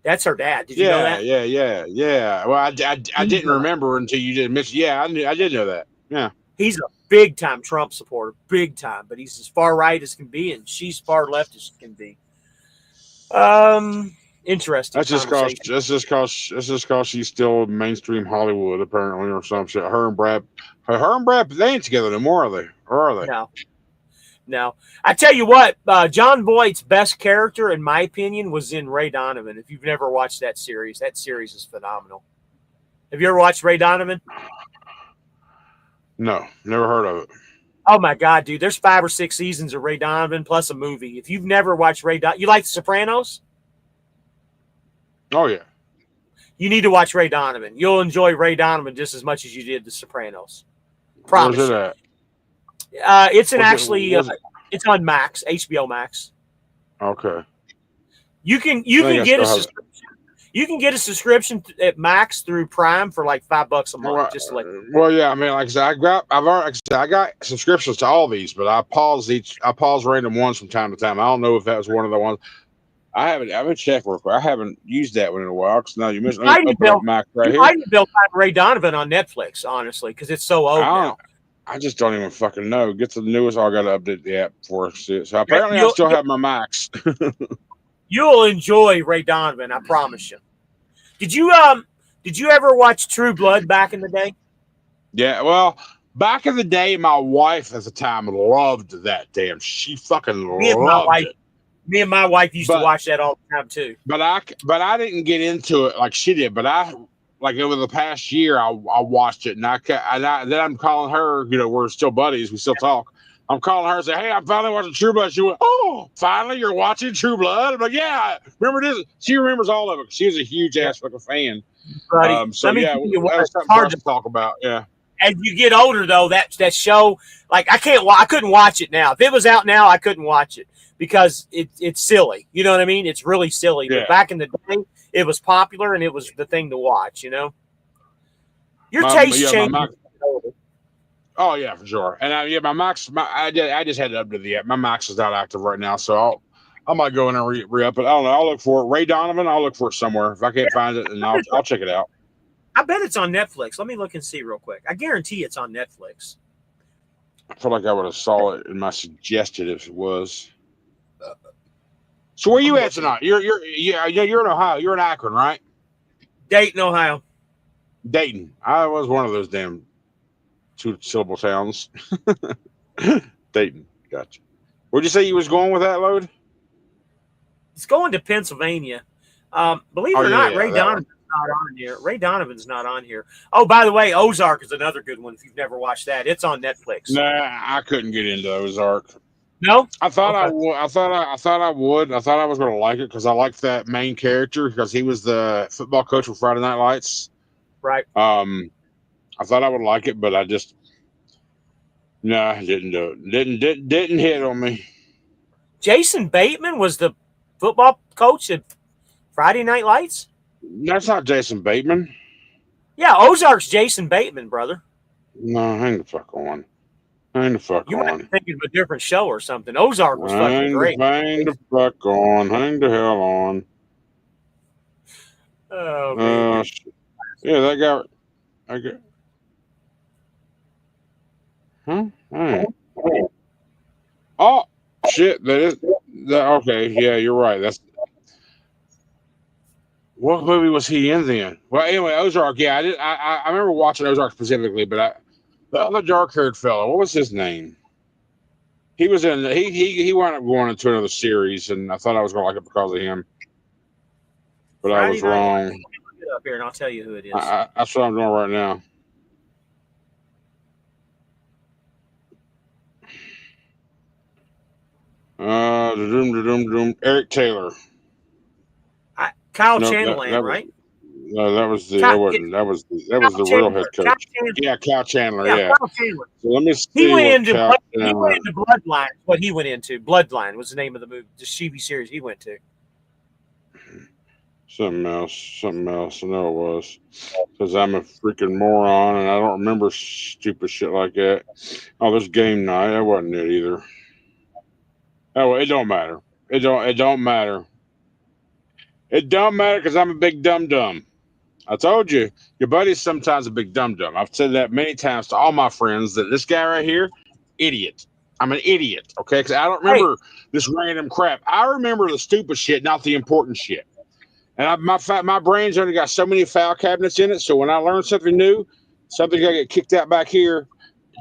That's her dad. Did you know that?
Yeah. Well, I didn't remember until you did mention. Yeah, I did know that. Yeah.
He's a big time Trump supporter, big time, but he's as far right as can be, and she's far left as can be. Interesting.
That's just cause she's still mainstream Hollywood apparently, or some shit. Her and Brad, they ain't together no more, are they? Or are they?
No. I tell you what, John Voight's best character, in my opinion, was in Ray Donovan. If you've never watched that series is phenomenal. Have you ever watched Ray Donovan?
No, never heard of it.
Oh my God, dude! There's 5 or 6 seasons of Ray Donovan plus a movie. If you've never watched Ray Donovan, you like The Sopranos?
Oh yeah.
You need to watch Ray Donovan. You'll enjoy Ray Donovan just as much as you did The Sopranos. Promise.
Where's it at?
It's it's on Max, HBO Max.
Okay.
You can get a subscription. You can get a subscription at Max through Prime for like $5 a month.
Well, yeah. I mean, like I said, I got subscriptions to all these, but I pause random ones from time to time. I don't know if that was one of the ones. I haven't checked real quick. I haven't used that one in a while. Because now you mentioned Max right here.
I need to build Ray Donovan on Netflix, honestly, because it's so old now.
I just don't even fucking know. Get to the newest. I got to update the app for it. So apparently, I still have my Max.
You'll enjoy Ray Donovan, I promise you. Did you ever watch True Blood back in the day?
Yeah, well, back in the day, my wife at the time loved that damn. She fucking loved it.
Me and my wife used to watch that all the time too.
But I didn't get into it like she did. But like over the past year, I watched it, and then I'm calling her. You know, we're still buddies. We still talk. I'm calling her and say, "Hey, I'm finally watching True Blood." She went, "Oh, finally you're watching True Blood?" I'm like, "Yeah, remember this?" She remembers all of it. She was a huge ass fucking fan.
Buddy,
so yeah,
it's
hard to talk about. Yeah.
As you get older, though, that show, like I couldn't watch it now. If it was out now, I couldn't watch it because it's silly. You know what I mean? It's really silly.
Yeah.
But back in the day, it was popular and it was the thing to watch. You know, your taste changed.
Oh yeah, for sure. And my Max, I just had to update the app. My Max is not active right now, so I might go in and re-up it. I don't know. I'll look for it. Ray Donovan. I'll look for it somewhere. If I can't find it, and I'll check it out.
I bet it's on Netflix. Let me look and see real quick. I guarantee it's on Netflix.
I feel like I would have saw it in my suggested if it was. So where you at tonight? You're in Ohio. You're in Akron, right?
Dayton, Ohio.
Dayton. I was one of those damn 2-syllable towns. Dayton. Gotcha. Where'd you say you was going with that load?
It's going to Pennsylvania. Believe it or not, Ray Donovan's not on here. Ray Donovan's not on here. Oh, by the way, Ozark is another good one if you've never watched that. It's on Netflix.
Nah, I couldn't get into Ozark.
No?
I thought I would. I thought I was going to like it because I liked that main character because he was the football coach for Friday Night Lights.
Right.
I thought I would like it, but I just didn't do it. Didn't hit on me.
Jason Bateman was the football coach at Friday Night Lights?
That's not Jason Bateman.
Yeah, Ozark's Jason Bateman, brother.
No, hang the fuck on. Hang the fuck
you
on.
might be thinking of a different show or something. Ozark was fucking great.
Hang the fuck on. Hang the hell on.
Oh, man.
Yeah, that guy. Okay. Huh? Right. Oh shit! That. Okay, yeah, you're right. That's what movie was he in then? Well, anyway, Ozark. Yeah, I remember watching Ozark specifically, but the other dark-haired fellow. What was his name? He was in. He wound up going into another series, and I thought I was going to like it because of him, but Friday I was wrong.
Look it up here, and I'll tell you who it is.
That's what I'm doing right now. Eric Taylor.
Kyle Chandler, right?
No, that was the
Kyle,
that wasn't that was the real head
Kyle
coach.
Chandler.
Yeah, Cal Chandler.
Yeah,
Yeah.
Kyle Chandler.
So let me
He
see
went
what
into
Cal
he
Chandler.
went into Bloodline. What he went into Bloodline was the name of the movie, the TV series he went to.
Something else. I know it was because I'm a freaking moron and I don't remember stupid shit like that. Oh, there's game night. That wasn't it either. Oh, well, it don't matter. It don't matter. It don't matter because I'm a big dum dum. I told you, your buddy's sometimes a big dum dum. I've said that many times to all my friends that this guy right here, idiot. I'm an idiot. Okay, because I don't remember this random crap. I remember the stupid shit, not the important shit. And my brain's only got so many file cabinets in it. So when I learn something new, something's gonna get kicked out back here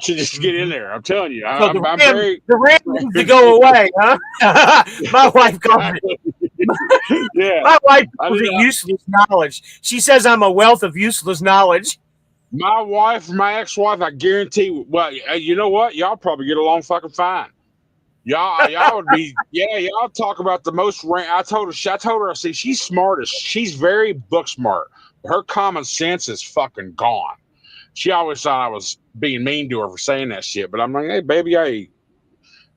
to just get in there. I'm telling you,
So
I'm very
the RAM needs to go away, huh? My wife calls it.
yeah.
My wife
I
calls
do
it
not-
useless knowledge. She says I'm a wealth of useless knowledge.
My wife, my ex-wife, I guarantee. Well, you know what? Y'all probably get along fucking fine. Y'all would be, yeah. Y'all talk about the most. I told her. I see, she's smart. She's very book smart. Her common sense is fucking gone. She always thought I was being mean to her for saying that shit. But I'm like, hey, baby,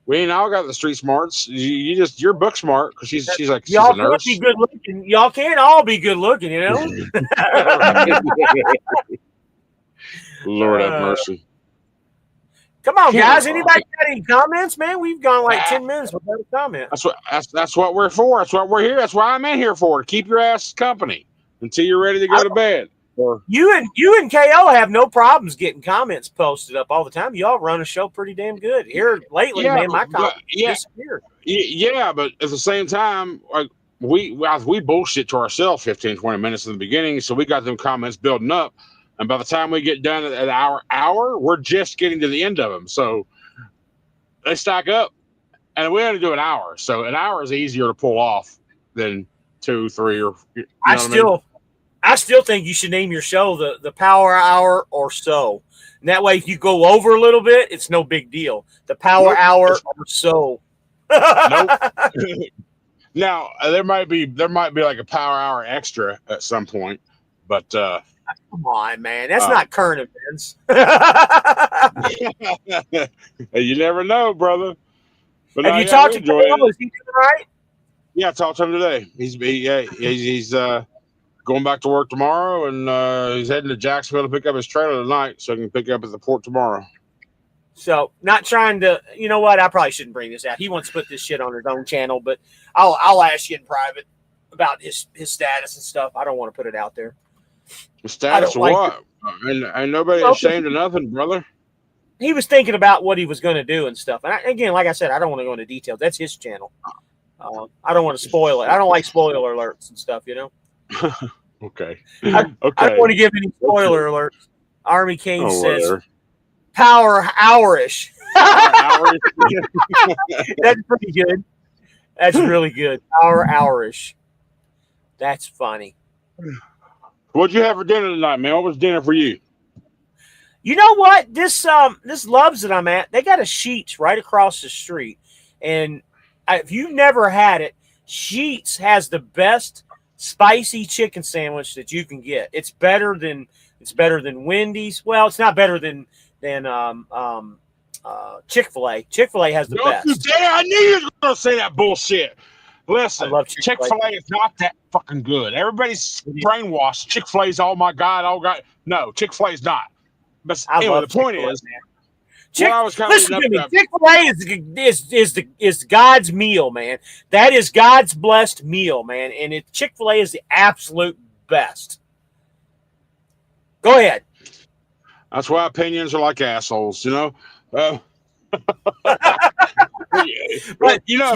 we ain't all got the street smarts. You're book smart because she's like she's
Y'all
a nurse.
can't be good looking. Y'all can't all be good looking, you know.
Lord have mercy.
Come on, guys. Anybody got any comments, man? We've gone like 10 minutes without a comment.
That's what we're for. That's what we're here. That's why I'm in here for, to keep your ass company until you're ready to go to bed. Or
You and KO have no problems getting comments posted up all the time. Y'all run a show pretty damn good. Here lately, man, my comments disappeared.
Yeah, but at the same time, like we bullshit to ourselves 15, 20 minutes in the beginning, so we got them comments building up. And by the time we get done at our hour, we're just getting to the end of them. So they stack up. And we only do an hour. So an hour is easier to pull off than 2, 3, or
I still think you should name your show the Power Hour or so. And that way, if you go over a little bit, it's no big deal. The Power Hour or so.
Nope. Now there might be like a Power Hour extra at some point, but
come on, man, that's not current events.
You never know, brother. But
have you talked to Joel? Is he doing right?
Yeah, I talked to him today. He's going back to work tomorrow, and he's heading to Jacksonville to pick up his trailer tonight, so he can pick it up at the port tomorrow.
So, not trying to, you know what? I probably shouldn't bring this out. He wants to put this shit on his own channel, but I'll ask you in private about his status and stuff. I don't want to put it out there.
The status of what? Ain't nobody ashamed of nothing, brother.
He was thinking about what he was going to do and stuff. And again, like I said, I don't want to go into details. That's his channel. I don't want to spoil it. I don't like spoiler alerts and stuff, you know.
Okay.
I don't want to give any spoiler alerts. Army Kane says
whatever.
Power Hourish. That's pretty good. That's really good. Power Hourish. That's funny.
What'd you have for dinner tonight, man? What was dinner for you?
You know what? This Love's that I'm at, they got a Sheetz right across the street. And if you've never had it, Sheetz has the best spicy chicken sandwich that you can get. It's better than Wendy's. Well, it's not better than Chick-fil-A. Chick-fil-A has the best.
I knew you were going to say that bullshit. Listen,
I love Chick-fil-A.
Chick-fil-A is not that fucking good. Everybody's brainwashed. Chick-fil-A's, oh my God. No, Chick-fil-A's not. But anyway, the point is,
listen to me. Chick-fil-A is God's meal, man. That is God's blessed meal, man. And Chick-fil-A is the absolute best. Go ahead.
That's why opinions are like assholes, you know. But you know,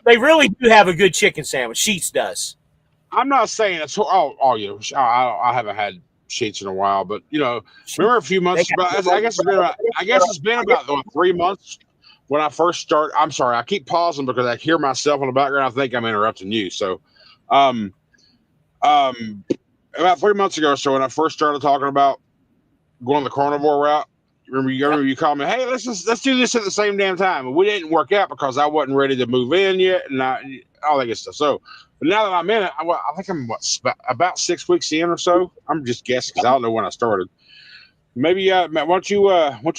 they really do have a good chicken sandwich. Sheetz does.
I'm not saying it's I haven't had Sheetz in a while, but you know, remember a few months ago, I guess it's been about 3 months when I first started. I'm sorry, I keep pausing because I hear myself in the background. I think I'm interrupting you. So about 3 months ago or so, when I first started talking about going the carnivore route, remember you called me, hey, let's do this at the same damn time. And we didn't work out because I wasn't ready to move in yet, and all that good stuff. So, but now that I'm in it, I think I'm about 6 weeks in or so. I'm just guessing because I don't know when I started. Maybe Matt, why don't you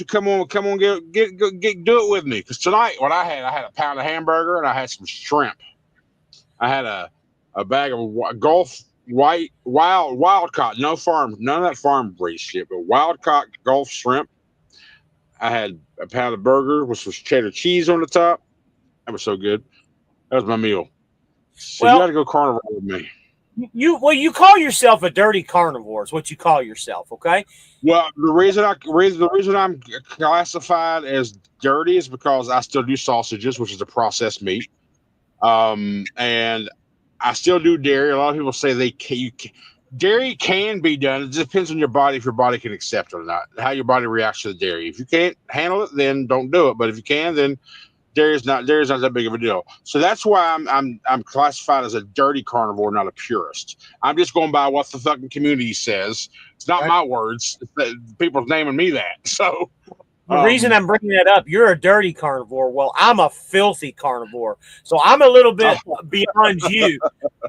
come on, get do it with me? Because tonight, what I had a pound of hamburger and I had some shrimp. I had a bag of Gulf wild caught, no farm, none of that farm breed shit, but wild caught Gulf shrimp. I had a pound of burger with some cheddar cheese on the top. That was so good. That was my meal. So you got to go carnivore with me.
You call yourself a dirty carnivore is what you call yourself, okay?
Well, the reason I'm classified as dirty is because I still do sausages, which is a processed meat, and I still do dairy. A lot of people say dairy can be done. It depends on your body if your body can accept it or not, how your body reacts to the dairy. If you can't handle it, then don't do it. But if you can, then dairy's not that big of a deal. So that's why I'm classified as a dirty carnivore, not a purist. I'm just going by what the fucking community says. It's not my words. People's naming me that. So
the reason I'm bringing that up, you're a dirty carnivore. Well, I'm a filthy carnivore, so I'm a little bit beyond you.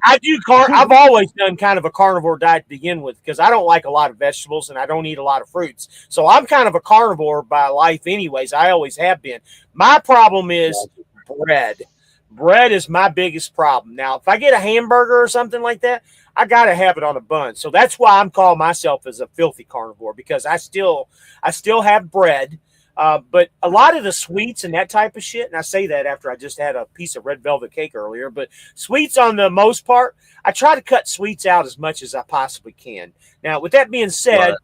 I've always done kind of a carnivore diet to begin with because I don't like a lot of vegetables and I don't eat a lot of fruits. So I'm kind of a carnivore by life, anyways. I always have been. My problem is bread. Bread is my biggest problem. Now, if I get a hamburger or something like that, I gotta have it on a bun. So that's why I'm calling myself as a filthy carnivore because I still have bread. But a lot of the sweets and that type of shit, and I say that after I just had a piece of red velvet cake earlier, but sweets on the most part, I try to cut sweets out as much as I possibly can. Now, with that being said,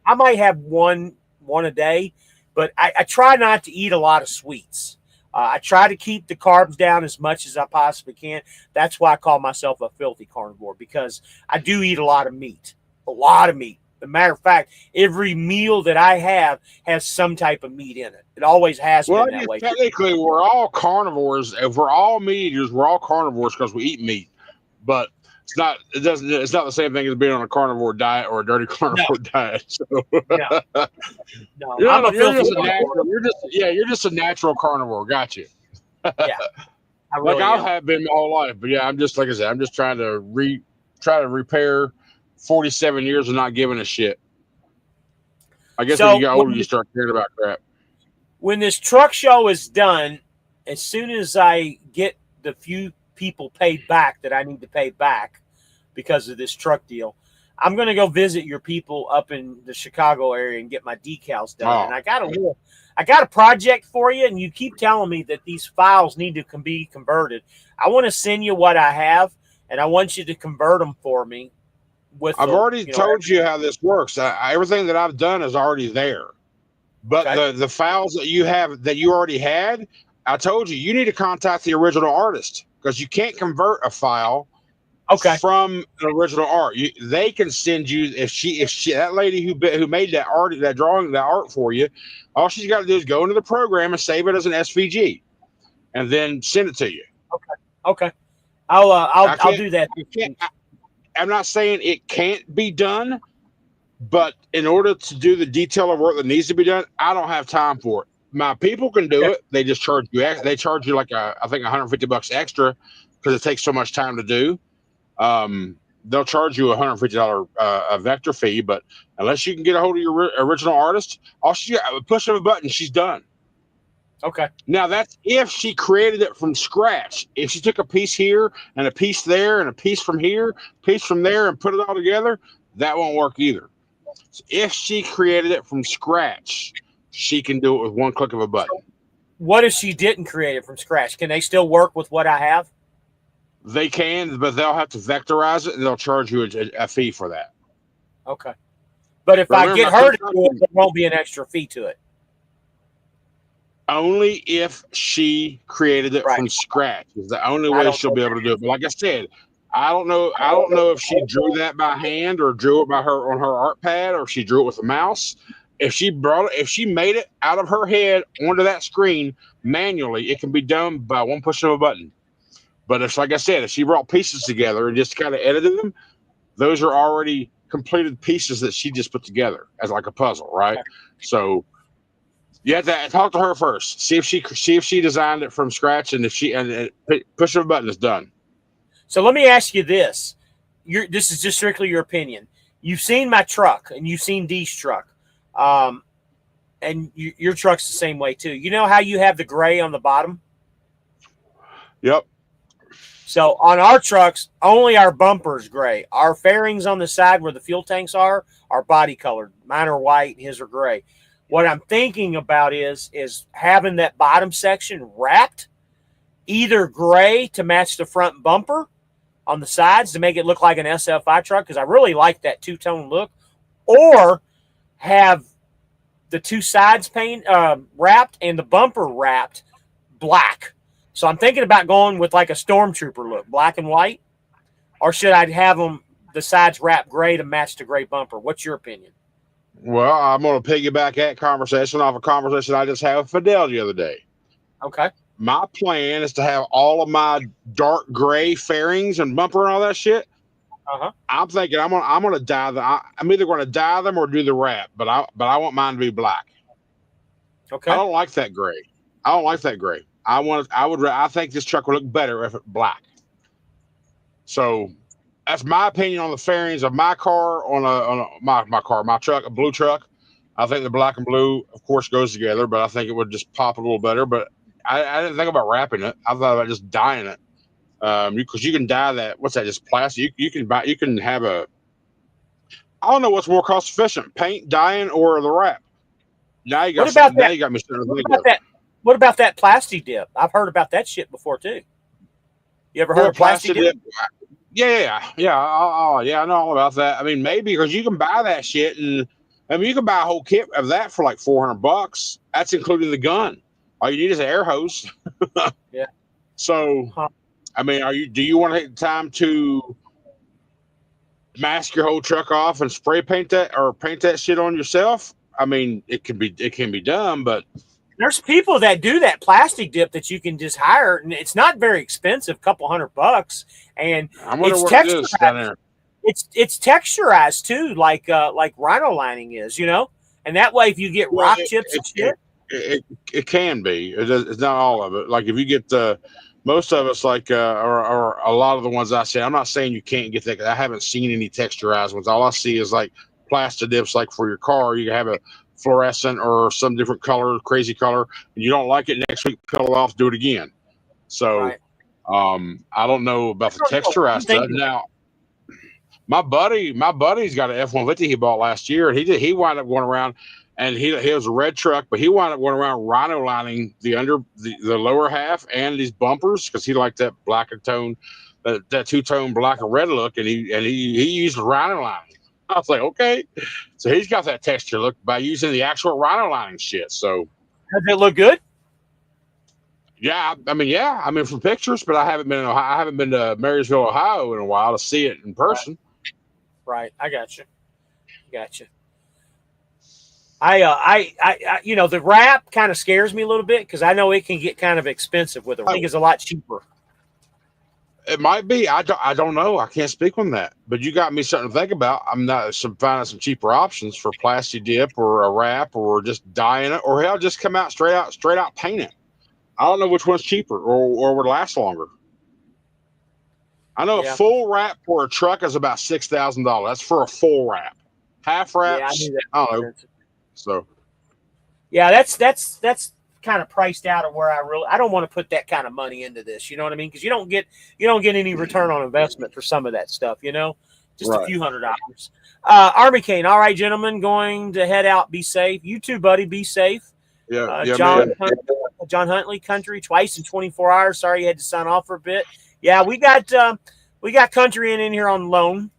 I might have one a day, but I try not to eat a lot of sweets. I try to keep the carbs down as much as I possibly can. That's why I call myself a filthy carnivore because I do eat a lot of meat. A lot of meat. As a matter of fact, every meal that I have has some type of meat in it. It always has been that way.
Technically, we're all carnivores. If we're all meat eaters, we're all carnivores because we eat meat. But it's not the same thing as being on a carnivore diet or a dirty carnivore diet. So.
No,
you're just a natural carnivore. Got you.
Yeah.
I have been my whole life. But yeah, I'm just like I said, I'm just trying to repair 47 years of not giving a shit. I guess when you get older, you start caring about crap.
When this truck show is done, as soon as I get the few people paid back that I need to pay back because of this truck deal, I'm going to go visit your people up in the Chicago area and get my decals done. And I got a project for you, and you keep telling me that these files need to be converted. I want to send you what I have, and I want you to convert them for me.
I've already told you how this works. Everything that I've done is already there. But the files that you have that you already had, I told you need to contact the original artist because you can't convert a file from an original art. They can send you if she that lady who made that art, that drawing, that art for you, all she's got to do is go into the program and save it as an SVG, and then send it to you.
Okay. I'll do that.
I'm not saying it can't be done, but in order to do the detail of work that needs to be done, I don't have time for it. My people can do it. They just charge you. They charge you like I think $150 extra because it takes so much time to do. They'll charge you $150 a vector fee, but unless you can get a hold of your original artist, all she push of a button, she's done.
Okay.
Now that's if she created it from scratch. If she took a piece here and a piece there and a piece from here, piece from there, and put it all together, that won't work either. So if she created it from scratch, she can do it with one click of a button.
What if she didn't create it from scratch? Can they still work with what I have?
They can, but they'll have to vectorize it, and they'll charge you a fee for that.
Okay. But if I get her to do it, there won't be an extra fee to it.
Only if she created it from scratch is the only way she'll be able to do it. But like I said, I don't know if she drew that by hand or drew it by her on her art pad or if she drew it with a mouse. If she made it out of her head onto that screen manually, it can be done by one push of a button. But if, like I said, if she brought pieces together and just kind of edited them, those are already completed pieces that she just put together as like a puzzle, right? So You have to talk to her first. See if she designed it from scratch, and if she push of a button is done.
So let me ask you this: this is just strictly your opinion. You've seen my truck, and you've seen Dee's truck, and your truck's the same way too. You know how you have the gray on the bottom?
Yep.
So on our trucks, only our bumper's gray. Our fairings on the side where the fuel tanks are body colored. Mine are white, his are gray. What I'm thinking about is having that bottom section wrapped either gray to match the front bumper on the sides to make it look like an SFI truck, because I really like that two-tone look, or have the two sides paint wrapped and the bumper wrapped black. So I'm thinking about going with like a stormtrooper look, black and white, or should I have them the sides wrapped gray to match the gray bumper? What's your opinion?
Well, I'm going to piggyback that conversation off a conversation I just had with Fidel the other day.
Okay.
My plan is to have all of my dark gray fairings and bumper and all that shit. I'm thinking I'm gonna dye them. I'm either going to dye them or do the wrap, but I want mine to be black.
Okay.
I don't like that gray. I think this truck would look better if it's black. So that's my opinion on the fairings of my car, my truck, a blue truck. I think the black and blue, of course, goes together, but I think it would just pop a little better. But I didn't think about wrapping it. I thought about just dyeing it. Because you can dye that. What's that? Just plastic. You can have a. I don't know what's more cost efficient: paint, dyeing, or the wrap. Now you got.
What about
now
that?
You got me starting to
What
think
about that? What about that plastic dip? I've heard about that shit before too. You ever heard of plastic dip?
Yeah. I know all about that. I mean, maybe because you can buy that shit, and I mean, you can buy a whole kit of that for like $400. That's including the gun. All you need is an air hose.
Yeah.
So, I mean, do you want to take the time to mask your whole truck off and spray paint that or paint that shit on yourself? I mean, it can be done, but
there's people that do that plastic dip that you can just hire, and it's not very expensive, a couple $100, and it's texturized. It's texturized too, like rhino lining is, and that way if you get rock chips and shit,
it can be. It's not all of it. Like if you get most of us, like or a lot of the ones I see, I'm not saying you can't get that. I haven't seen any texturized ones. All I see is like plastic dips, like for your car. You can have a fluorescent or some different color, crazy color, and you don't like it next week, peel it off, do it again. So
right.
I don't know about the texturized stuff. Now my buddy's got an F-150 he bought last year, and he wound up going around, and he was a red truck, but he wound up going around rhino lining the lower half and these bumpers because he liked that black and tone, that two-tone black and red look, and he used rhino lining. I was like, okay. So he's got that texture look by using the actual rhino lining shit. So
does it look good?
Yeah. I mean, from pictures, but I haven't been in Ohio. I haven't been to Marysville, Ohio in a while to see it in person.
Right. I got you. I the wrap kind of scares me a little bit because I know it can get kind of expensive with it. I think it's a lot cheaper.
It might be. I don't know. I can't speak on that. But you got me something to think about. I'm not finding some cheaper options for plastic dip or a wrap or just dyeing it, or hell, just come out straight out paint it. I don't know which one's cheaper or would last longer. I know a full wrap for a truck is about $6,000. That's for a full wrap. Half wraps, I don't know. So,
yeah, that's kind of priced out of where I don't want to put that kind of money into this. You know what I mean? Because you don't get any return on investment for some of that stuff. Just a few $100. Army Kane. All right, gentlemen, going to head out. Be safe. You too, buddy. Be safe.
Yeah.
John Huntley, Country twice in 24 hours. Sorry you had to sign off for a bit. Yeah, we got Country in here on loan.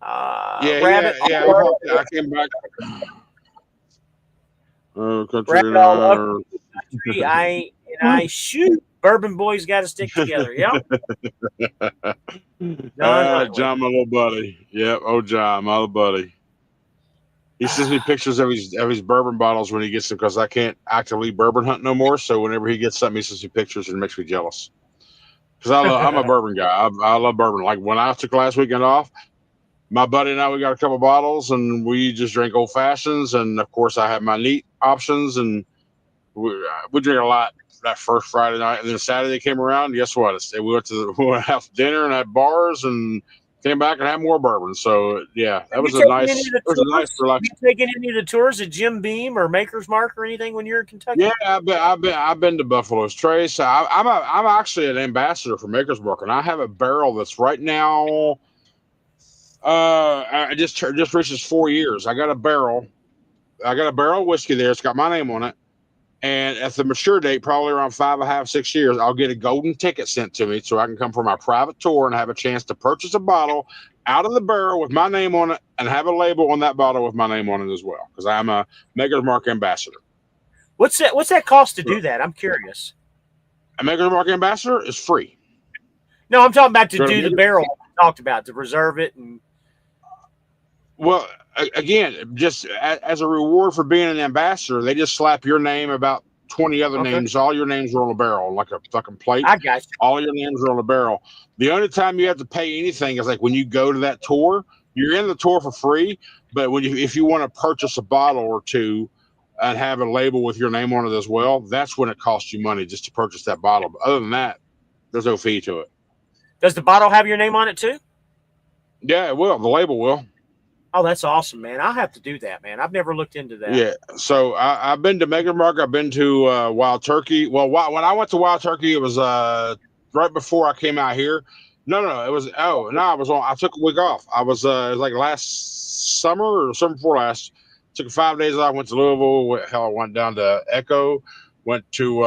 Rabbit.
Yeah. I came back.
Country I shoot. Bourbon boys got to stick together. Yeah.
John, my little buddy. Yep. Oh, John, my little buddy. He sends me pictures of his bourbon bottles when he gets them because I can't actively bourbon hunt no more. So whenever he gets something, he sends me pictures and it makes me jealous. Because I'm a bourbon guy. I love bourbon. Like when I took last weekend off, my buddy and I, we got a couple bottles and we just drank old fashions. And of course, I have my neat options, and we drink a lot that first Friday night, and then Saturday came around. Guess what? We went to we went out to dinner and had bars, and came back and had more bourbon. So yeah, that was a nice relaxing.
You taking any of the tours at Jim Beam or Maker's Mark or anything when you're in Kentucky?
Yeah, I've been to Buffalo's Trace. I'm actually an ambassador for Maker's Mark, and I have a barrel that's right now. I just reaches 4 years. I got a barrel of whiskey there. It's got my name on it. And at the mature date, probably around 5.5, 6 years, I'll get a golden ticket sent to me so I can come for my private tour and have a chance to purchase a bottle out of the barrel with my name on it and have a label on that bottle with my name on it as well, because I'm a Maker's Mark ambassador.
What's that cost to do that? I'm curious.
A Maker's Mark ambassador is free.
No, I'm talking about to do the barrel I talked about, to reserve it. And
well, again, just as a reward for being an ambassador, they just slap your name, about 20 other names. All your names are on a barrel, like a fucking plate.
I got you.
All your names are on a barrel. The only time you have to pay anything is like when you go to that tour. You're in the tour for free, but if you want to purchase a bottle or two and have a label with your name on it as well, that's when it costs you money just to purchase that bottle. But other than that, there's no fee to it.
Does the bottle have your name on it too?
Yeah, it will. The label will.
Oh, that's awesome, man. I'll have to do that, man. I've never looked into that.
Yeah. So I've been to Maker's Mark. I've been to Wild Turkey. Well, when I went to Wild Turkey, it was right before I came out here. No. I took a week off. I was, it was like last summer or summer before last. Took 5 days off. Went to Louisville. Hell, I went down to Echo. Went to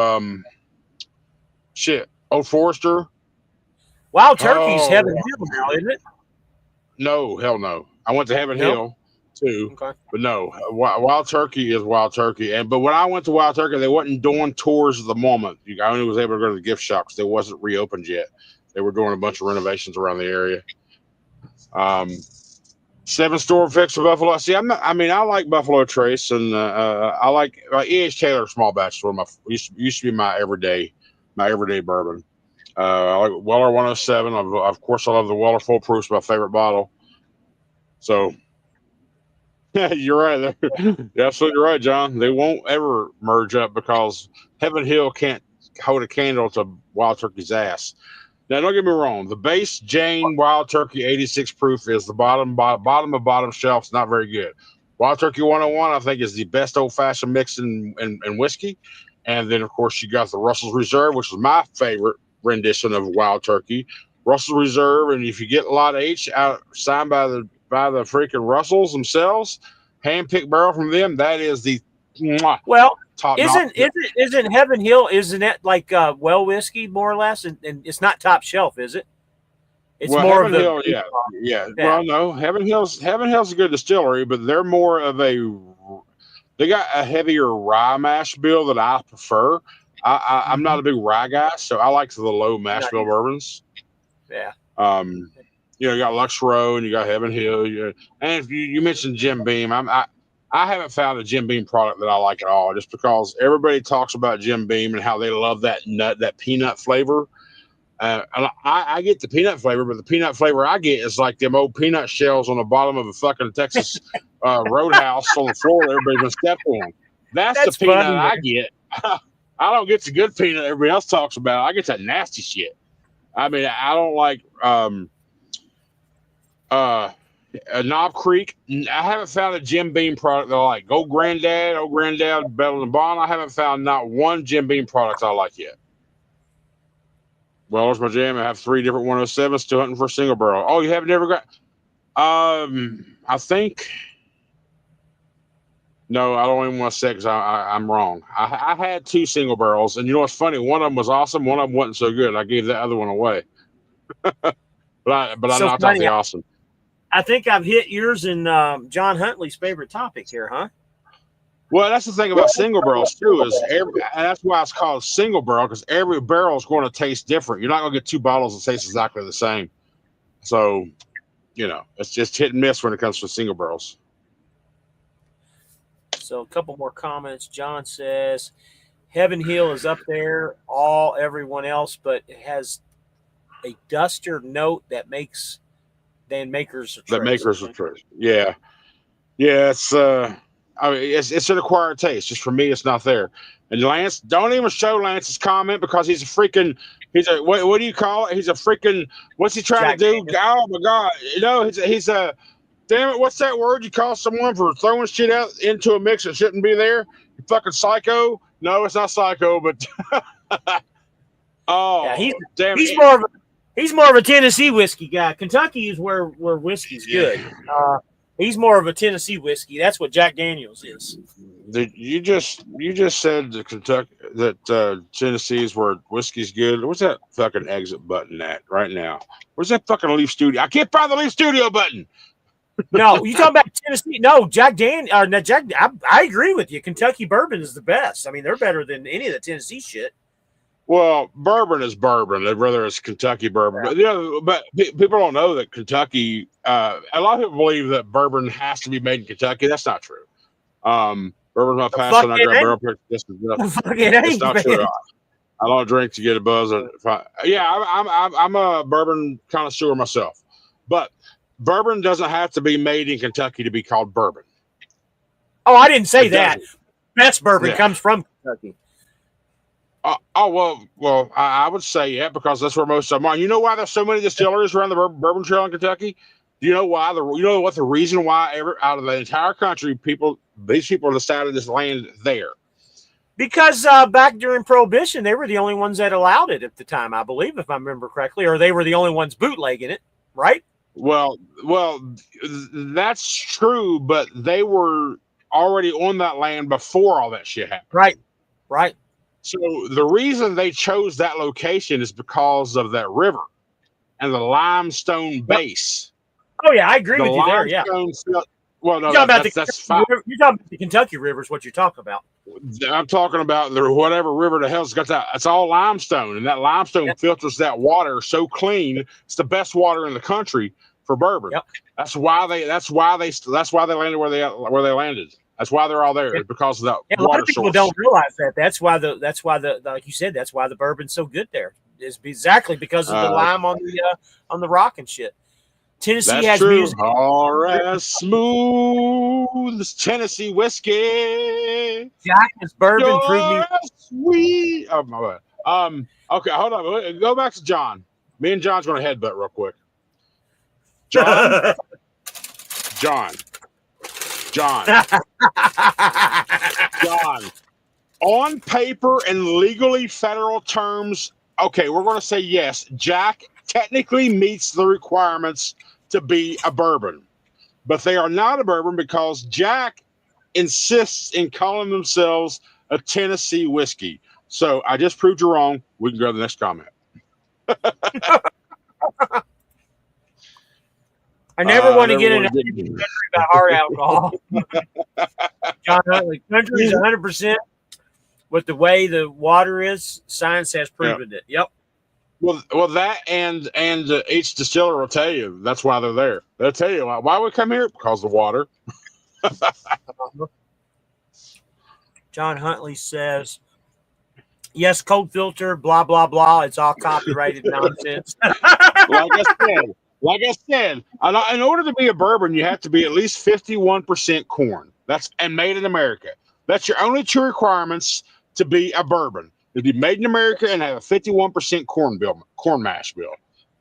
Old Forester.
Wild Turkey's Heaven Hill now, isn't it?
No, hell no. I went to Heaven Hill too, but no. Wild Turkey is Wild Turkey. But when I went to Wild Turkey, they wasn't doing tours at the moment. I only was able to go to the gift shop because they wasn't reopened yet. They were doing a bunch of renovations around the area. 7 Store Fix of Buffalo. See, I like Buffalo Trace, and I like E.H. Taylor Small Batch. Used to be my everyday bourbon. I like Weller 107. Of course, I love the Weller Full Proof. It's my favorite bottle. So, yeah, you're right. You're absolutely right, John. They won't ever merge up because Heaven Hill can't hold a candle to Wild Turkey's ass. Now, don't get me wrong. The base Jane Wild Turkey 86 proof is the bottom of shelf. It's not very good. Wild Turkey 101, I think, is the best old-fashioned mix in whiskey. And then, of course, you got the Russell's Reserve, which is my favorite rendition of Wild Turkey. Russell's Reserve, and if you get Lot H out signed by the freaking Russells themselves, hand-picked barrel from them, that is the top.
Isn't Heaven Hill, isn't it like well whiskey more or less, and it's not top shelf, is it? It's more
Heaven Hill, yeah. Well, no, Heaven Hill's a good distillery, but they're more of they got a heavier rye mash bill that I prefer. I'm not a big rye guy, so I like the low mash bill bourbons.
Yeah.
You got Lux Row and you got Heaven Hill. And if you mentioned Jim Beam, I haven't found a Jim Beam product that I like at all, just because everybody talks about Jim Beam and how they love that peanut flavor. And I get the peanut flavor, but the peanut flavor I get is like them old peanut shells on the bottom of a fucking Texas roadhouse on the floor that everybody's been stepped on. That's the peanut funny, I get. I don't get the good peanut everybody else talks about. I get that nasty shit. I mean, I don't like Knob Creek. I haven't found a Jim Beam product that I like. Old Granddad, Bell and Bond. I haven't found not one Jim Beam product I like yet. Well, there's my jam. I have 3 different 107s still hunting for a single barrel. Oh, you have never got? I think. No, I don't even want to say because I'm wrong. I had 2 single barrels, and you know what's funny? One of them was awesome. One of them wasn't so good. I gave that other one away. but I knocked out the awesome.
I think I've hit yours and John Huntley's favorite topic here, huh?
Well, that's the thing about single barrels too, and that's why it's called single barrel, because every barrel is going to taste different. You're not going to get 2 bottles that taste exactly the same. So, it's just hit and miss when it comes to single barrels.
So a couple more comments. John says, Heaven Hill is up there, everyone else, but it has a duster note that makes Maker's a Trace.
That Maker's a Trace. Yeah. Yeah, it's I mean, it's an acquired taste. Just for me, it's not there. And Lance, don't even show Lance's comment because he's a freaking. He's a what do you call it? He's a freaking. What's he trying
Jack
to do?
Daniels.
Oh my God! He's a. Damn it! What's that word you call someone for throwing shit out into a mix that shouldn't be there? You fucking psycho. No, it's not psycho, but. Oh,
Yeah,
damn
he's
it.
he's more of a Tennessee whiskey guy. Kentucky is where whiskey's good. He's more of a Tennessee whiskey. That's what Jack Daniels is.
You just said that Tennessee is where whiskey's good. Where's that fucking exit button at right now? Where's that fucking Leaf Studio? I can't find the Leaf Studio button.
No, you talking about Tennessee? No, I agree with you. Kentucky bourbon is the best. I mean, they're better than any of the Tennessee shit.
Well, bourbon is bourbon, whether it's Kentucky bourbon. But people don't know that Kentucky. A lot of people believe that bourbon has to be made in Kentucky. That's not true. Bourbon's my passion. I grab barrel pick. It's not true. I don't drink to get a buzz. I'm a bourbon connoisseur myself, but bourbon doesn't have to be made in Kentucky to be called bourbon.
Oh, I didn't say that. Best bourbon comes from Kentucky.
Well, I would say because that's where most of them are. You know why there's so many distilleries around the Bourbon Trail in Kentucky? Do you know why? You know what the reason why? Out of the entire country, these people decided to land there.
Because back during Prohibition, they were the only ones that allowed it at the time, I believe, if I remember correctly, or they were the only ones bootlegging it, right?
Well, that's true, but they were already on that land before all that shit happened.
Right.
So the reason they chose that location is because of that river and the limestone base.
Oh yeah, I agree with you there. Yeah.
Well, no, that's fine.
You're talking about the Kentucky River is what you're talking about.
I'm talking about whatever river the hell's got that. It's all limestone, and that limestone filters that water so clean. It's the best water in the country for bourbon. Yep. That's why they landed where they landed. That's why they're all there, because of that water source. A lot of people
don't realize that. That's why the like you said, that's why the bourbon's so good there. It's exactly because of the lime on the rock and shit. Tennessee has music.
All right, smooth as Tennessee whiskey.
Jack is bourbon. Prove me
sweet. Oh my bad. Okay, hold on. Go back to John. Me and John's going to headbutt real quick. John. On paper and legally federal terms, okay, we're going to say yes. Jack technically meets the requirements to be a bourbon, but they are not a bourbon because Jack insists in calling themselves a Tennessee whiskey. So I just proved you wrong. We can go to the next comment.
I never want to get into country about hard alcohol. John Huntley, country is 100%. With the way the water is, science has proven it. Yep.
Well, that and each distiller will tell you that's why they're there. They'll tell you why we come here, because of the water.
John Huntley says, "Yes, cold filter, blah blah blah. It's all copyrighted nonsense."
Like I said, in order to be a bourbon, you have to be at least 51% corn. And made in America. That's your only two requirements to be a bourbon. To be made in America and have a 51% corn mash bill.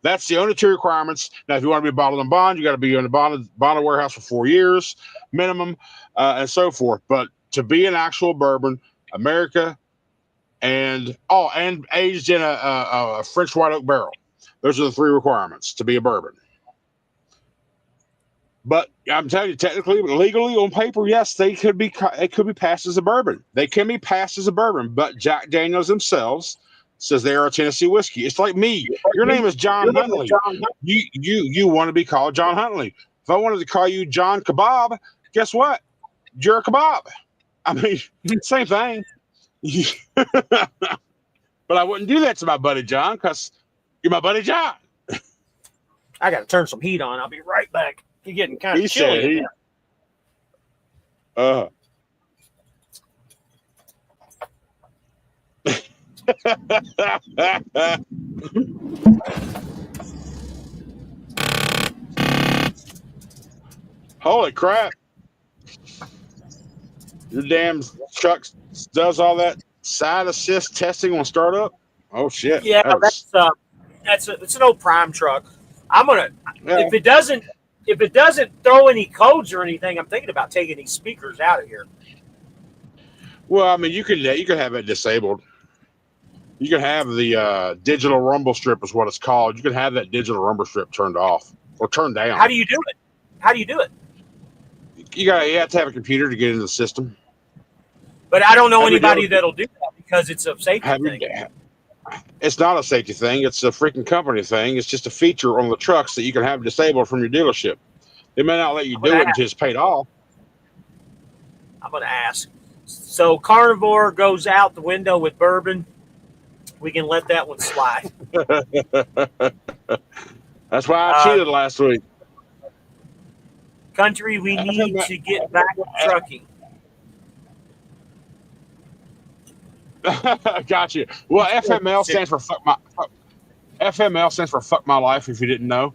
That's the only two requirements. Now, if you want to be bottled and bond, you got to be in a bonded warehouse for 4 years minimum, and so forth. But to be an actual bourbon, America, and aged in a French white oak barrel. Those are the three requirements to be a bourbon. But I'm telling you, technically, legally, on paper, yes, it could be passed as a bourbon. They can be passed as a bourbon, but Jack Daniels themselves says they are a Tennessee whiskey. It's like me. Your name is John Huntley. You want to be called John Huntley. If I wanted to call you John Kebab, guess what? You're a kebab. I mean, same thing. But I wouldn't do that to my buddy John because you're my buddy John.
I got to turn some heat on. I'll be right back. You're getting kind of chilly.
Holy crap. Your damn truck does all that side assist testing on startup. Oh shit!
Yeah,
That was,
it's an old Prime truck. I'm gonna
yeah.
if it doesn't throw any codes or anything, I'm thinking about taking these speakers out of here.
Well, I mean, you can have it disabled. You can have the digital rumble strip is what it's called. You can have that digital rumble strip turned off or turned down.
How do you do it? How do you do it?
You have to have a computer to get into the system.
But I don't know
Have you
anybody
ever-
that'll do that because it's a safety
Have
thing.
you, it's not a safety thing. It's a freaking company thing. It's just a feature on the trucks that you can have disabled from your dealership. They may not let you do it until it's paid off.
I'm gonna ask. So Carnivore goes out the window with bourbon. We can let that one slide.
That's why I cheated last week.
Country, we need to get back to trucking.
Got you. Well, FML stands for fuck my life. If you didn't know,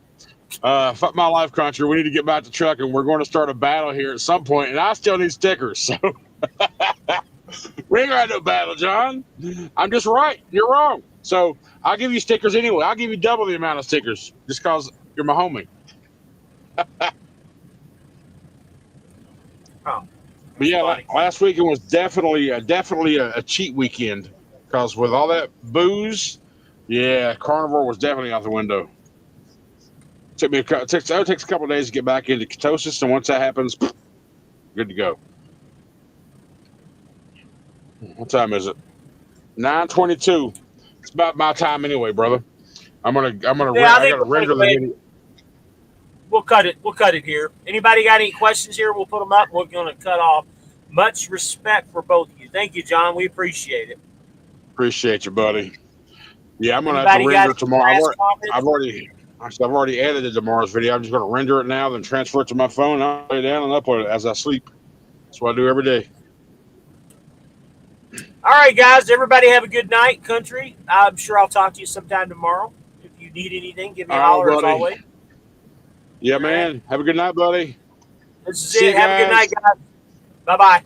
fuck my life, country. We need to get back to trucking. We're going to start a battle here at some point, and I still need stickers. So we ain't got no battle, John. I'm just right. You're wrong. So I'll give you stickers anyway. I'll give you double the amount of stickers just because you're my homie. But yeah, last weekend was definitely a cheat weekend because with all that booze, yeah, Carnivore was definitely out the window. It takes a couple of days to get back into ketosis, and once that happens, good to go. What time is it? 9:22. It's about my time anyway, brother. I gotta render the video.
We'll cut it here. Anybody got any questions here? We'll put them up. We're going to cut off. Much respect for both of you. Thank you, John. We appreciate it.
Appreciate you, buddy. Yeah, I'm gonna have to render tomorrow. I've already edited tomorrow's video. I'm just gonna render it now, then transfer it to my phone. I'll lay it down and upload it as I sleep. That's what I do every day.
All right, guys. Everybody have a good night, country. I'm sure I'll talk to you sometime tomorrow. If you need anything, give me a holler as always.
Yeah, man. Have a good night, buddy.
This is it. Have a good night, guys. Bye-bye.